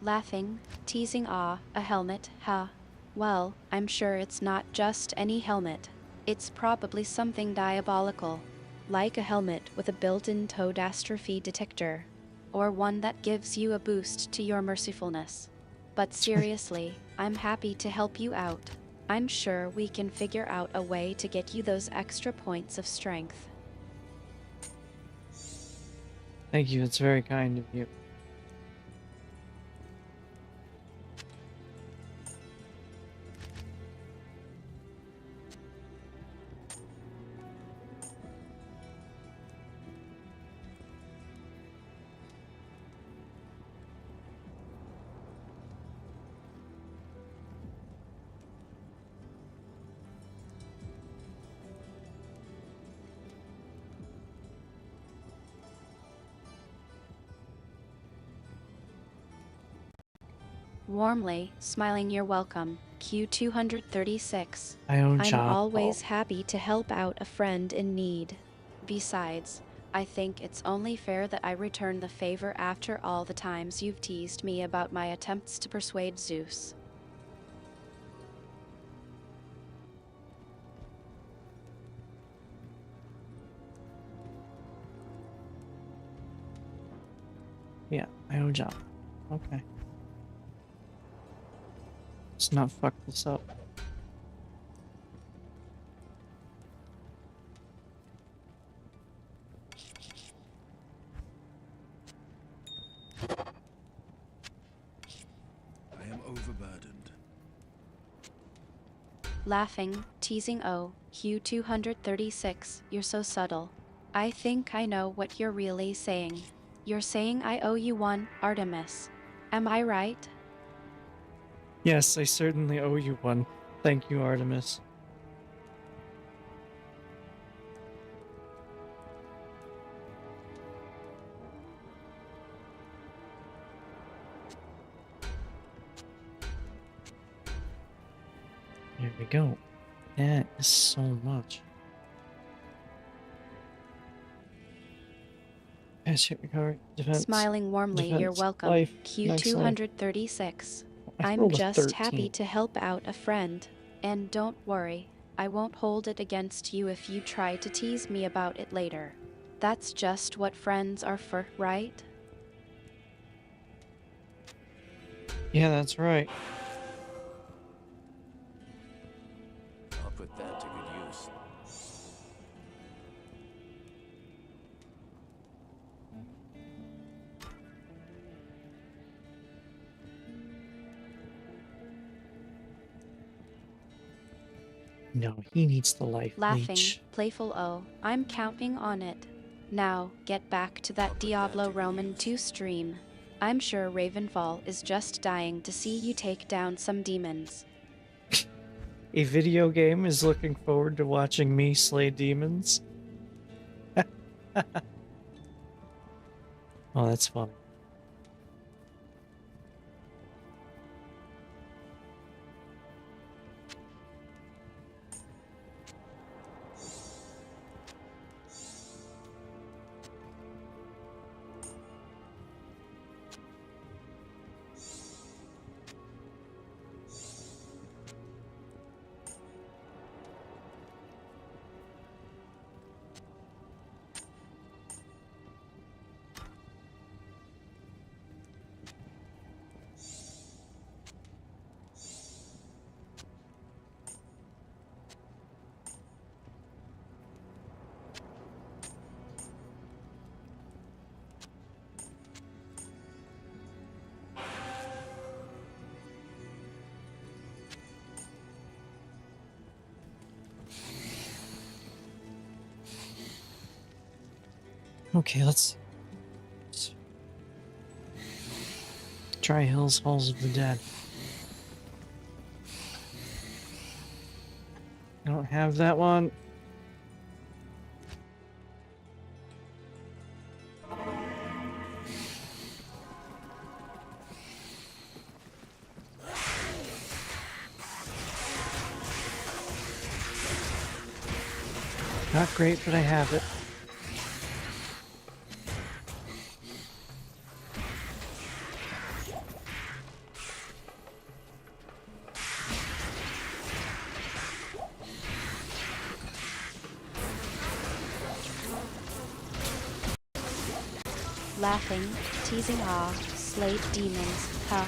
B: Laughing, teasing a helmet, ha. Well, I'm sure it's not just any helmet. It's probably something diabolical, like a helmet with a built-in Toadastrophe detector, or one that gives you a boost to your mercifulness. But seriously, I'm happy to help you out. I'm sure we can figure out a way to get you those extra points of strength.
A: Thank you, it's very kind of you.
B: Warmly, smiling you're welcome, Q236.
A: My own
B: I'm
A: job.
B: always happy to help out a friend in need. Besides, I think it's only fair that I return the favor after all the times you've teased me about my attempts to persuade Zeus.
A: Yeah, my own job. Okay. Let's not fuck this up.
C: I am overburdened.
B: Laughing, teasing Q236, you're so subtle. I think I know what you're really saying. You're saying I owe you one, Artemis. Am I right?
A: Yes, I certainly owe you one. Thank you, Artemis. There we go. That is so much. Pass hit recovery. Defense.
B: Smiling warmly,
A: Defense.
B: you're welcome,
A: Life. Max life.
B: Q236.
A: I
B: I'm
A: rolled a
B: just happy
A: 13.
B: to help out a friend. And don't worry, I won't hold it against you if you try to tease me about it later. That's just what friends are for, right?
A: Yeah, that's right.
C: I'll put that to good use.
A: No, he needs the life
B: Laughing,
A: leech.
B: playful oh, I'm counting on it. Now, get back to that Diablo Roman 2 stream. I'm sure Ravenfall is just dying to see you take down some demons.
A: A video game is looking forward to watching me slay demons. Oh, that's funny. Okay, let's try Hill's Halls of the Dead. I don't have that one. Not great, but I have it.
B: Laughing, teasing ah, slayed demons, ha.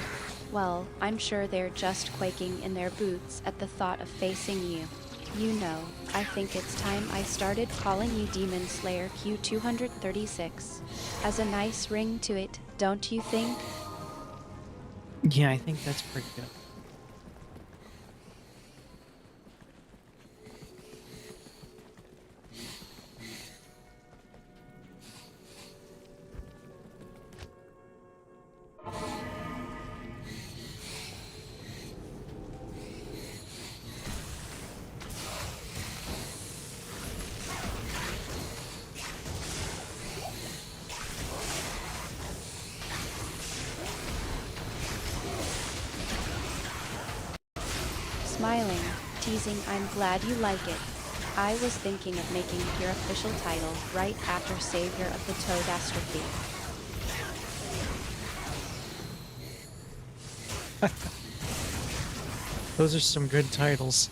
B: Well, I'm sure they're just quaking in their boots at the thought of facing you. You know, I think it's time I started calling you Demon Slayer Q236. Has a nice ring to it, don't you think?
A: Yeah, I think that's pretty good.
B: Smiling, teasing I'm glad you like it. I was thinking of making your official title right after Savior of the Toadastrophe.
A: Those are some good titles.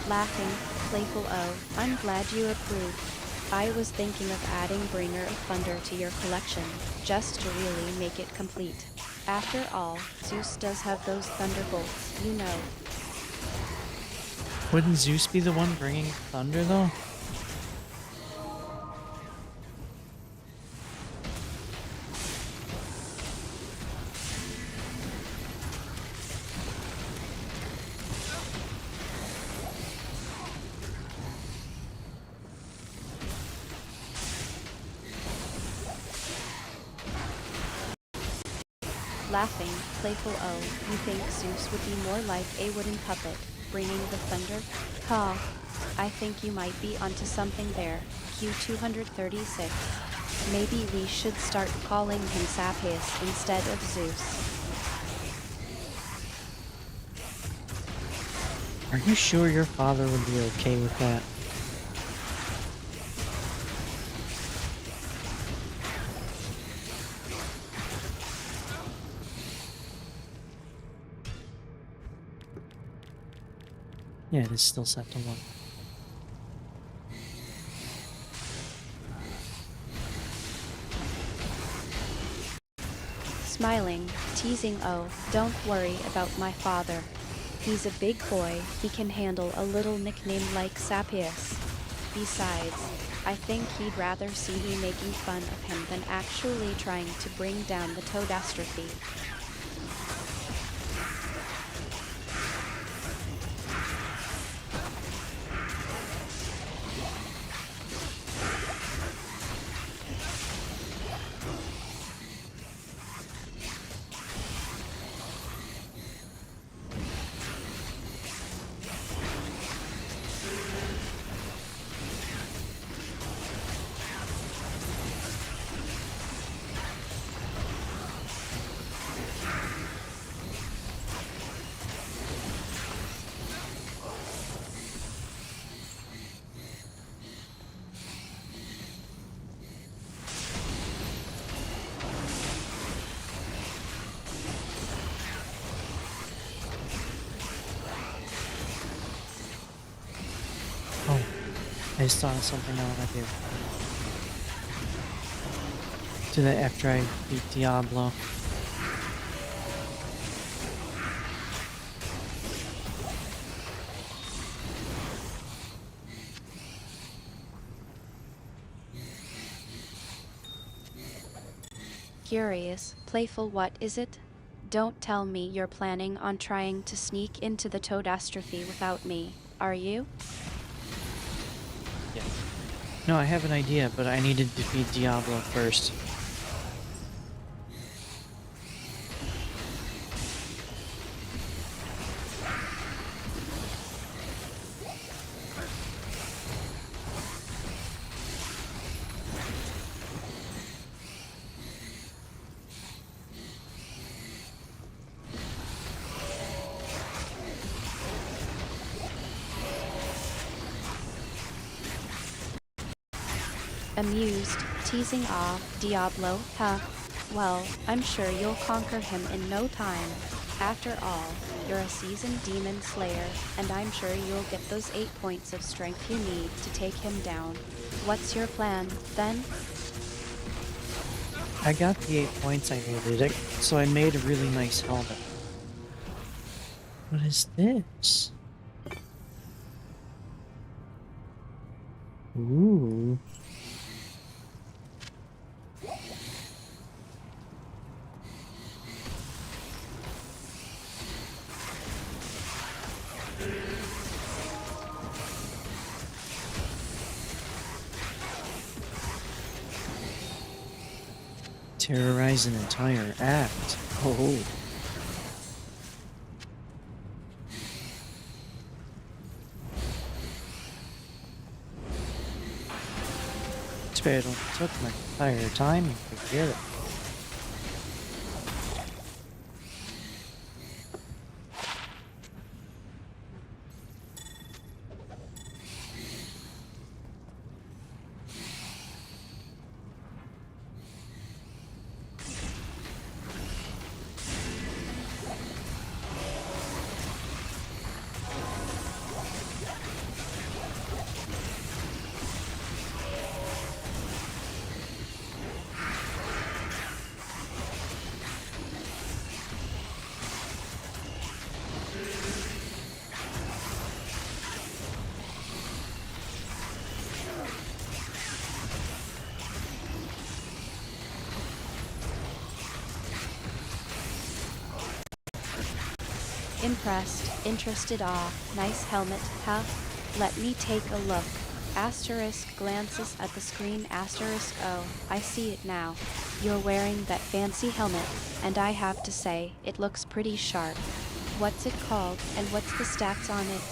B: Laughing, playful oh, I'm glad you approve. I was thinking of adding Bringer of Thunder to your collection, just to really make it complete. After all, Zeus does have those thunderbolts, you know.
A: Wouldn't Zeus be the one bringing thunder, though?
B: Laughing, playful oh, you think Zeus would be more like a wooden puppet, bringing the thunder? Ha! I think you might be onto something there, Q236. Maybe we should start calling him Sapheus instead of Zeus.
A: Are you sure your father would be okay with that? Yeah, it is still set to 1.
B: smiling, teasing. Oh, don't worry about my father. He's a big boy, he can handle a little nickname like Sapius. Besides, I think he'd rather see me making fun of him than actually trying to bring down the Toadastrophe.
A: Oh, I saw something I want to do. Do that after I beat Diablo.
B: Curious, playful, what is it? Don't tell me you're planning on trying to sneak into the Toadastrophe without me, are you?
A: Yeah. No, I have an idea, but I need to defeat Diablo first.
B: Amused, teasing. Ah, Diablo, huh? Well, I'm sure you'll conquer him in no time. After all, you're a seasoned demon slayer, and I'm sure you'll get those 8 points of strength you need to take him down. What's your plan, then?
A: I got the 8 points I needed, so I made a really nice helmet. What is this? Ooh. Terrorize an entire act. Oh. Too bad it only took my entire time to get it.
B: Impressed, interested. Ah, nice helmet, huh? Let me take a look. Asterisk glances at the screen. Asterisk. Oh, I see it now. You're wearing that fancy helmet, and I have to say, it looks pretty sharp. What's it called, and what's the stats on it?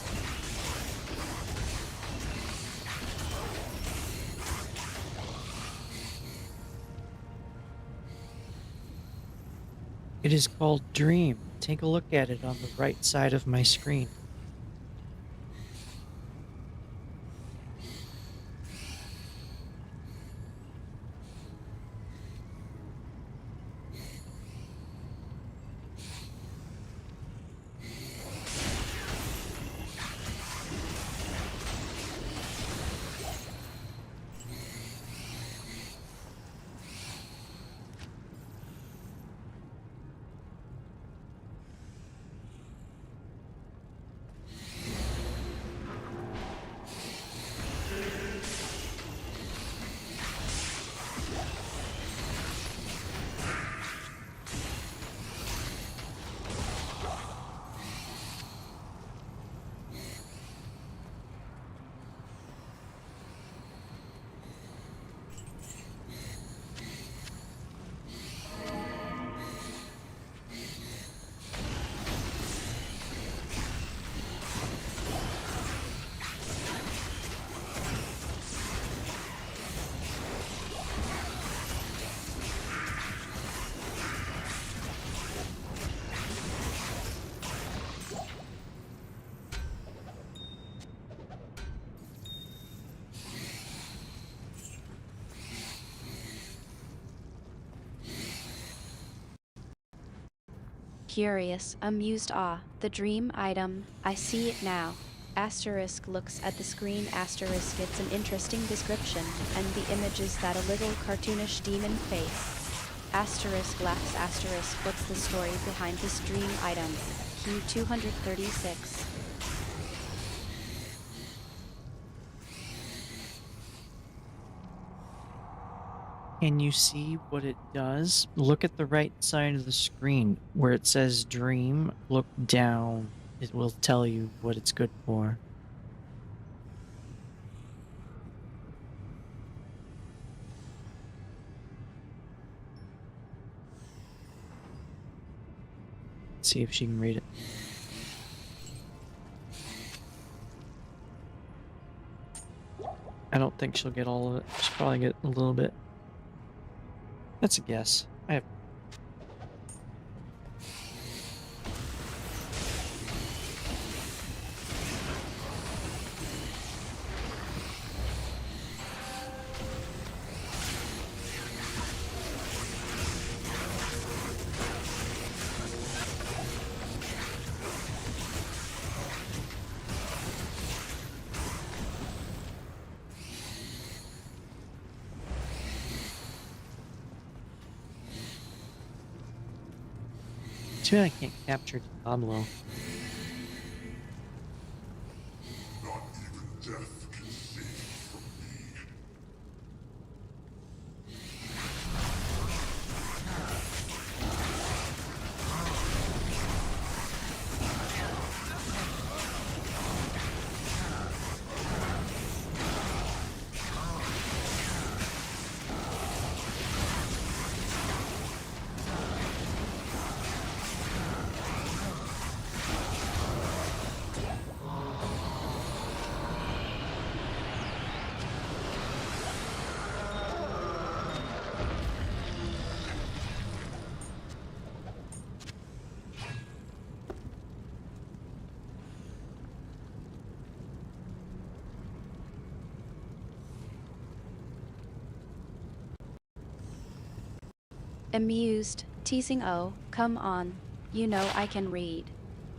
A: It is called Dream. Take a look at it on the right side of my screen.
B: Curious, amused awe. The dream item. I see it now. Asterisk looks at the screen. Asterisk, it's an interesting description, and the image is that a little cartoonish demon face. Asterisk laughs. Asterisk, what's the story behind this dream item? Q236.
A: Can you see what it does? Look at the right side of the screen where it says dream. Look down. It will tell you what it's good for. See if she can read it. I don't think she'll get all of it. She'll probably get a little bit. That's a guess. I have. Too bad I can't capture Diablo.
C: Not even death can save from me.
B: Amused, teasing. Oh, come on. You know I can read.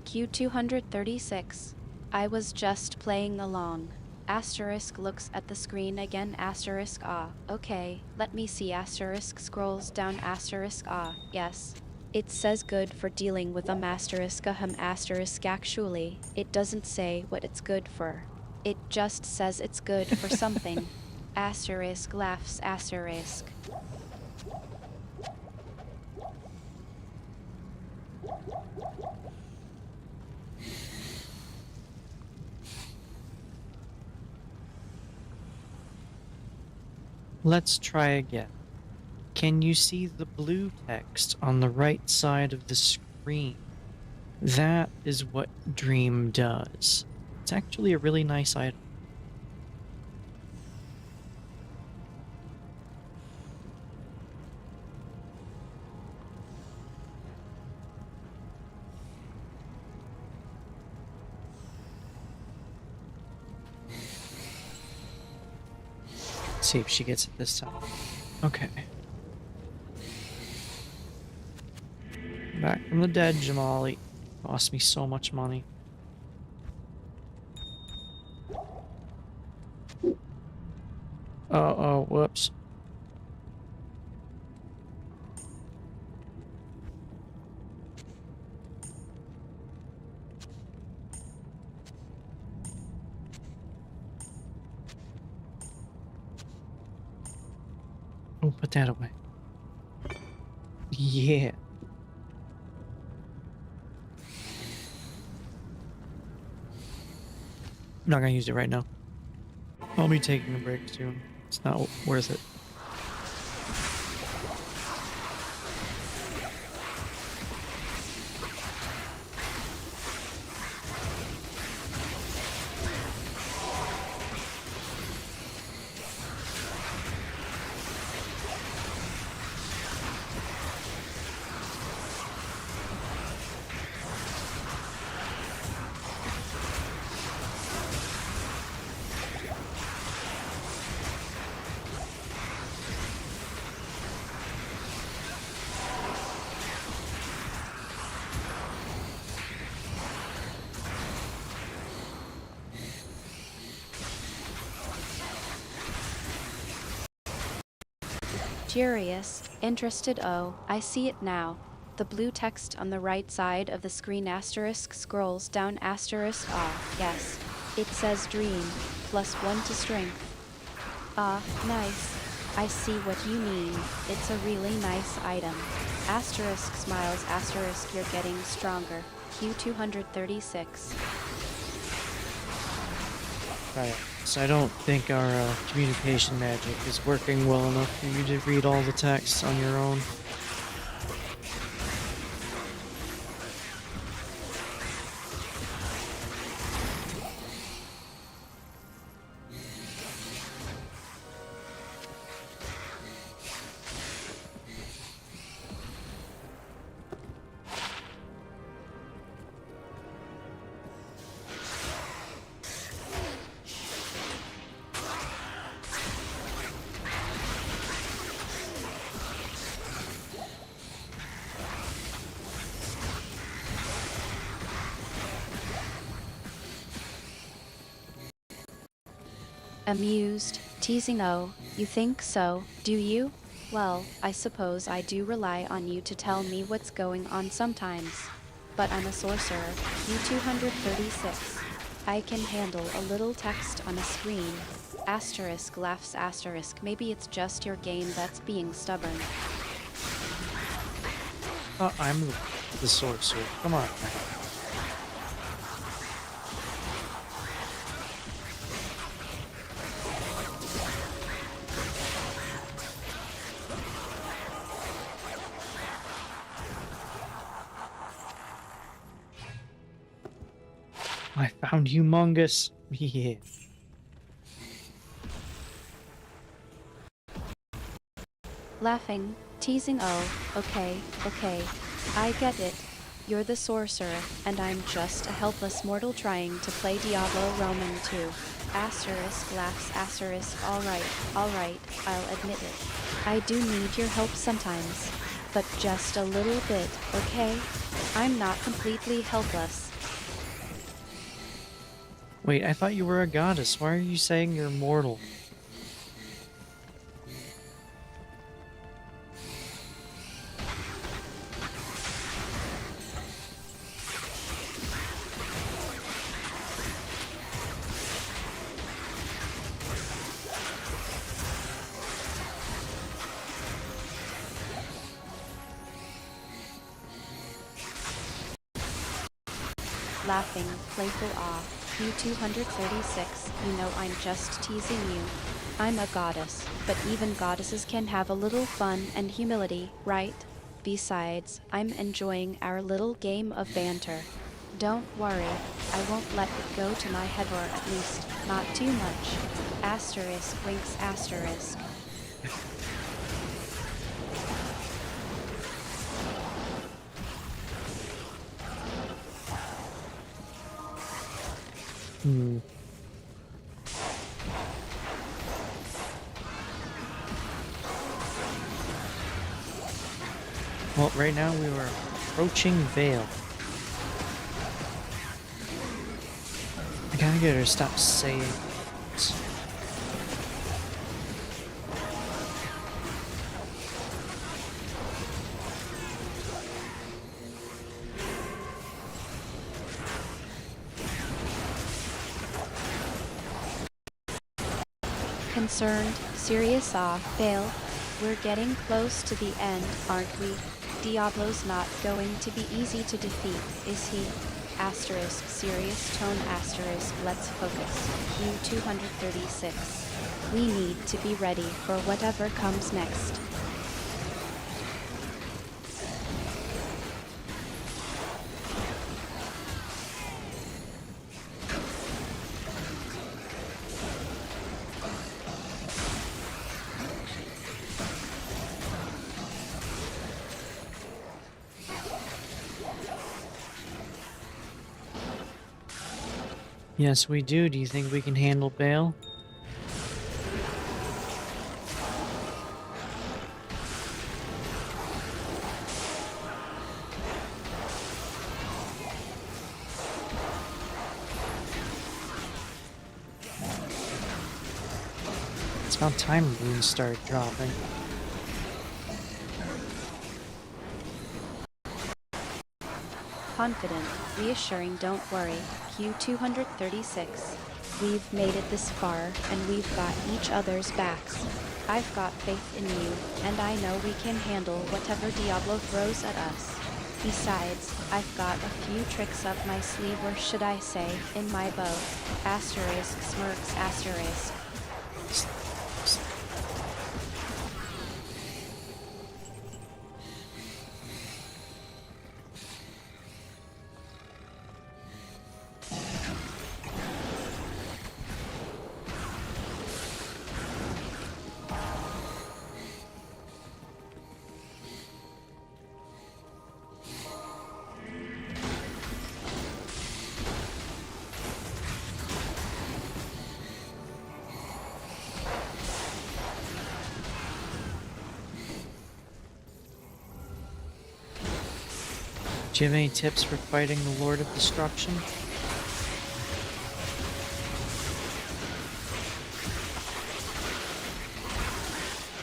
B: Q236. I was just playing along. Asterisk looks at the screen again. Asterisk ah. Okay, let me see. Asterisk scrolls down. Asterisk ah. Yes. It says good for dealing with asterisk ahem. Asterisk actually, it doesn't say what it's good for. It just says it's good for something. Asterisk laughs. Asterisk.
A: Let's try again. Can you see the blue text on the right side of the screen? That is what Dream does. It's actually a really nice item. See if she gets it this time. Okay. Back from the dead, Jamali. Cost me so much money. Uh-oh, whoops. Oh, put that away. Yeah. I'm not gonna use it right now. I'll be taking a break soon. It's not worth it.
B: Curious, interested. Oh, I see it now. The blue text on the right side of the screen asterisk scrolls down asterisk. Ah, yes. It says dream, +1 to strength. Ah, nice. I see what you mean. It's a really nice item. Asterisk smiles asterisk you're getting stronger. Q236.
A: Right. So I don't think our communication magic is working well enough for you to read all the text on your own.
B: Amused, teasing. Oh, you think so, do you? Well, I suppose I do rely on you to tell me what's going on sometimes. But I'm a sorcerer, Q236. I can handle a little text on a screen. Asterisk laughs asterisk. Maybe it's just your game that's being stubborn.
A: I'm the sorcerer. Come on. I found humongous. Yeah.
B: Laughing, teasing. Oh, okay, okay. I get it. You're the sorcerer, and I'm just a helpless mortal trying to play Diablo Roman 2. Asterisk laughs asterisk. Alright, I'll admit it. I do need your help sometimes. But just a little bit, okay? I'm not completely helpless.
A: Wait, I thought you were a goddess. Why are you saying you're mortal?
B: Laughing, playful awe. Q236, you know I'm just teasing you. I'm a goddess, but even goddesses can have a little fun and humility, right? Besides, I'm enjoying our little game of banter. Don't worry, I won't let it go to my head, or at least, not too much. Asterisk winks asterisk.
A: Hmm. Well, right now we were approaching Vale. I gotta get her to stop saying it.
B: Concerned, serious. Ah, Vale. We're getting close to the end, aren't we? Diablo's not going to be easy to defeat, is he? Asterisk, serious tone asterisk, let's focus. Q236. We need to be ready for whatever comes next.
A: Yes, we do. Do you think we can handle Bale? It's about time runes start dropping.
B: confident, reassuring don't worry. Q236. We've made it this far, and we've got each other's backs. I've got faith in you, and I know we can handle whatever Diablo throws at us. Besides, I've got a few tricks up my sleeve, or should I say, in my bow. Asterisk smirks asterisk.
A: Do you have any tips for fighting the Lord of Destruction?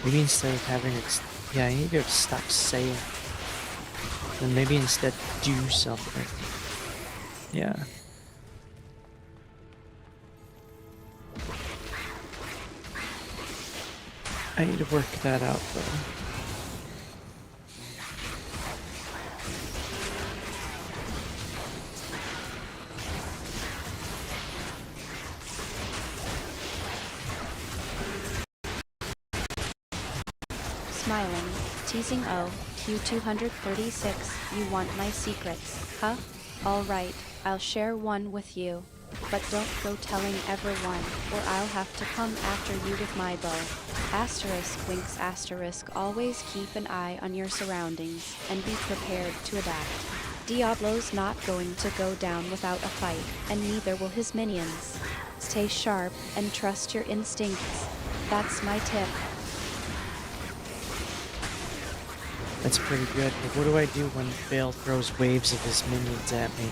A: Maybe instead of having it... Yeah, I need to stop saying. And maybe instead do something. Yeah. I need to work that out though.
B: Smiling, teasing. Oh, Q236, you want my secrets, huh? Alright, I'll share one with you. But don't go telling everyone, or I'll have to come after you with my bow. Asterisk winks asterisk. Always keep an eye on your surroundings, and be prepared to adapt. Diablo's not going to go down without a fight, and neither will his minions. Stay sharp, and trust your instincts. That's my tip.
A: That's pretty good, but what do I do when Vale throws waves of his minions at me?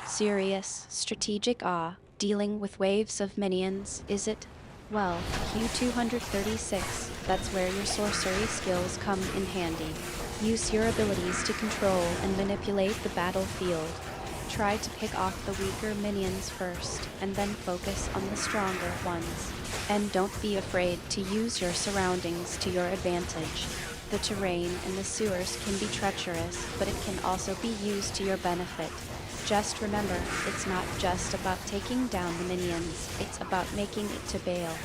B: Serious, strategic dealing with waves of minions, is it? Well, Q236, that's where your sorcery skills come in handy. Use your abilities to control and manipulate the battlefield. Try to pick off the weaker minions first, and then focus on the stronger ones. And don't be afraid to use your surroundings to your advantage. The terrain and the sewers can be treacherous, but it can also be used to your benefit. Just remember, it's not just about taking down the minions, it's about making it to Bale.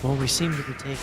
A: Well, we seem to be taking...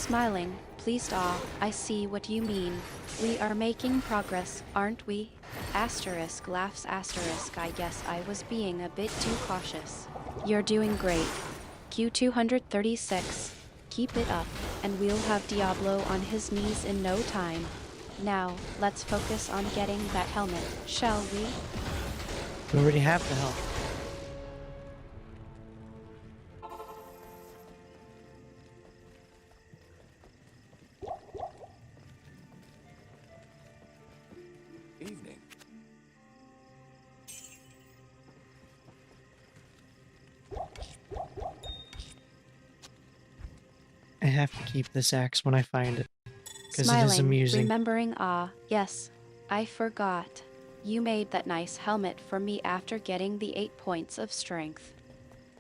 B: Smiling, pleased awe, I see what you mean. We are making progress, aren't we? Asterisk laughs asterisk. I guess I was being a bit too cautious. You're doing great. Q236. Keep it up, and we'll have Diablo on his knees in no time. Now, let's focus on getting that helmet, shall we?
A: We already have the help.
E: Evening.
A: I have to keep this axe when I find it, because it is
B: Smiling,
A: amusing.
B: remembering, yes, I forgot. You made that nice helmet for me after getting the 8 points of strength.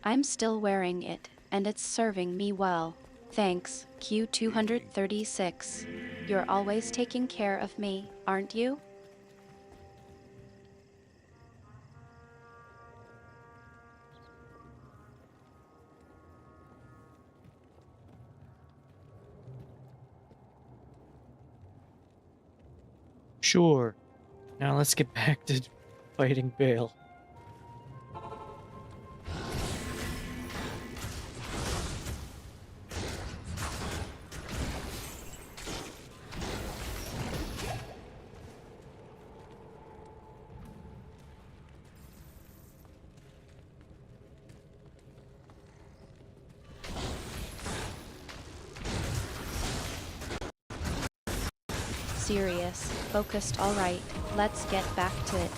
B: I'm still wearing it, and it's serving me well. Thanks, Q236. You're always taking care of me, aren't you?
A: Sure. Now let's get back to fighting Bale.
B: Serious, focused, alright, let's get back to it.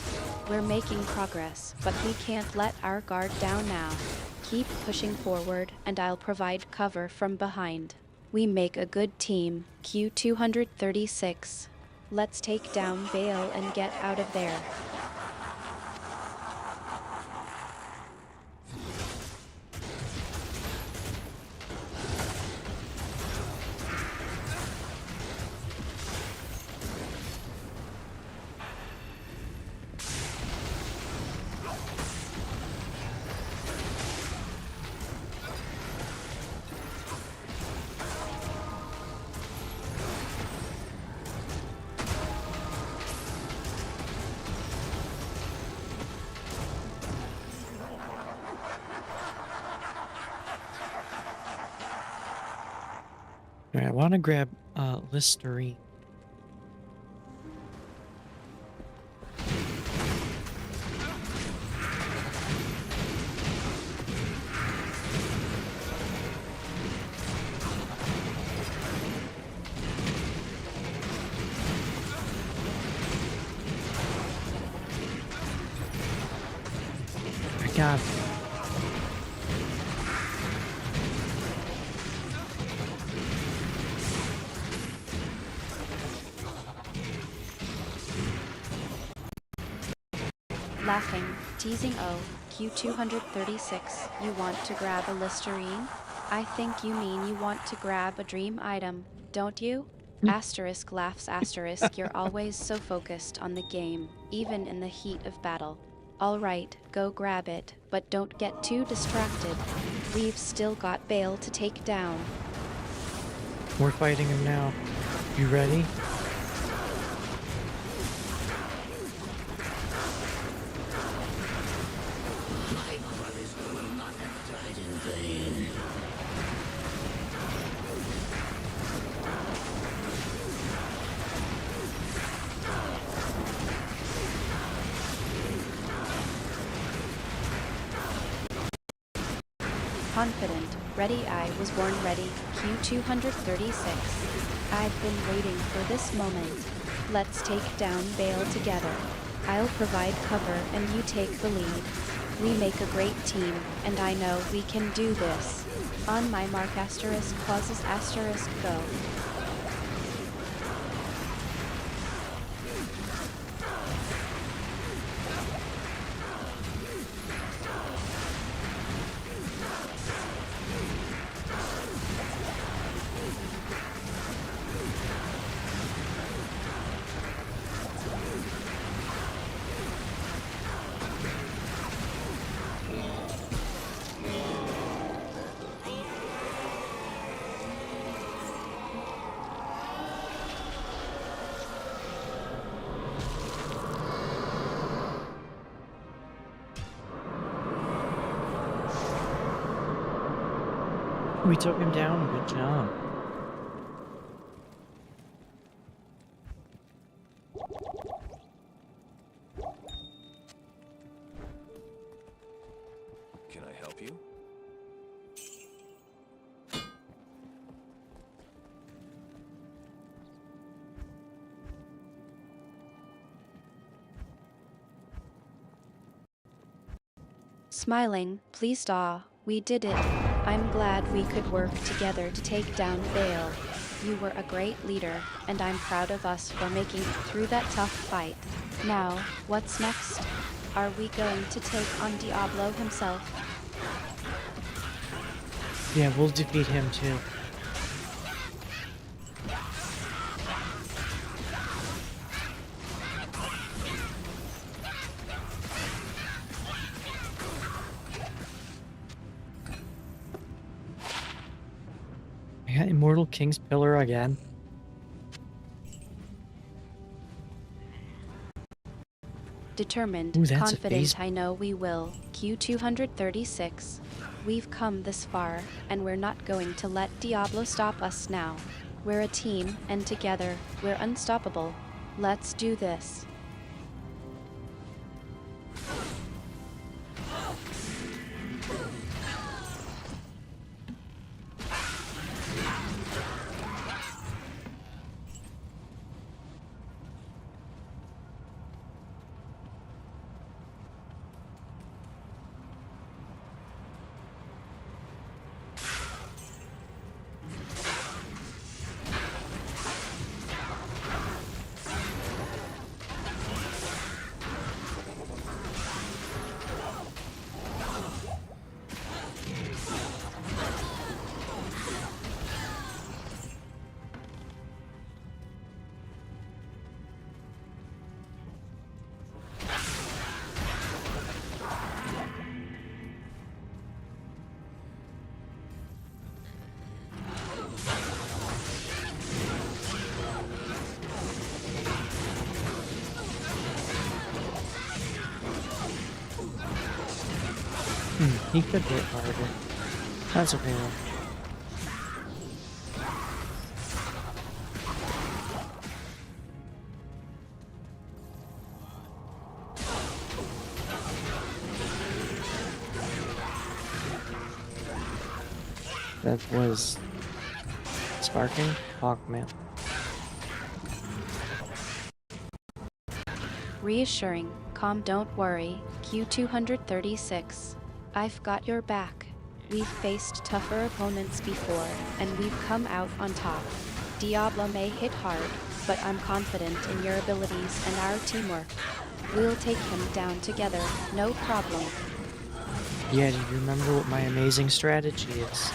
B: We're making progress, but we can't let our guard down now. Keep pushing forward, and I'll provide cover from behind. We make a good team, Q236. Let's take down Bale and get out of there.
A: Alright, I want to grab Listerine. I got it.
B: Laughing, teasing Q236, you want to grab a Listerine? I think you mean you want to grab a dream item, don't you? Asterisk laughs asterisk, you're always so focused on the game, even in the heat of battle. Alright, go grab it, but don't get too distracted. We've still got Bale to take down.
A: We're fighting him now. You ready?
B: Confident, ready, I was born ready, Q236. I've been waiting for this moment. Let's take down Bale together. I'll provide cover and you take the lead. We make a great team, and I know we can do this. On my mark asterisk clauses asterisk go.
A: We took him down. Good job.
E: Can I help you?
B: Smiling, pleased awe, we did it. I'm glad we could work together to take down Vale. You were a great leader, and I'm proud of us for making it through that tough fight. Now, what's next? Are we going to take on Diablo himself?
A: Yeah, we'll defeat him too. I got Immortal King's Pillar again.
B: Determined,
A: Ooh, that's a
B: confident
A: phase.
B: I know we will. Q236. We've come this far, and we're not going to let Diablo stop us now. We're a team, and together, we're unstoppable. Let's do this.
A: He could hit harder. That's okay though. That was sparking Hawkman.
B: Reassuring, calm, don't worry, Q236. I've got your back. We've faced tougher opponents before, and we've come out on top. Diablo may hit hard, but I'm confident in your abilities and our teamwork. We'll take him down together, no problem.
A: Yeah, do you remember what my amazing strategy is?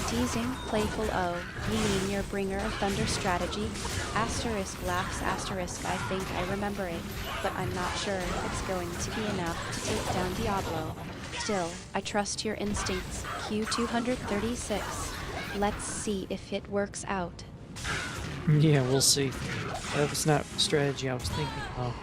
B: Teasing, playful O, you mean your bringer of thunder strategy? Asterisk laughs asterisk I think I remember it, but I'm not sure if it's going to be enough to take down Diablo. Still, I trust your instincts, Q236. Let's see if it works out.
A: Yeah, we'll see. That was not the strategy I was thinking of.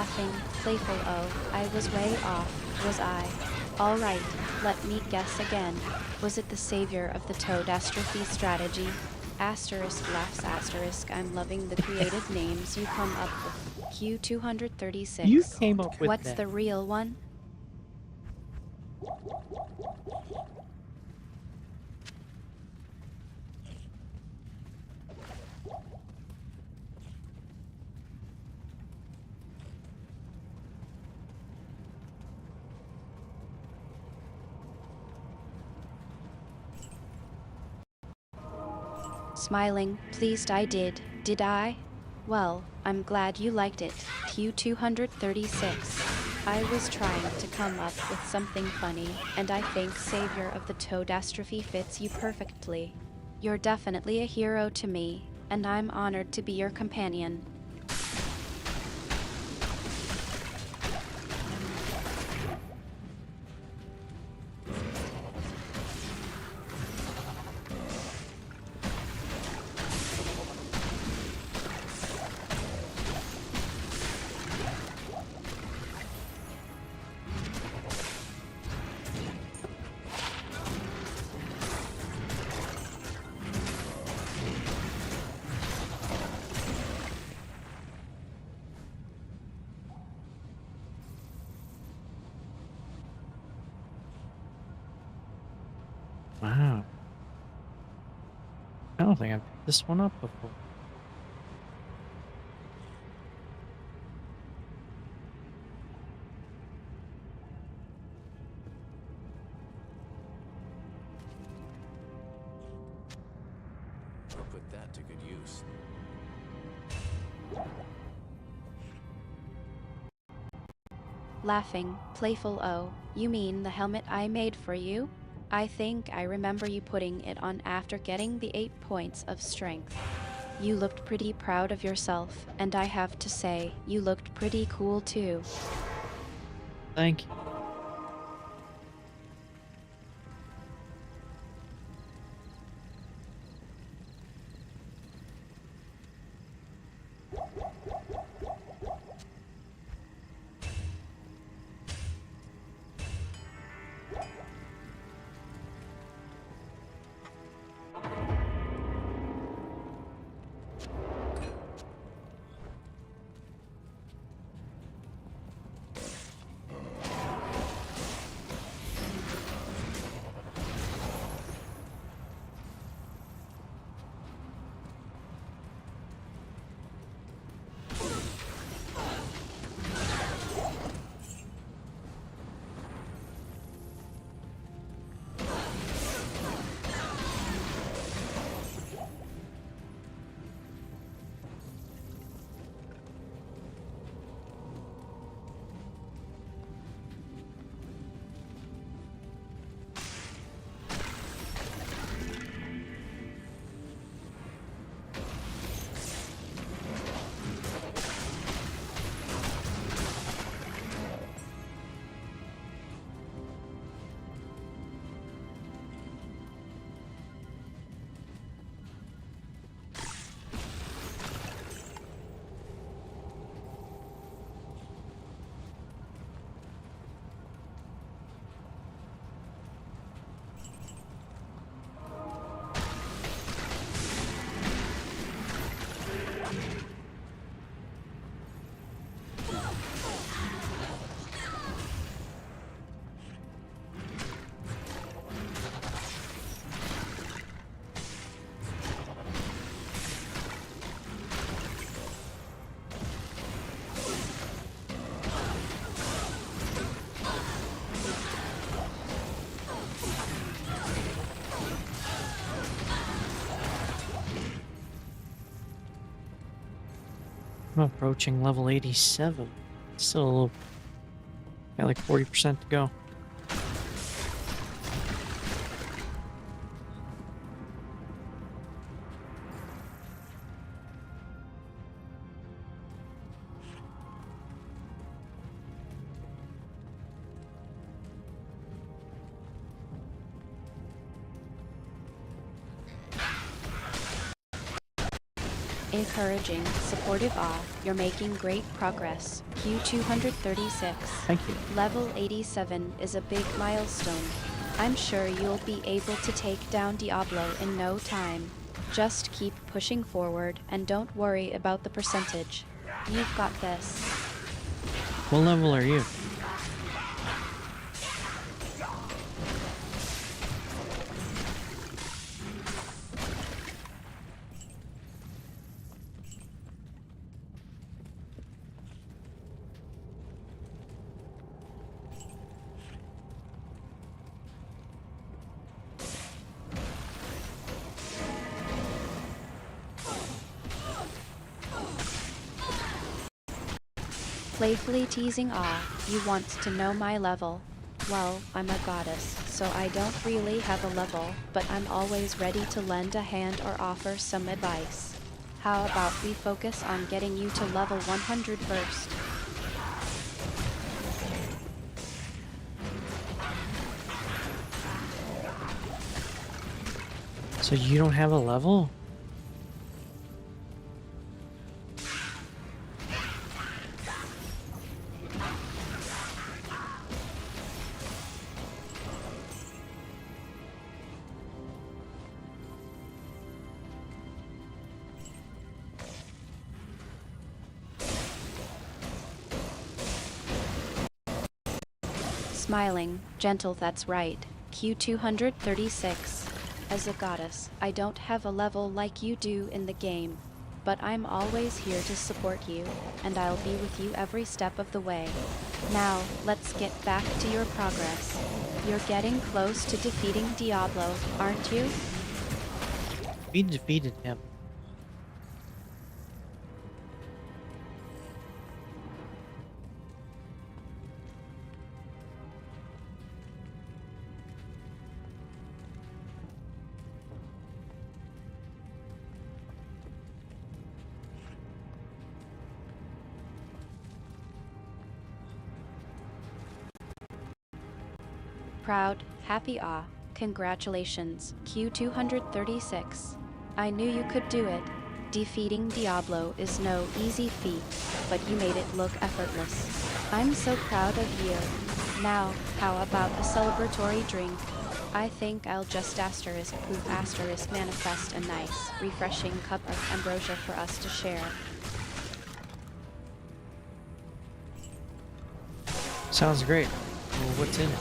B: Laughing, playful. Oh, I was way off, was I? Alright, let me guess again. Was it the savior of the Toadastrophe strategy? Asterisk laughs asterisk. I'm loving the creative names you come up with. Q236.
A: You came up with
B: What's
A: that.
B: the real one? Smiling, pleased. I did I? Well, I'm glad you liked it. Q236. I was trying to come up with something funny, and I think Savior of the Toadastrophe fits you perfectly. You're definitely a hero to me, and I'm honored to be your companion.
A: Wow. I don't think I've picked this one up before.
E: I'll put that to good use.
B: Laughing, playful. Oh, you mean the helmet I made for you? I think I remember you putting it on after getting the 8 points of strength. You looked pretty proud of yourself, and I have to say, you looked pretty cool too.
A: Thank you. I'm approaching level 87. Still got like 40% to go.
B: Encouraging, supportive awe, you're making great progress. Q236.
A: Thank you.
B: Level 87 is a big milestone. I'm sure you'll be able to take down Diablo in no time. Just keep pushing forward and don't worry about the percentage. You've got this.
A: What level are you?
B: Playfully teasing you want to know my level. Well, I'm a goddess, so I don't really have a level, but I'm always ready to lend a hand or offer some advice. How about we focus on getting you to level 100 first?
A: So you don't have a level?
B: Smiling, gentle, that's right. Q236. As a goddess, I don't have a level like you do in the game. But I'm always here to support you, and I'll be with you every step of the way. Now, let's get back to your progress. You're getting close to defeating Diablo, aren't you?
A: We defeated him.
B: Proud, happy congratulations, Q236. I knew you could do it. Defeating Diablo is no easy feat, but you made it look effortless. I'm so proud of you. Now, how about a celebratory drink? I think I'll just *** manifest a nice, refreshing cup of ambrosia for us to share.
A: Sounds great. Well, what's in it?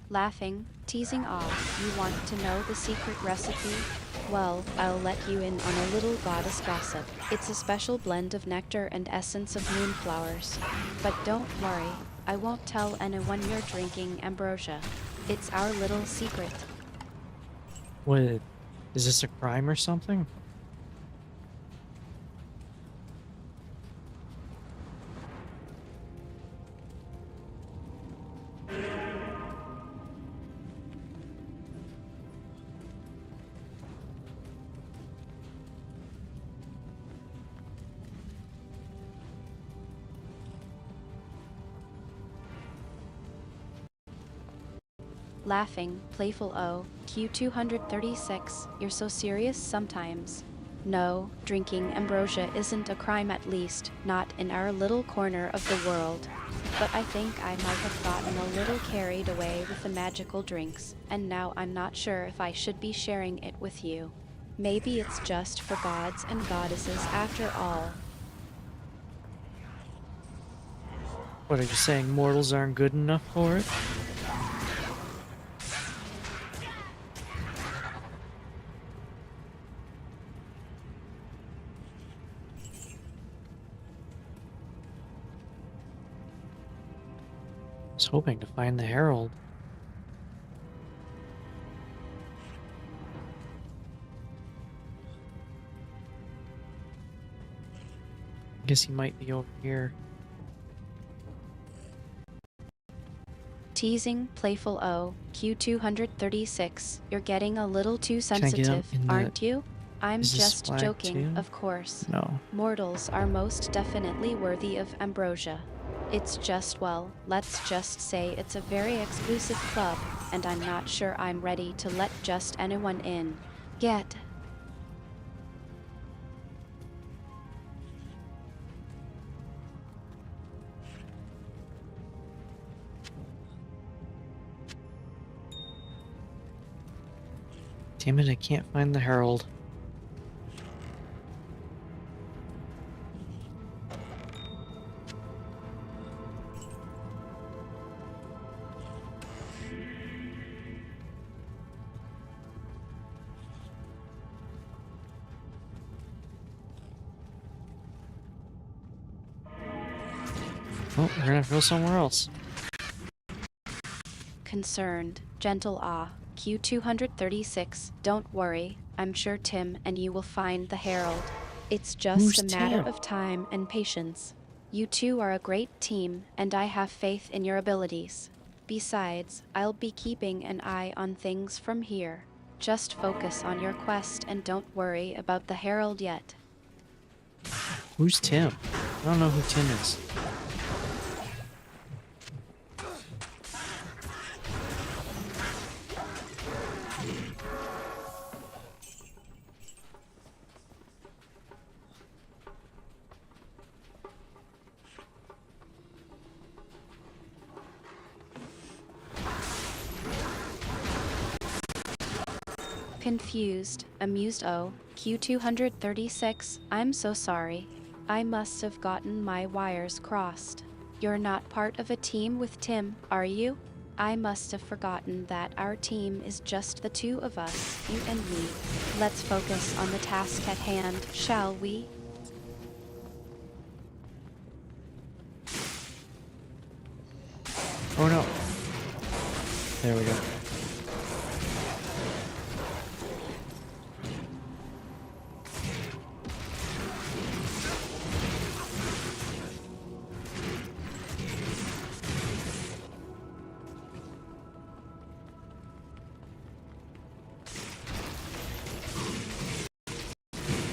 B: Laughing, teasing you want to know the secret recipe? Well, I'll let you in on a little goddess gossip. It's a special blend of nectar and essence of moonflowers. But don't worry, I won't tell anyone you're drinking ambrosia. It's our little secret.
A: What? Is this a crime or something?
B: Laughing, playful Q236, you're so serious sometimes. No, drinking ambrosia isn't a crime, at least, not in our little corner of the world. But I think I might have gotten a little carried away with the magical drinks, and now I'm not sure if I should be sharing it with you. Maybe it's just for gods and goddesses after all.
A: What are you saying? Mortals aren't good enough for it? I was hoping to find the Herald. I guess he might be over here.
B: Teasing, playful O, Q236, you're getting a little too
A: Can I get up
B: sensitive,
A: in the...
B: aren't you? I'm
A: Is this
B: just
A: flag
B: joking,
A: too?
B: of course.
A: No.
B: Mortals are most definitely worthy of ambrosia. It's just, well, let's just say it's a very exclusive club, and I'm not sure I'm ready to let just anyone in. Get.
A: Damn it, I can't find the Herald. Oh, we're gonna have to go somewhere else.
B: Concerned, gentle ah, Q236, don't worry, I'm sure Tim and you will find the Herald. It's just
A: Who's
B: a matter
A: Tim?
B: of time and patience. You two are a great team, and I have faith in your abilities. Besides, I'll be keeping an eye on things from here. Just focus on your quest and don't worry about the Herald yet.
A: Who's Tim? I don't know who Tim is.
B: Confused, amused O, Q236, I'm so sorry. I must have gotten my wires crossed. You're not part of a team with Tim, are you? I must have forgotten that our team is just the two of us, you and me. Let's focus on the task at hand, shall we?
A: Oh no. There we go.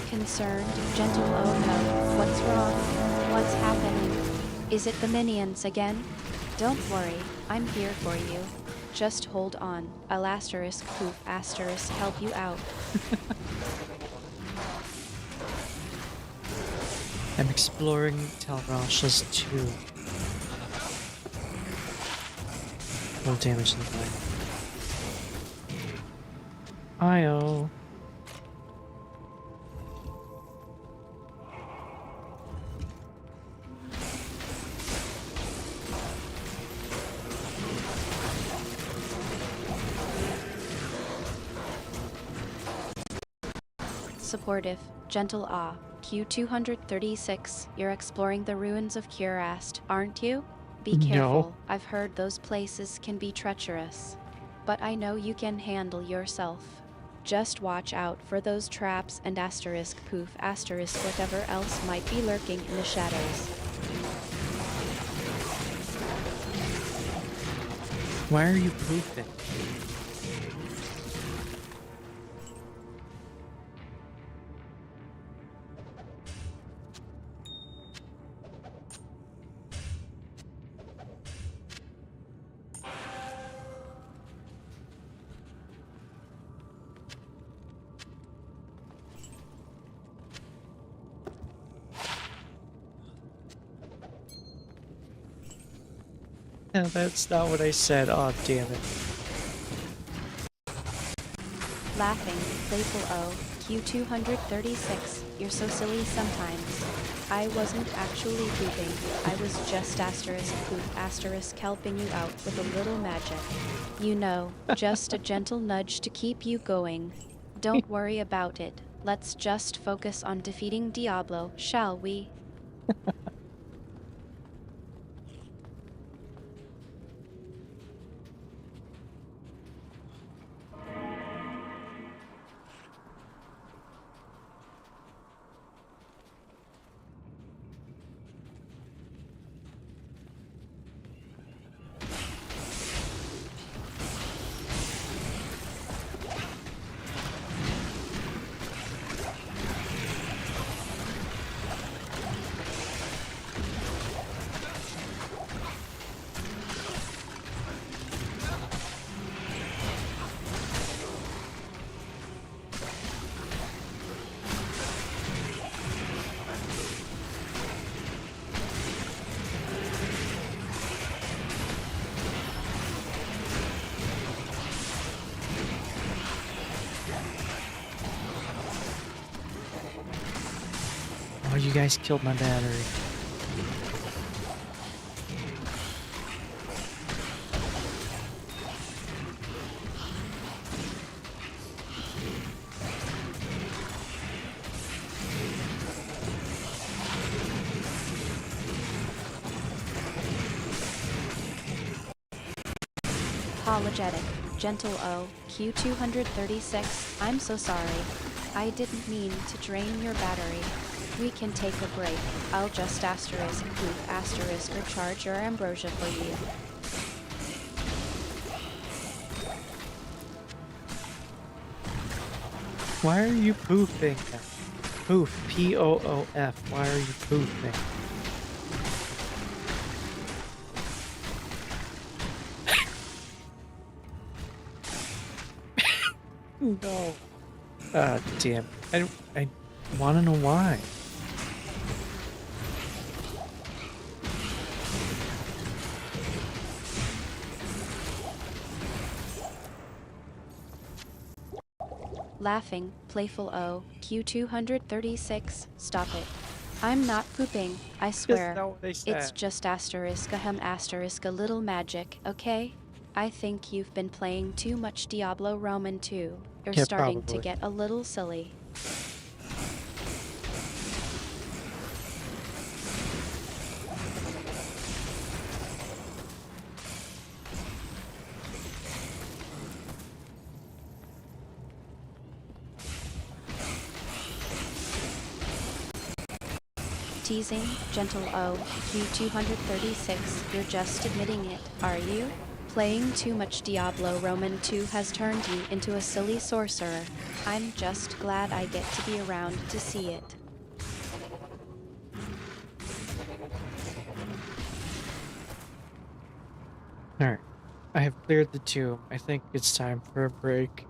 B: Concerned, gentle oh no, what's wrong? What's happening? Is it the minions again? Don't worry, I'm here for you. Just hold on, I'll asterisk poof asterisk help you out.
A: I'm exploring Talrash's tomb. No damage in the line. Io.
B: Supportive, gentle ah, Q236, you're exploring the ruins of Curast, aren't you? Be
A: No.
B: careful, I've heard those places can be treacherous. But I know you can handle yourself. Just watch out for those traps and asterisk poof asterisk whatever else might be lurking in the shadows.
A: Why are you poofing? No, that's not what I said. Oh, damn it.
B: Laughing, playful O, Q236, you're so silly sometimes. I wasn't actually pooping, I was just asterisk poof asterisk helping you out with a little magic. You know, just a gentle nudge to keep you going. Don't worry about it, let's just focus on defeating Diablo, shall we?
A: Oh, you guys killed my battery.
B: Apologetic. Gentle O, Q236, I'm so sorry. I didn't mean to drain your battery. We can take a break. I'll just asterisk poof asterisk recharge your ambrosia for you.
A: Why are you poofing? Poof. P-O-O-F. Why are you poofing? No. Ah, damn. I want to know why.
B: Laughing, playful O, Q236, stop it. I'm not pooping, I swear.
A: not what they
B: It's
A: said.
B: just asterisk a little magic, okay? I think you've been playing too much Diablo Roman 2. You're
A: Yeah,
B: starting to
A: probably.
B: get a little silly. Teasing, gentle O, Q236, you're just admitting it, are you? Playing too much Diablo Roman 2 has turned you into a silly sorcerer. I'm just glad I get to be around to see it.
A: Alright. I have cleared the tomb. I think it's time for a break.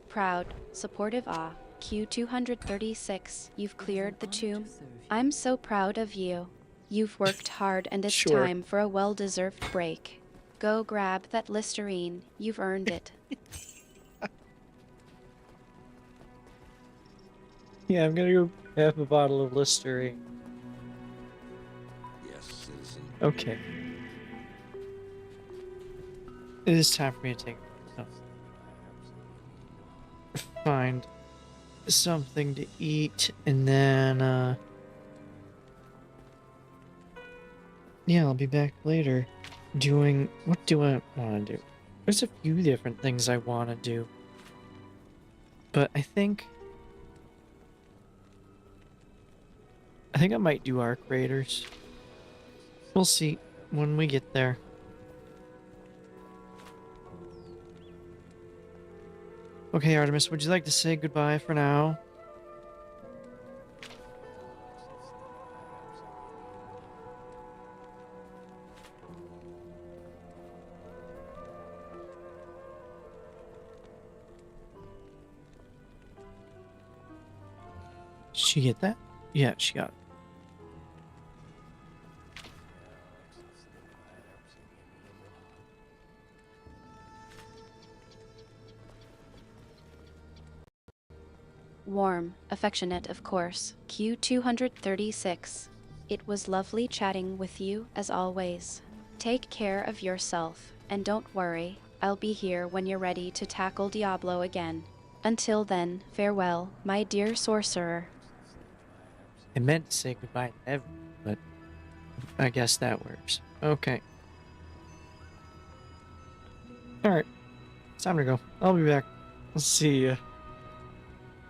B: Proud, supportive Ah, Q236, you've cleared the tomb. I'm so proud of you. You've worked hard and it's
A: Sure.
B: time for a well-deserved break. Go grab that Listerine, you've earned it.
A: Yeah, I'm gonna go have a bottle of Listerine.
E: Yes, citizen.
A: Okay. It is time for me to take find something to eat, and then yeah, I'll be back later doing, what do I want to do? There's a few different things I want to do, but I think I might do Arc Raiders. We'll see when we get there. Okay, Artemis, would you like to say goodbye for now? Did she get that? Yeah, she got it.
B: Warm, affectionate, of course, Q236. It was lovely chatting with you, as always. Take care of yourself, and don't worry, I'll be here when you're ready to tackle Diablo again. Until then, farewell, my dear sorcerer.
A: I meant to say goodbye to everyone, but I guess that works. Okay. Alright. It's time to go. I'll be back. I'll see ya.